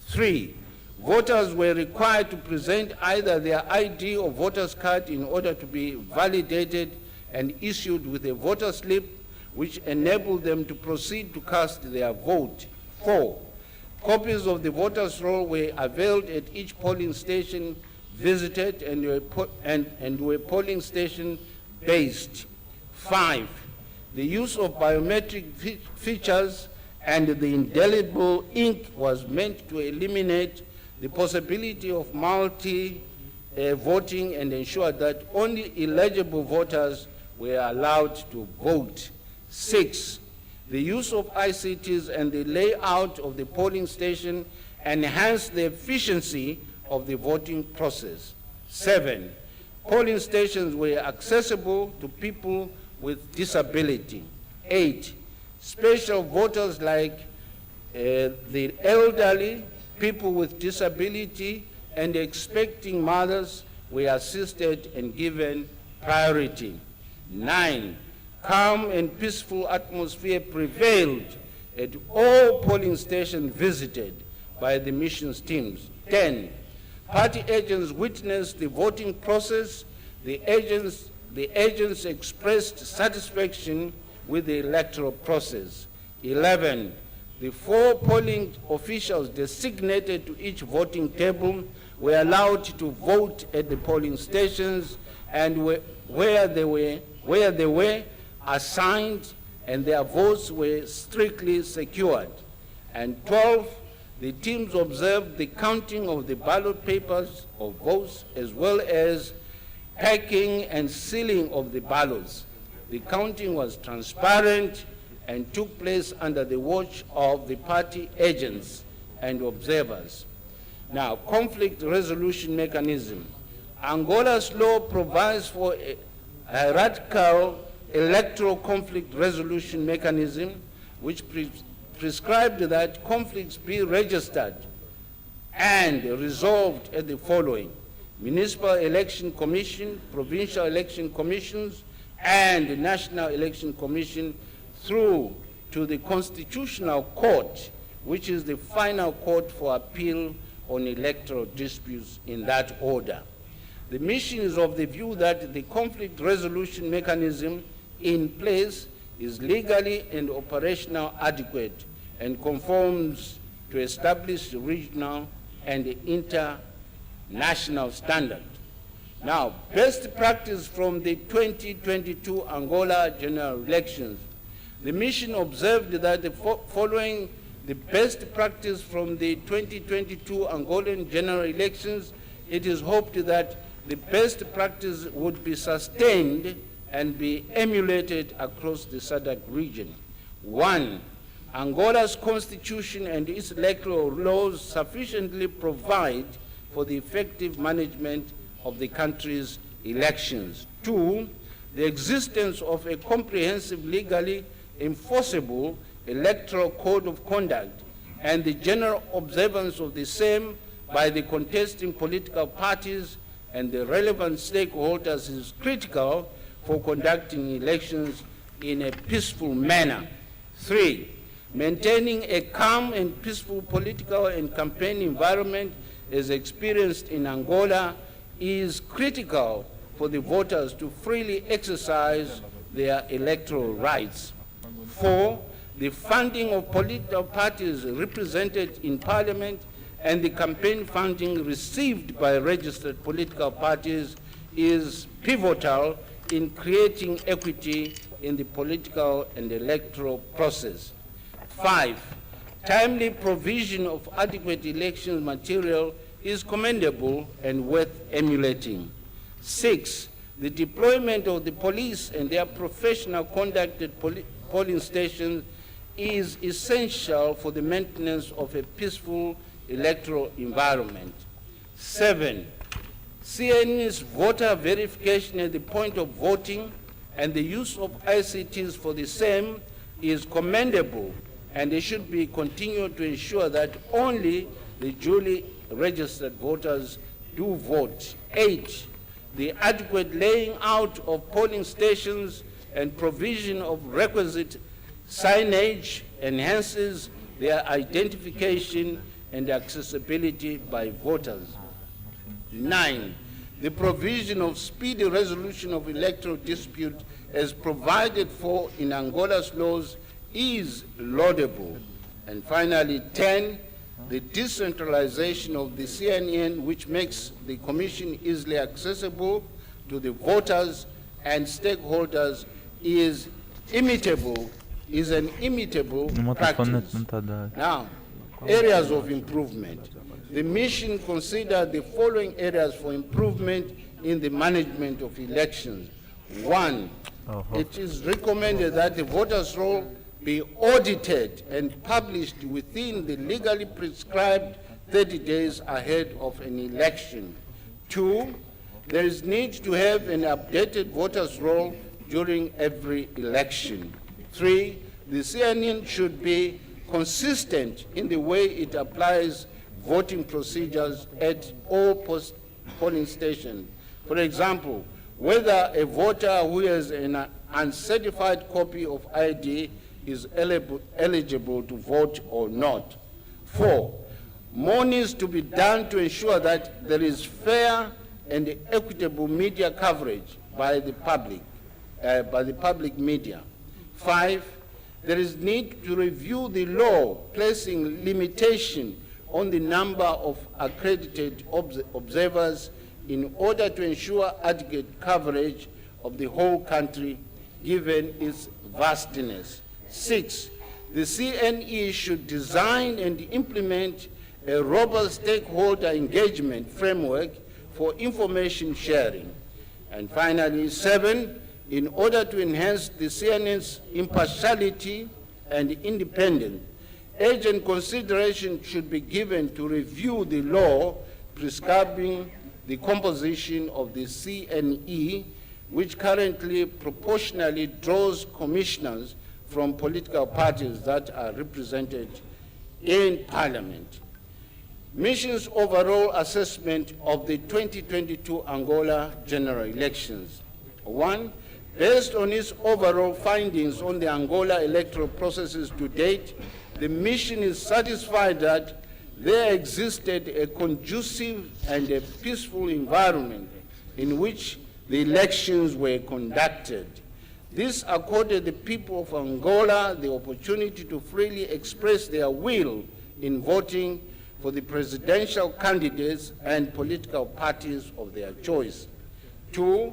S7: 3, voters were required to present either their ID or voter's card in order to be validated and issued with a voter slip which enabled them to proceed to cast their vote. 4, copies of the voter's roll were availed at each polling station visited and were polling station based. 5, the use of biometric features and the indelible ink was meant to eliminate the possibility of multi-voting and ensure that only eligible voters were allowed to vote. 6, the use of Icts and the layout of the polling station enhanced the efficiency of the voting process. 7, polling stations were accessible to people with disability. 8, special voters like the elderly, people with disability, and expecting mothers were assisted and given priority. 9, calm and peaceful atmosphere prevailed at all polling stations visited by the missions teams. 10, party agents witnessed the voting process. The agents expressed satisfaction with the electoral process. 11, the 4 polling officials designated to each voting table were allowed to vote at the polling stations and where they were assigned, and their votes were strictly secured. And 12, the teams observed the counting of the ballot papers of votes as well as packing and sealing of the ballots. The counting was transparent and took place under the watch of the party agents and observers. Now, conflict resolution mechanism. Angola's law provides for a radical electoral conflict resolution mechanism which prescribed that conflicts be registered and resolved at the following: Municipal Election Commission, Provincial Election Commissions, and the National Election Commission through to the Constitutional Court, which is the final court for appeal on electoral disputes in that order. The mission is of the view that the conflict resolution mechanism in place is legally and operational adequate and conforms to established regional and international standard. Now, best practice from the 2022 Angola general elections. The mission observed that following the best practice from the 2022 Angolan general elections, it is hoped that the best practice would be sustained and be emulated across the SADC region. 1. Angola's constitution and its electoral laws sufficiently provide for the effective management of the country's elections. 2. The existence of a comprehensive, legally enforceable electoral code of conduct and the general observance of the same by the contesting political parties and the relevant stakeholders is critical for conducting elections in a peaceful manner. 3. Maintaining a calm and peaceful political and campaign environment as experienced in Angola is critical for the voters to freely exercise their electoral rights. 4. The funding of political parties represented in Parliament and the campaign funding received by registered political parties is pivotal in creating equity in the political and electoral process. 5. Timely provision of adequate election material is commendable and worth emulating. 6. The deployment of the police and their professional conducted polling stations is essential for the maintenance of a peaceful electoral environment. 7. CN's voter verification at the point of voting and the use of ICTs for the same is commendable, and it should be continued to ensure that only the duly registered voters do vote. 8. The adequate laying out of polling stations and provision of requisite signage enhances their identification and accessibility by voters. 9. The provision of speedy resolution of electoral dispute as provided for in Angola's laws is laudable. And finally, 10. The decentralization of the CNN, which makes the Commission easily accessible to the voters and stakeholders, is an imitable practice. Now, areas of improvement. The mission considered the following areas for improvement in the management of elections. 1, it is recommended that the voters' roll be audited and published within the legally prescribed 30 days ahead of an election. 2, there is need to have an updated voters' roll during every election. 3, the CNN should be consistent in the way it applies voting procedures at all polling stations. For example, whether a voter who has an uncertified copy of ID is eligible to vote or not. 4, more needs to be done to ensure that there is fair and equitable media coverage by the public media. 5, there is need to review the law placing limitation on the number of accredited observers in order to ensure adequate coverage of the whole country given its vastness. 6, the CNE should design and implement a robust stakeholder engagement framework for information sharing. And finally, 7, in order to enhance the CNN's impartiality and independence, urgent consideration should be given to review the law prescribing the composition of the CNE, which currently proportionally draws commissioners from political parties that are represented in Parliament. Mission's overall assessment of the 2022 Angola general elections. 1, based on its overall findings on the Angola electoral processes to date, the mission is satisfied that there existed a conducive and a peaceful environment in which the elections were conducted. This accorded the people of Angola the opportunity to freely express their will in voting for the presidential candidates and political parties of their choice. 2,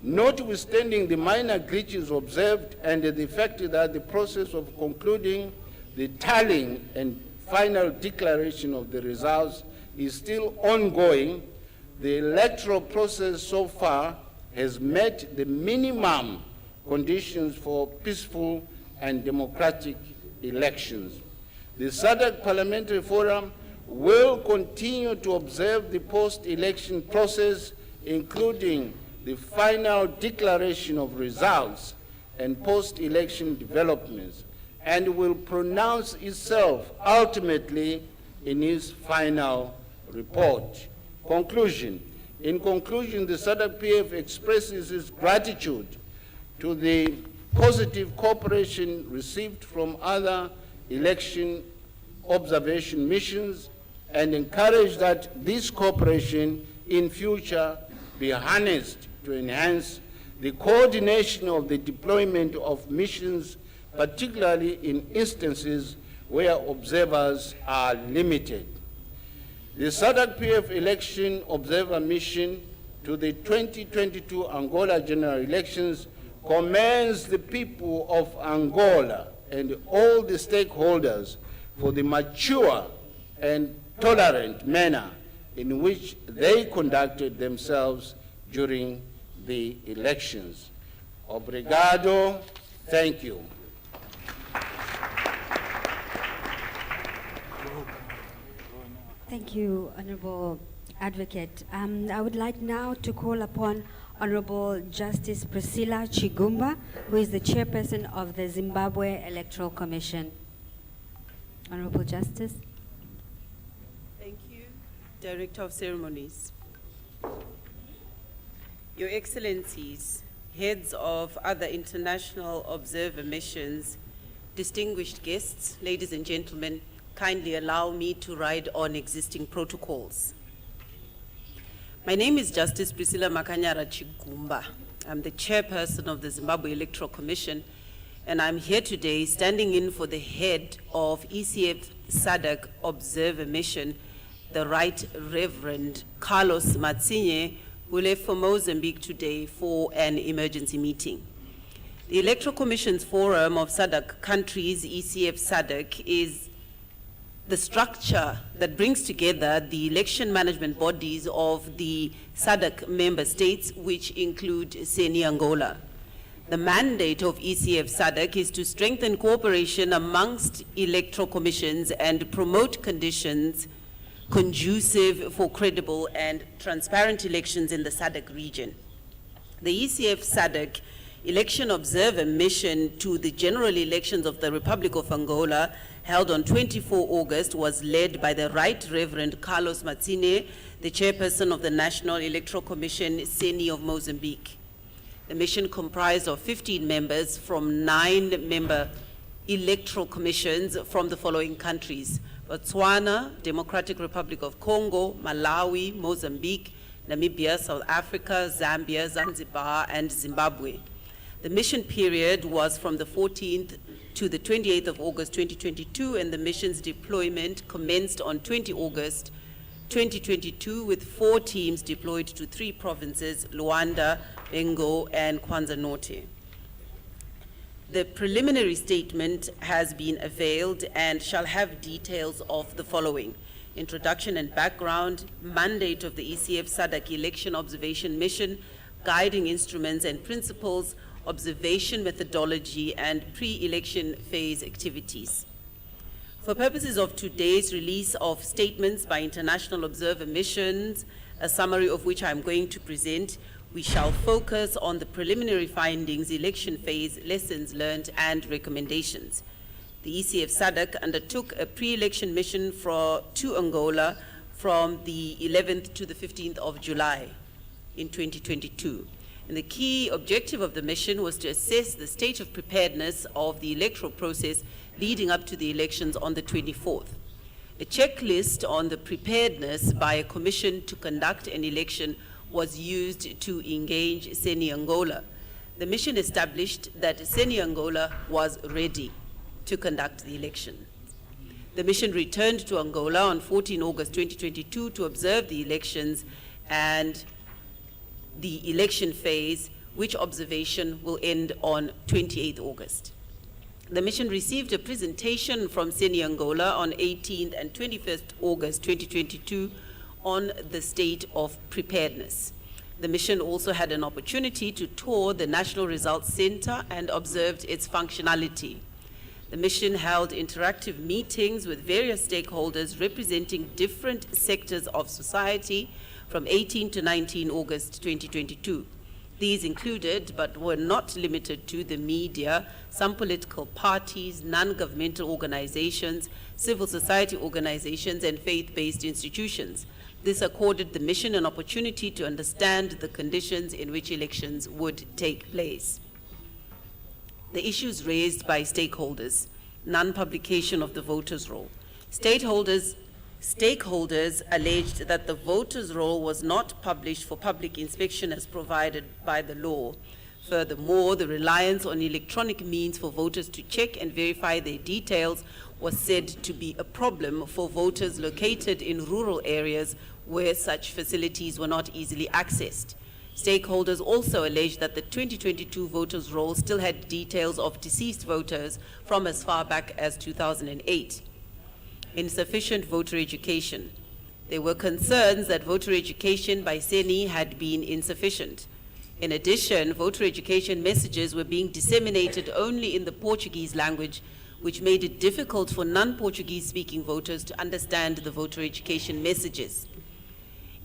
S7: notwithstanding the minor glitches observed and the fact that the process of concluding the tallying and final declaration of the results is still ongoing, the electoral process so far has met the minimum conditions for peaceful and democratic elections. The SADC Parliamentary Forum will continue to observe the post-election process, including the final declaration of results and post-election developments, and will pronounce itself ultimately in its final report. Conclusion. In conclusion, the SADC-PF expresses its gratitude to the positive cooperation received from other election observation missions and encourage that this cooperation in future be harnessed to enhance the coordination of the deployment of missions, particularly in instances where observers are limited. The SADC-PF Election Observer Mission to the 2022 Angola General Elections commends the people of Angola and all the stakeholders for the mature and tolerant manner in which they conducted themselves during the elections. Obrigado. Thank you.
S2: Thank you, Honorable Advocate. I would like now to call upon Honorable Justice Priscilla Chigumba, who is the chairperson of the Zimbabwe Electoral Commission. Honorable Justice.
S8: Thank you, Director of Ceremonies. Your Excellencies, heads of other international observer missions, distinguished guests, ladies and gentlemen, kindly allow me to ride on existing protocols. My name is Justice Priscilla Makanyara Chigumba. I'm the chairperson of the Zimbabwe Electoral Commission, and I'm here today standing in for the head of ECF SADC Observer Mission, the Right Reverend Carlos Matsinye, who left for Mozambique today for an emergency meeting. The Electoral Commission's Forum of SADC countries, ECF SADC, is the structure that brings together the election management bodies of the SADC member states, which include CENI Angola. The mandate of ECF SADC is to strengthen cooperation amongst electoral commissions and promote conditions conducive for credible and transparent elections in the SADC region. The ECF SADC Election Observer Mission to the general elections of the Republic of Angola, held on 24 August, was led by the Right Reverend Carlos Matsinye, the chairperson of the National Electoral Commission, CENI of Mozambique. The mission comprised of 15 members from 9 member electoral commissions from the following countries: Botswana, Democratic Republic of Congo, Malawi, Mozambique, Namibia, South Africa, Zambia, Zanzibar, and Zimbabwe. The mission period was from the 14th to the 28th of August 2022, and the mission's deployment commenced on 20 August 2022 with 4 teams deployed to 3 provinces, Luanda, Bengo, and Kwanza Norte. The preliminary statement has been availed and shall have details of the following: introduction and background, mandate of the ECF SADC Election Observation Mission, guiding instruments and principles, observation methodology, and pre-election phase activities. For purposes of today's release of statements by international observer missions, a summary of which I'm going to present, we shall focus on the preliminary findings, election phase, lessons learned, and recommendations. The ECF SADC undertook a pre-election mission to Angola from the 11th to the 15th of July in 2022. And the key objective of the mission was to assess the state of preparedness of the electoral process leading up to the elections on the 24th. A checklist on the preparedness by a commission to conduct an election was used to engage CENI Angola. The mission established that CENI Angola was ready to conduct the election. The mission returned to Angola on 14 August 2022 to observe the elections and the election phase, which observation will end on 28 August. The mission received a presentation from CENI Angola on 18th and 21st August 2022 on the state of preparedness. The mission also had an opportunity to tour the National Results Center and observed its functionality. The mission held interactive meetings with various stakeholders representing different sectors of society from 18 to 19 August 2022. These included, but were not limited to, the media, some political parties, non-governmental organizations, civil society organizations, and faith-based institutions. This accorded the mission an opportunity to understand the conditions in which elections would take place. The issues raised by stakeholders: non-publication of the voters' roll. Stakeholders alleged that the voters' roll was not published for public inspection as provided by the law. Furthermore, the reliance on electronic means for voters to check and verify their details was said to be a problem for voters located in rural areas where such facilities were not easily accessed. Stakeholders also alleged that the 2022 voters' roll still had details of deceased voters from as far back as 2008. Insufficient voter education. There were concerns that voter education by CENI had been insufficient. In addition, voter education messages were being disseminated only in the Portuguese language, which made it difficult for non-Portuguese speaking voters to understand the voter education messages.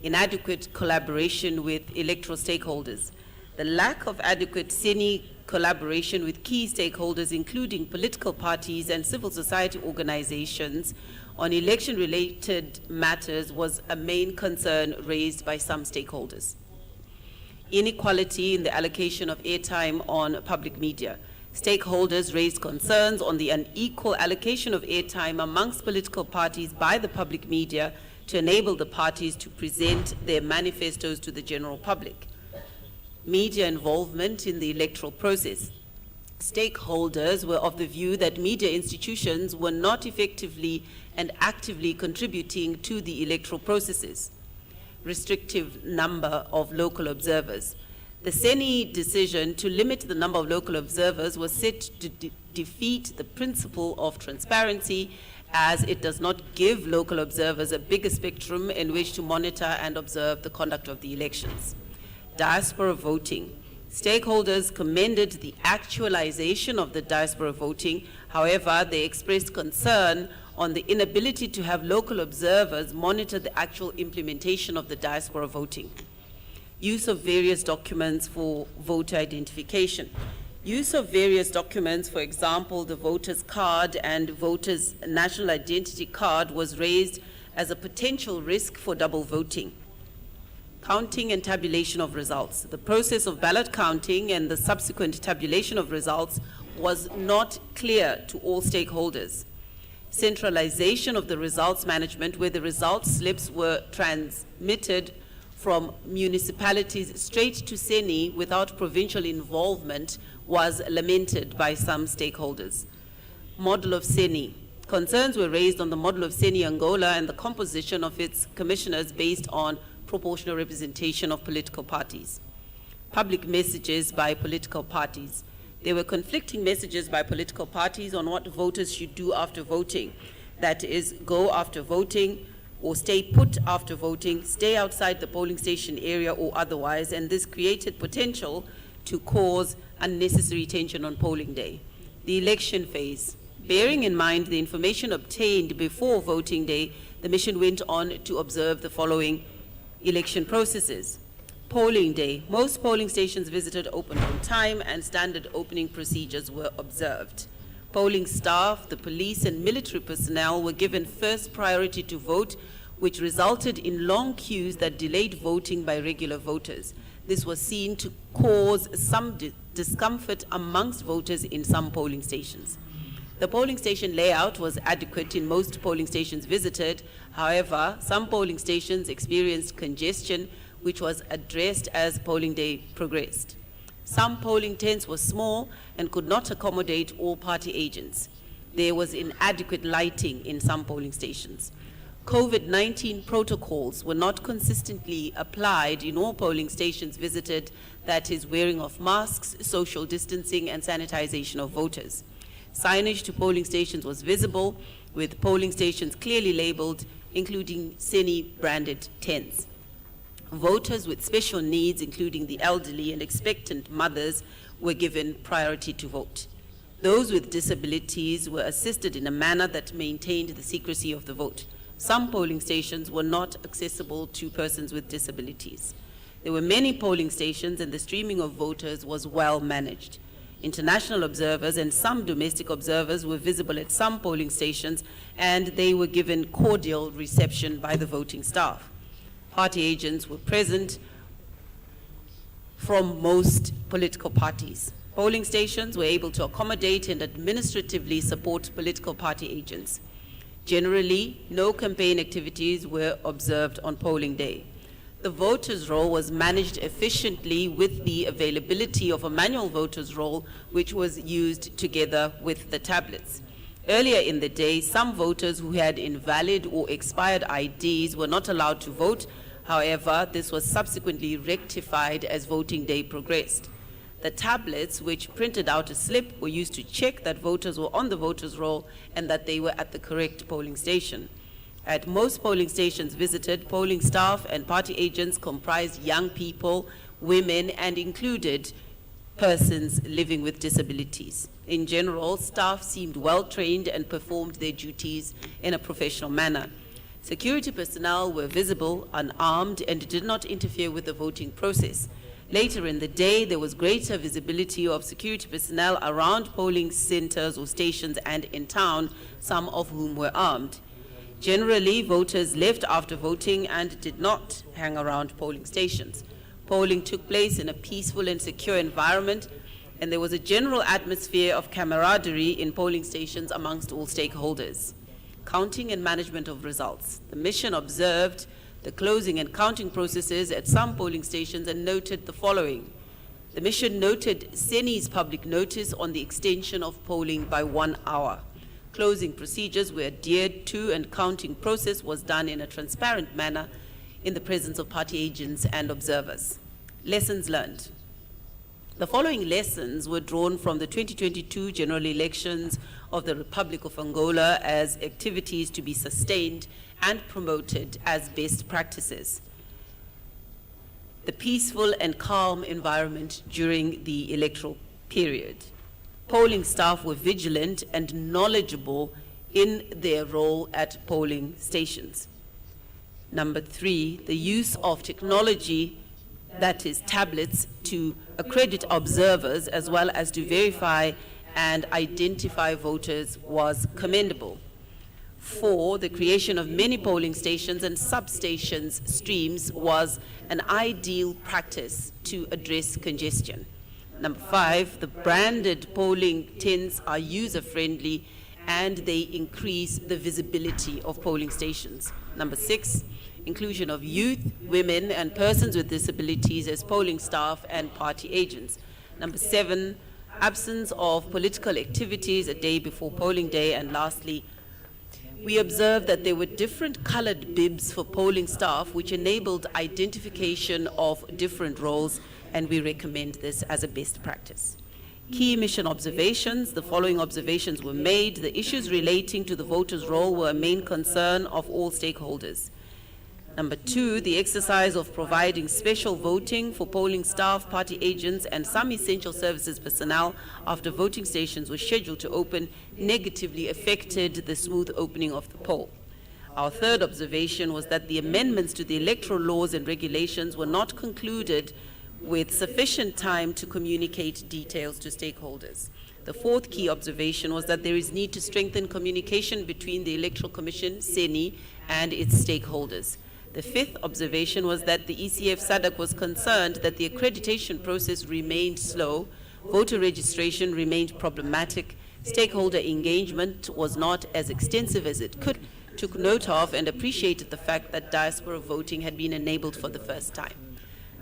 S8: Inadequate collaboration with electoral stakeholders. The lack of adequate CENI collaboration with key stakeholders, including political parties and civil society organizations, on election-related matters was a main concern raised by some stakeholders. Inequality in the allocation of airtime on public media. Stakeholders raised concerns on the unequal allocation of airtime amongst political parties by the public media to enable the parties to present their manifestos to the general public. Media involvement in the electoral process. Stakeholders were of the view that media institutions were not effectively and actively contributing to the electoral processes. Restrictive number of local observers. The CENI decision to limit the number of local observers was said to defeat the principle of transparency, as it does not give local observers a bigger spectrum in which to monitor and observe the conduct of the elections. Diaspora voting. Stakeholders commended the actualization of the diaspora voting. However, they expressed concern on the inability to have local observers monitor the actual implementation of the diaspora voting. Use of various documents for voter identification. Use of various documents, for example, the voter's card and voter's national identity card, was raised as a potential risk for double voting. Counting and tabulation of results. The process of ballot counting and the subsequent tabulation of results was not clear to all stakeholders. Centralization of the results management, where the results slips were transmitted from municipalities straight to CENI without provincial involvement, was lamented by some stakeholders. Model of CENI. Concerns were raised on the model of CENI Angola and the composition of its commissioners based on proportional representation of political parties. Public messages by political parties. There were conflicting messages by political parties on what voters should do after voting. That is, go after voting, or stay put after voting, stay outside the polling station area or otherwise, and this created potential to cause unnecessary tension on polling day. The election phase. Bearing in mind the information obtained before voting day, the mission went on to observe the following election processes. Polling day. Most polling stations visited opened on time and standard opening procedures were observed. Polling staff, the police and military personnel were given first priority to vote, which resulted in long queues that delayed voting by regular voters. This was seen to cause some discomfort amongst voters in some polling stations. The polling station layout was adequate in most polling stations visited. However, some polling stations experienced congestion, which was addressed as polling day progressed. Some polling tents were small and could not accommodate all party agents. There was inadequate lighting in some polling stations. COVID-19 protocols were not consistently applied in all polling stations visited, that is, wearing of masks, social distancing, and sanitization of voters. Signage to polling stations was visible, with polling stations clearly labeled including CENI-branded tents. Voters with special needs, including the elderly and expectant mothers, were given priority to vote. Those with disabilities were assisted in a manner that maintained the secrecy of the vote. Some polling stations were not accessible to persons with disabilities. There were many polling stations and the streaming of voters was well managed. International observers and some domestic observers were visible at some polling stations, and they were given cordial reception by the voting staff. Party agents were present from most political parties. Polling stations were able to accommodate and administratively support political party agents. Generally, no campaign activities were observed on polling day. The voters' roll was managed efficiently with the availability of a manual voters' roll, which was used together with the tablets. Earlier in the day, some voters who had invalid or expired IDs were not allowed to vote. However, this was subsequently rectified as voting day progressed. The tablets, which printed out a slip, were used to check that voters were on the voters' roll and that they were at the correct polling station. At most polling stations visited, polling staff and party agents comprised young people, women, and included persons living with disabilities. In general, staff seemed well trained and performed their duties in a professional manner. Security personnel were visible, unarmed, and did not interfere with the voting process. Later in the day, there was greater visibility of security personnel around polling centers or stations and in town, some of whom were armed. Generally, voters left after voting and did not hang around polling stations. Polling took place in a peaceful and secure environment, and there was a general atmosphere of camaraderie in polling stations amongst all stakeholders. Counting and management of results. The mission observed the closing and counting processes at some polling stations and noted the following. The mission noted CENI's public notice on the extension of polling by 1 hour. Closing procedures were adhered to and counting process was done in a transparent manner in the presence of party agents and observers. Lessons learned. The following lessons were drawn from the 2022 general elections of the Republic of Angola as activities to be sustained and promoted as best practices. The peaceful and calm environment during the electoral period. Polling staff were vigilant and knowledgeable in their role at polling stations. Number 3, the use of technology, that is tablets, to accredit observers as well as to verify and identify voters was commendable. 4, the creation of many polling stations and substations streams was an ideal practice to address congestion. Number 5, the branded polling tents are user-friendly and they increase the visibility of polling stations. Number 6, inclusion of youth, women, and persons with disabilities as polling staff and party agents. Number 7, absence of political activities a day before polling day. And lastly, we observed that there were different colored bibs for polling staff, which enabled identification of different roles, and we recommend this as a best practice. Key mission observations. The following observations were made. The issues relating to the voters' roll were a main concern of all stakeholders. Number 2, the exercise of providing special voting for polling staff, party agents, and some essential services personnel after voting stations were scheduled to open negatively affected the smooth opening of the poll. Our third observation was that the amendments to the electoral laws and regulations were not concluded with sufficient time to communicate details to stakeholders. The fourth key observation was that there is need to strengthen communication between the Electoral Commission, CENI, and its stakeholders. The fifth observation was that the ECF SADC was concerned that the accreditation process remained slow, voter registration remained problematic, stakeholder engagement was not as extensive as it could, took note of and appreciated the fact that diaspora voting had been enabled for the first time.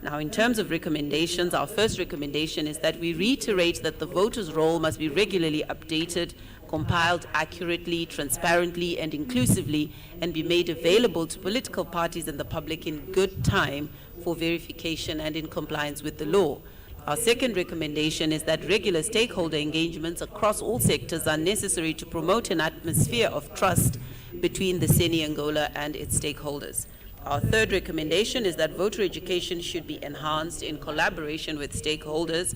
S8: Now, in terms of recommendations, our first recommendation is that we reiterate that the voters' roll must be regularly updated, compiled accurately, transparently, and inclusively, and be made available to political parties and the public in good time for verification and in compliance with the law. Our second recommendation is that regular stakeholder engagements across all sectors are necessary to promote an atmosphere of trust between the CENI Angola and its stakeholders. Our third recommendation is that voter education should be enhanced in collaboration with stakeholders.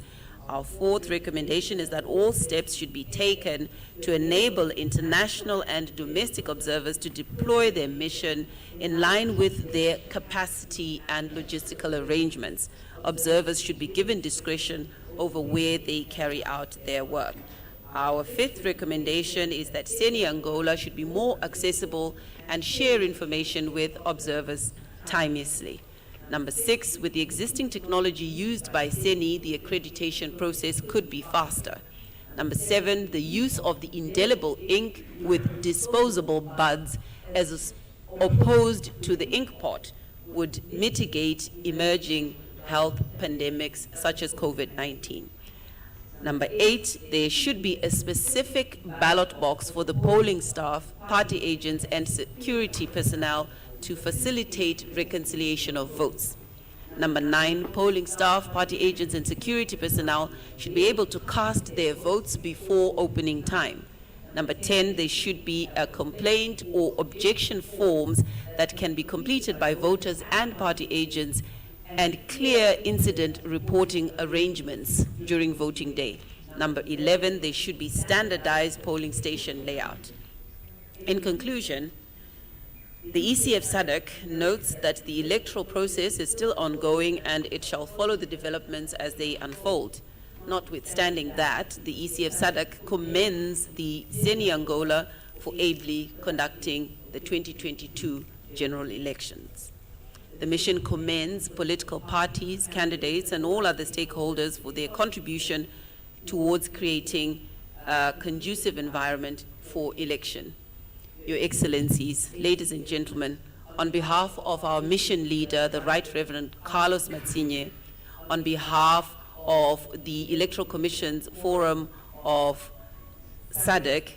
S8: Our fourth recommendation is that all steps should be taken to enable international and domestic observers to deploy their mission in line with their capacity and logistical arrangements. Observers should be given discretion over where they carry out their work. Our fifth recommendation is that CENI Angola should be more accessible and share information with observers timelessly. Number 6, with the existing technology used by CENI, the accreditation process could be faster. Number 7, the use of the indelible ink with disposable buds as opposed to the ink pot would mitigate emerging health pandemics such as COVID-19. Number 8, there should be a specific ballot box for the polling staff, party agents, and security personnel to facilitate reconciliation of votes. Number 9, polling staff, party agents, and security personnel should be able to cast their votes before opening time. Number 10, there should be a complaint or objection forms that can be completed by voters and party agents, and clear incident reporting arrangements during voting day. Number 11, there should be standardized polling station layout. In conclusion, the ECF SADC notes that the electoral process is still ongoing and it shall follow the developments as they unfold. Notwithstanding that, the ECF SADC commends the CENI Angola for ably conducting the 2022 general elections. The mission commends political parties, candidates, and all other stakeholders for their contribution towards creating a conducive environment for election. Your Excellencies, ladies and gentlemen, on behalf of our mission leader, the Right Reverend Carlos Matsinye, on behalf of the Electoral Commission's Forum of SADC,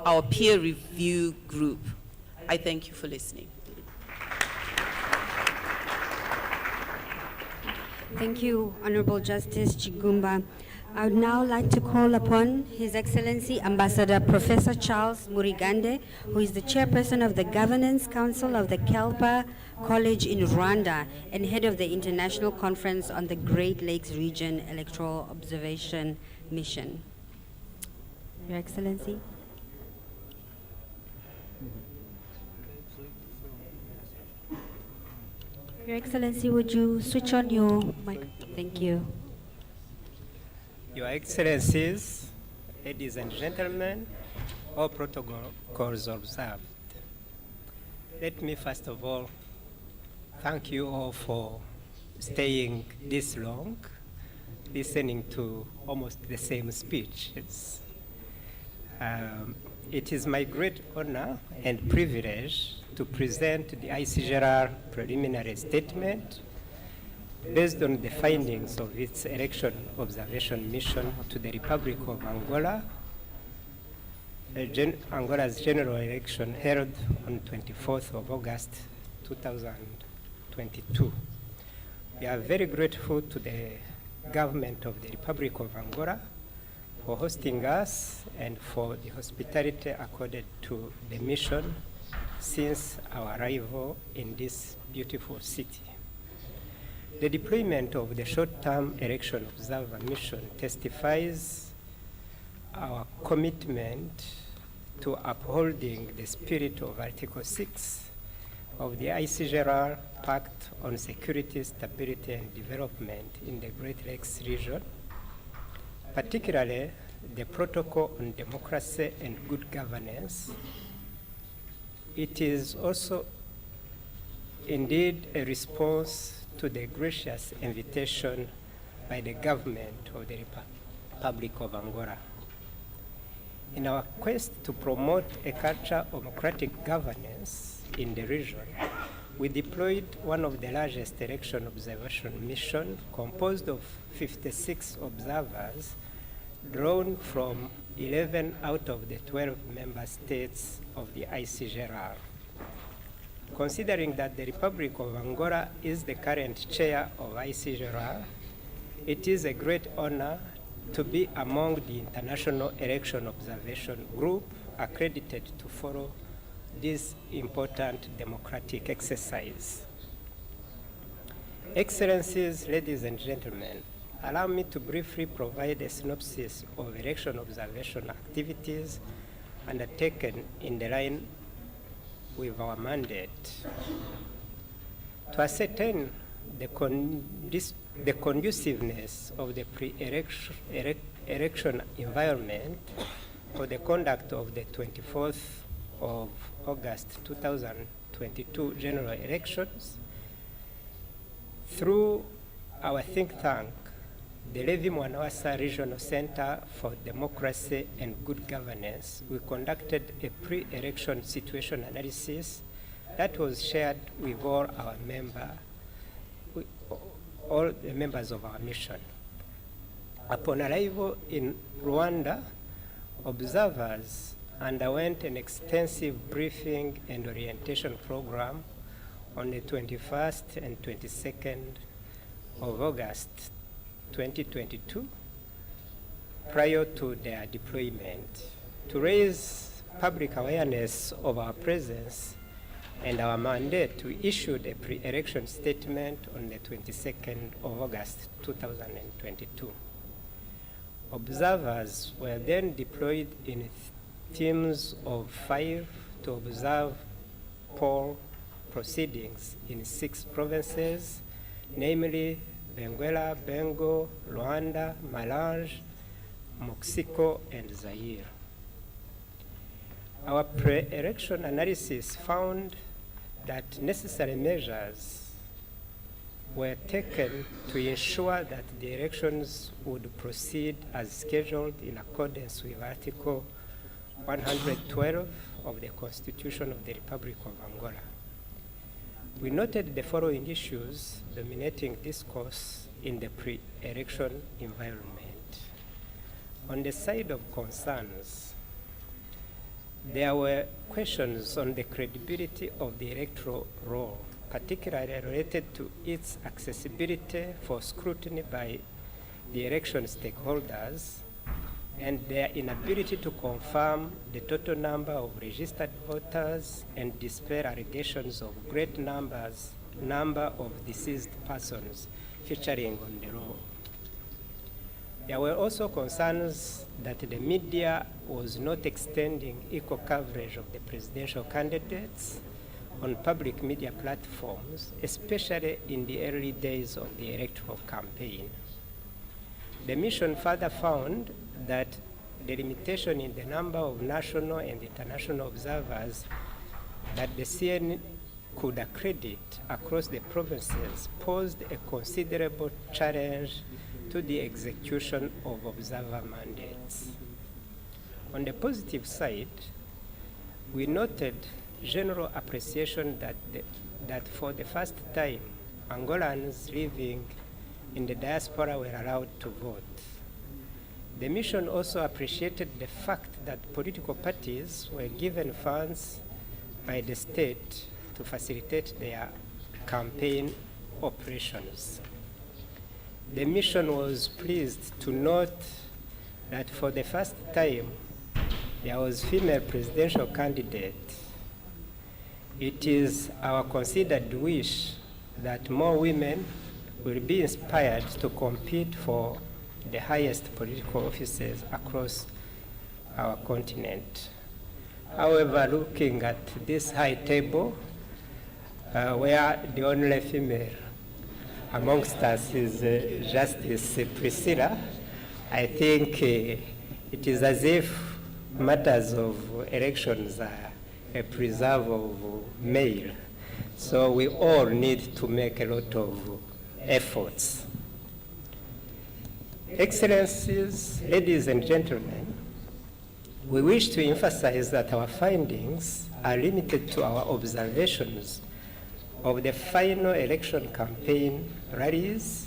S8: our peer review group, I thank you for listening.
S2: Thank you, Honorable Justice Chigumba. I would now like to call upon His Excellency Ambassador Professor Charles Murigande, who is the chairperson of the Governance Council of the Kelpa College in Rwanda and head of the International Conference on the Great Lakes Region Electoral Observation Mission. Your Excellency. Your Excellency, would you switch on your mic? Thank you.
S9: Your Excellencies, ladies and gentlemen, all protocols observed. Let me first of all thank you all for staying this long, listening to almost the same speech. It is my great honor and privilege to present the ICGR preliminary statement based on the findings of its election observation mission to the Republic of Angola, Angola's general election held on 24th of August 2022. We are very grateful to the government of the Republic of Angola for hosting us and for the hospitality accorded to the mission since our arrival in this beautiful city. The deployment of the short-term election observer mission testifies our commitment to upholding the spirit of Article 6 of the ICGR Pact on Security, Stability, and Development in the Great Lakes region, particularly the Protocol on Democracy and Good Governance. It is also indeed a response to the gracious invitation by the government of the Republic of Angola. In our quest to promote a culture of democratic governance in the region, we deployed one of the largest election observation missions composed of 56 observers drawn from 11 out of the 12 member states of the ICGR. Considering that the Republic of Angola is the current chair of ICGR, it is a great honor to be among the International Election Observation Group accredited to follow this important democratic exercise. Excellencies, ladies and gentlemen, allow me to briefly provide a synopsis of election observation activities undertaken in the line with our mandate. To ascertain the conduciveness of the pre-election environment for the conduct of the 24th of August 2022 general elections, through our think tank, the Levi Mwanawasa Regional Center for Democracy and Good Governance, we conducted a pre-election situation analysis that was shared with all the members of our mission. Upon arrival in Rwanda, observers underwent an extensive briefing and orientation program on the 21st and 22nd of August 2022, prior to their deployment. To raise public awareness of our presence and our mandate, we issued a pre-election statement on the 22nd of August 2022. Observers were then deployed in teams of 5 to observe poll proceedings in 6 provinces, namely Benguela, Bengo, Luanda, Malange, Mexico, and Zaire. Our pre-election analysis found that necessary measures were taken to ensure that the elections would proceed as scheduled in accordance with Article 112 of the Constitution of the Republic of Angola. We noted the following issues dominating discourse in the pre-election environment. On the side of concerns, there were questions on the credibility of the electoral roll, particularly related to its accessibility for scrutiny by the election stakeholders and their inability to confirm the total number of registered voters and dispel allegations of great number of deceased persons featuring on the roll. There were also concerns that the media was not extending equal coverage of the presidential candidates on public media platforms, especially in the early days of the electoral campaign. The mission further found that the limitation in the number of national and international observers that the CN could accredit across the provinces posed a considerable challenge to the execution of observer mandates. On the positive side, we noted general appreciation that for the first time, Angolans living in the diaspora were allowed to vote. The mission also appreciated the fact that political parties were given funds by the state to facilitate their campaign operations. The mission was pleased to note that for the first time, there was female presidential candidate. It is our considered wish that more women will be inspired to compete for the highest political offices across our continent. However, looking at this high table, where the only female amongst us is Justice Priscilla, I think it is as if matters of elections are a preserve of male. So we all need to make a lot of efforts. Excellencies, ladies and gentlemen, we wish to emphasize that our findings are limited to our observations of the final election campaign rallies,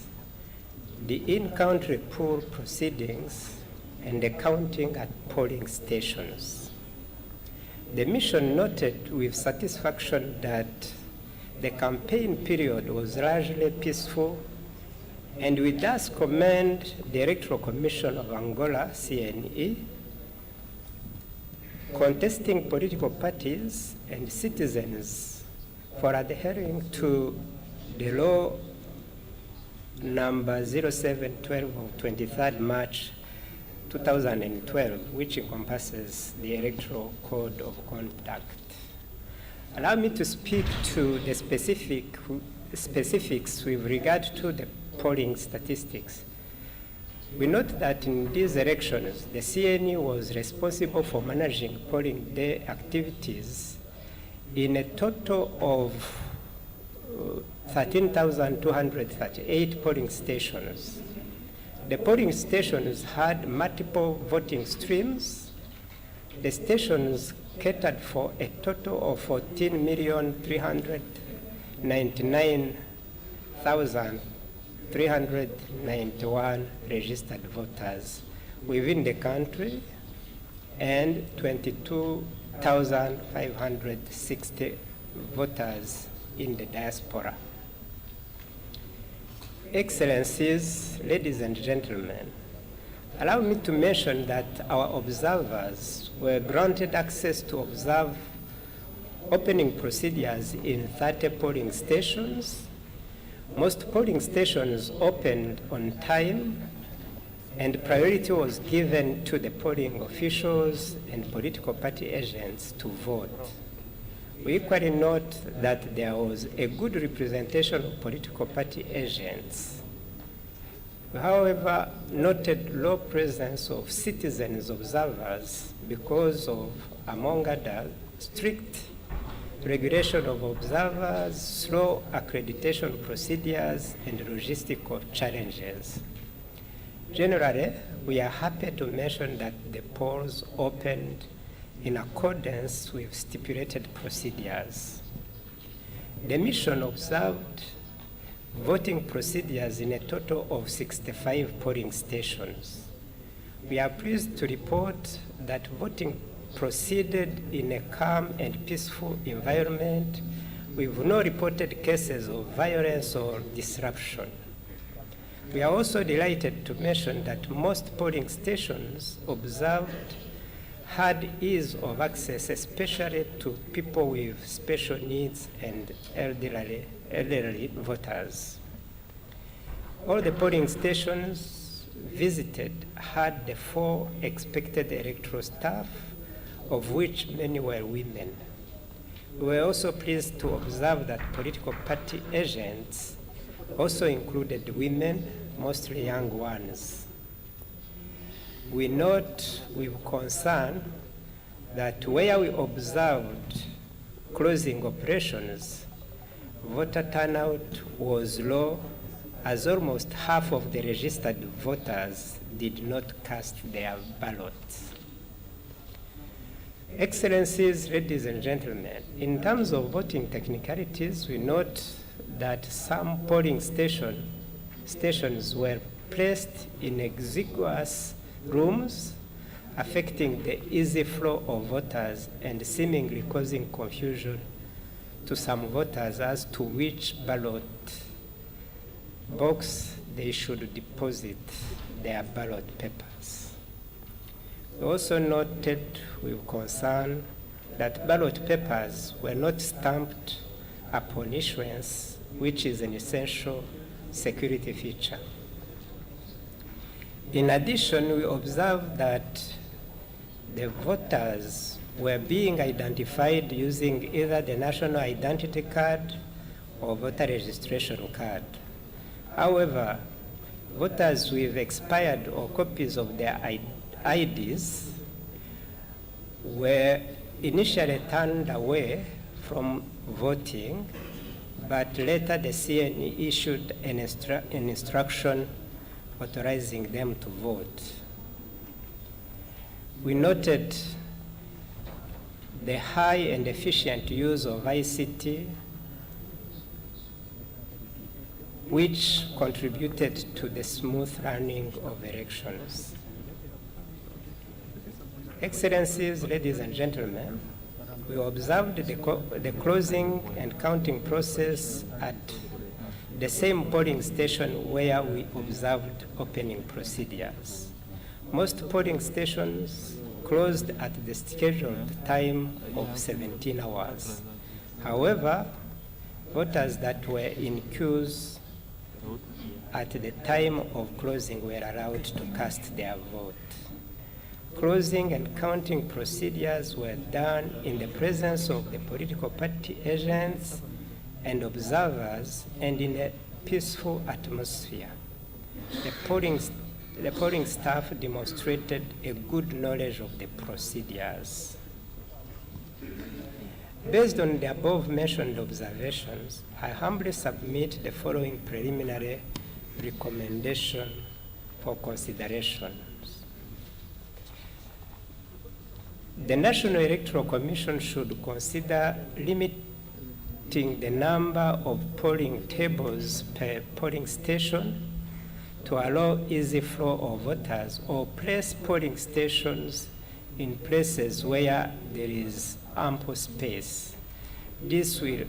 S9: the in-country poll proceedings, and the counting at polling stations. The mission noted with satisfaction that the campaign period was largely peaceful, and we thus commend the Electoral Commission of Angola, CNE, contesting political parties and citizens for adhering to the law number 0712 of 23rd March 2012, which encompasses the Electoral Code of Conduct. Allow me to speak to the specifics with regard to the polling statistics. We note that in these elections, the CNE was responsible for managing polling day activities in a total of 13,238 polling stations. The polling stations had multiple voting streams. The stations catered for a total of 14,399,391 registered voters within the country and 22,560 voters in the diaspora. Excellencies, ladies and gentlemen, allow me to mention that our observers were granted access to observe opening procedures in 30 polling stations. Most polling stations opened on time, and priority was given to the polling officials and political party agents to vote. We equally note that there was a good representation of political party agents. We, however, noted low presence of citizens observers because of, among others, strict regulation of observers, slow accreditation procedures, and logistical challenges. Generally, we are happy to mention that the polls opened in accordance with stipulated procedures. The mission observed voting procedures in a total of 65 polling stations. We are pleased to report that voting proceeded in a calm and peaceful environment with no reported cases of violence or disruption. We are also delighted to mention that most polling stations observed had ease of access, especially to people with special needs and elderly voters. All the polling stations visited had the 4 expected electoral staff, of which many were women. We were also pleased to observe that political party agents also included women, mostly young ones. We note with concern that where we observed closing operations, voter turnout was low, as almost half of the registered voters did not cast their ballots. Excellencies, ladies and gentlemen, in terms of voting technicalities, we note that some polling stations were placed in exiguous rooms, affecting the easy flow of voters and seemingly causing confusion to some voters as to which ballot box they should deposit their ballot papers. We also noted with concern that ballot papers were not stamped upon issuance, which is an essential security feature. In addition, we observed that the voters were being identified using either the national identity card or voter registration card. However, voters with expired or copies of their IDs were initially turned away from voting, but later the CNE issued an instruction authorizing them to vote. We noted the high and efficient use of ICT, which contributed to the smooth running of elections. Excellencies, ladies and gentlemen, we observed the closing and counting process at the same polling station where we observed opening procedures. Most polling stations closed at the scheduled time of 17 hours. However, voters that were in queues at the time of closing were allowed to cast their vote. Closing and counting procedures were done in the presence of the political party agents and observers and in a peaceful atmosphere. The polling staff demonstrated a good knowledge of the procedures. Based on the above-mentioned observations, I humbly submit the following preliminary recommendation for consideration. The National Electoral Commission should consider limiting the number of polling tables per polling station to allow easy flow of voters, or place polling stations in places where there is ample space. This will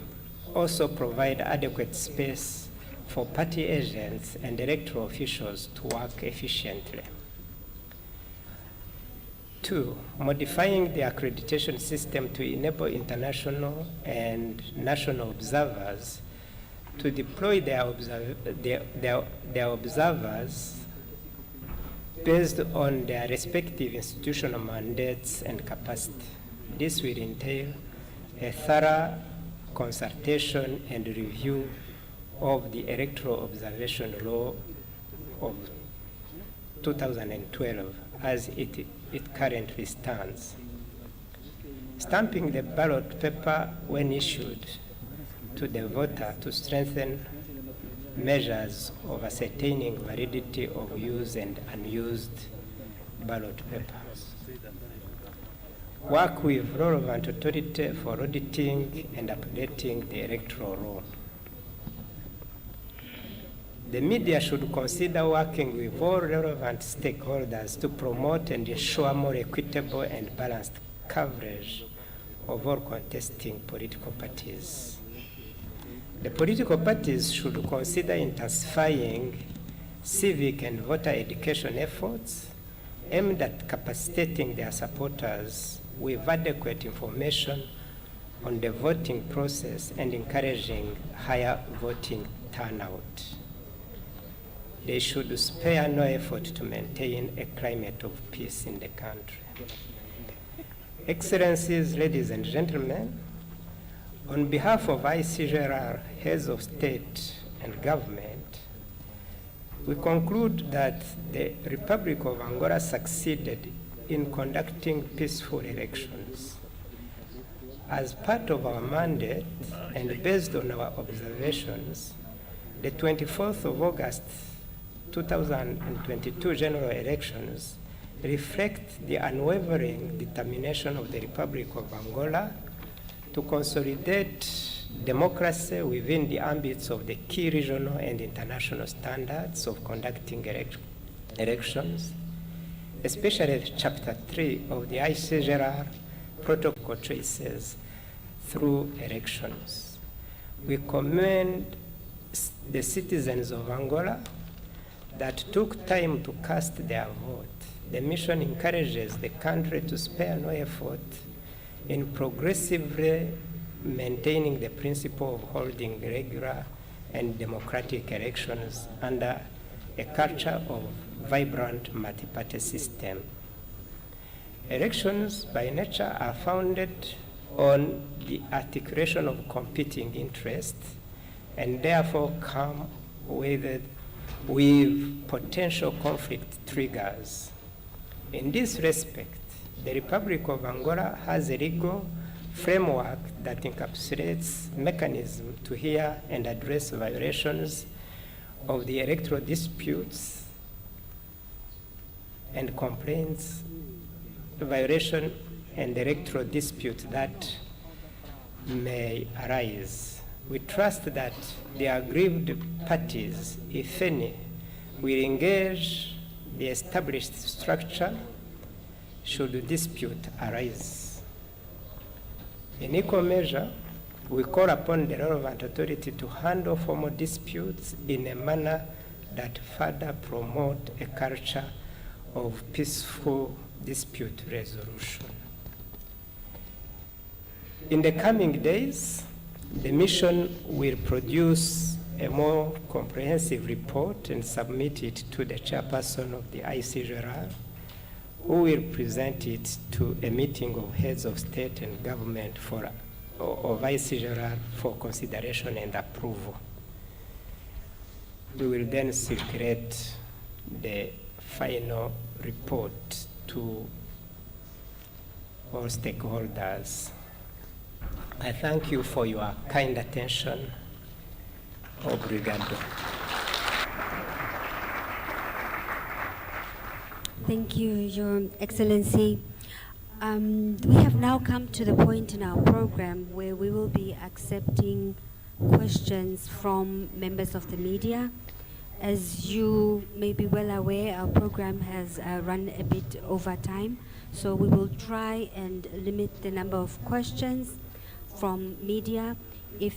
S9: also provide adequate space for party agents and electoral officials to work efficiently. 2, modifying the accreditation system to enable international and national observers to deploy their observers based on their respective institutional mandates and capacity. This will entail a thorough consultation and review of the Electoral Observation Law of 2012 as it currently stands. Stamping the ballot paper when issued to the voter to strengthen measures of ascertaining validity of used and unused ballot papers. Work with relevant authority for auditing and updating the electoral law. The media should consider working with all relevant stakeholders to promote and ensure more equitable and balanced coverage of all contesting political parties. The political parties should consider intensifying civic and voter education efforts aimed at capacitating their supporters with adequate information on the voting process and encouraging higher voting turnout. They should spare no effort to maintain a climate of peace in the country. Excellencies, ladies and gentlemen, on behalf of ICGR, heads of state and government, we conclude that the Republic of Angola succeeded in conducting peaceful elections. As part of our mandate and based on our observations, the 24th of August 2022 general elections reflect the unwavering determination of the Republic of Angola to consolidate democracy within the ambits of the key regional and international standards of conducting elections, especially Chapter 3 of the ICGR Protocol traces through elections. We commend the citizens of Angola that took time to cast their vote. The mission encourages the country to spare no effort in progressively maintaining the principle of holding regular and democratic elections under a culture of vibrant multi-party system. Elections by nature are founded on the articulation of competing interests and therefore come with potential conflict triggers. In this respect, the Republic of Angola has a legal framework that encapsulates mechanisms to hear and address violations of the electoral disputes and complaints, violation and electoral disputes that may arise. We trust that the aggrieved parties, if any, will engage the established structure should dispute arise. In equal measure, we call upon the relevant authority to handle formal disputes in a manner that further promote a culture of peaceful dispute resolution. In the coming days, the mission will produce a more comprehensive report and submit it to the chairperson of the ICGR, who will present it to a meeting of heads of state and government of ICGR for consideration and approval. We will then circulate the final report to all stakeholders. I thank you for your kind attention. Obrigado.
S2: Thank you, Your Excellency. We have now come to the point in our program where we will be accepting questions from members of the media. As you may be well aware, our program has run a bit over time, so we will try and limit the number of questions from media. If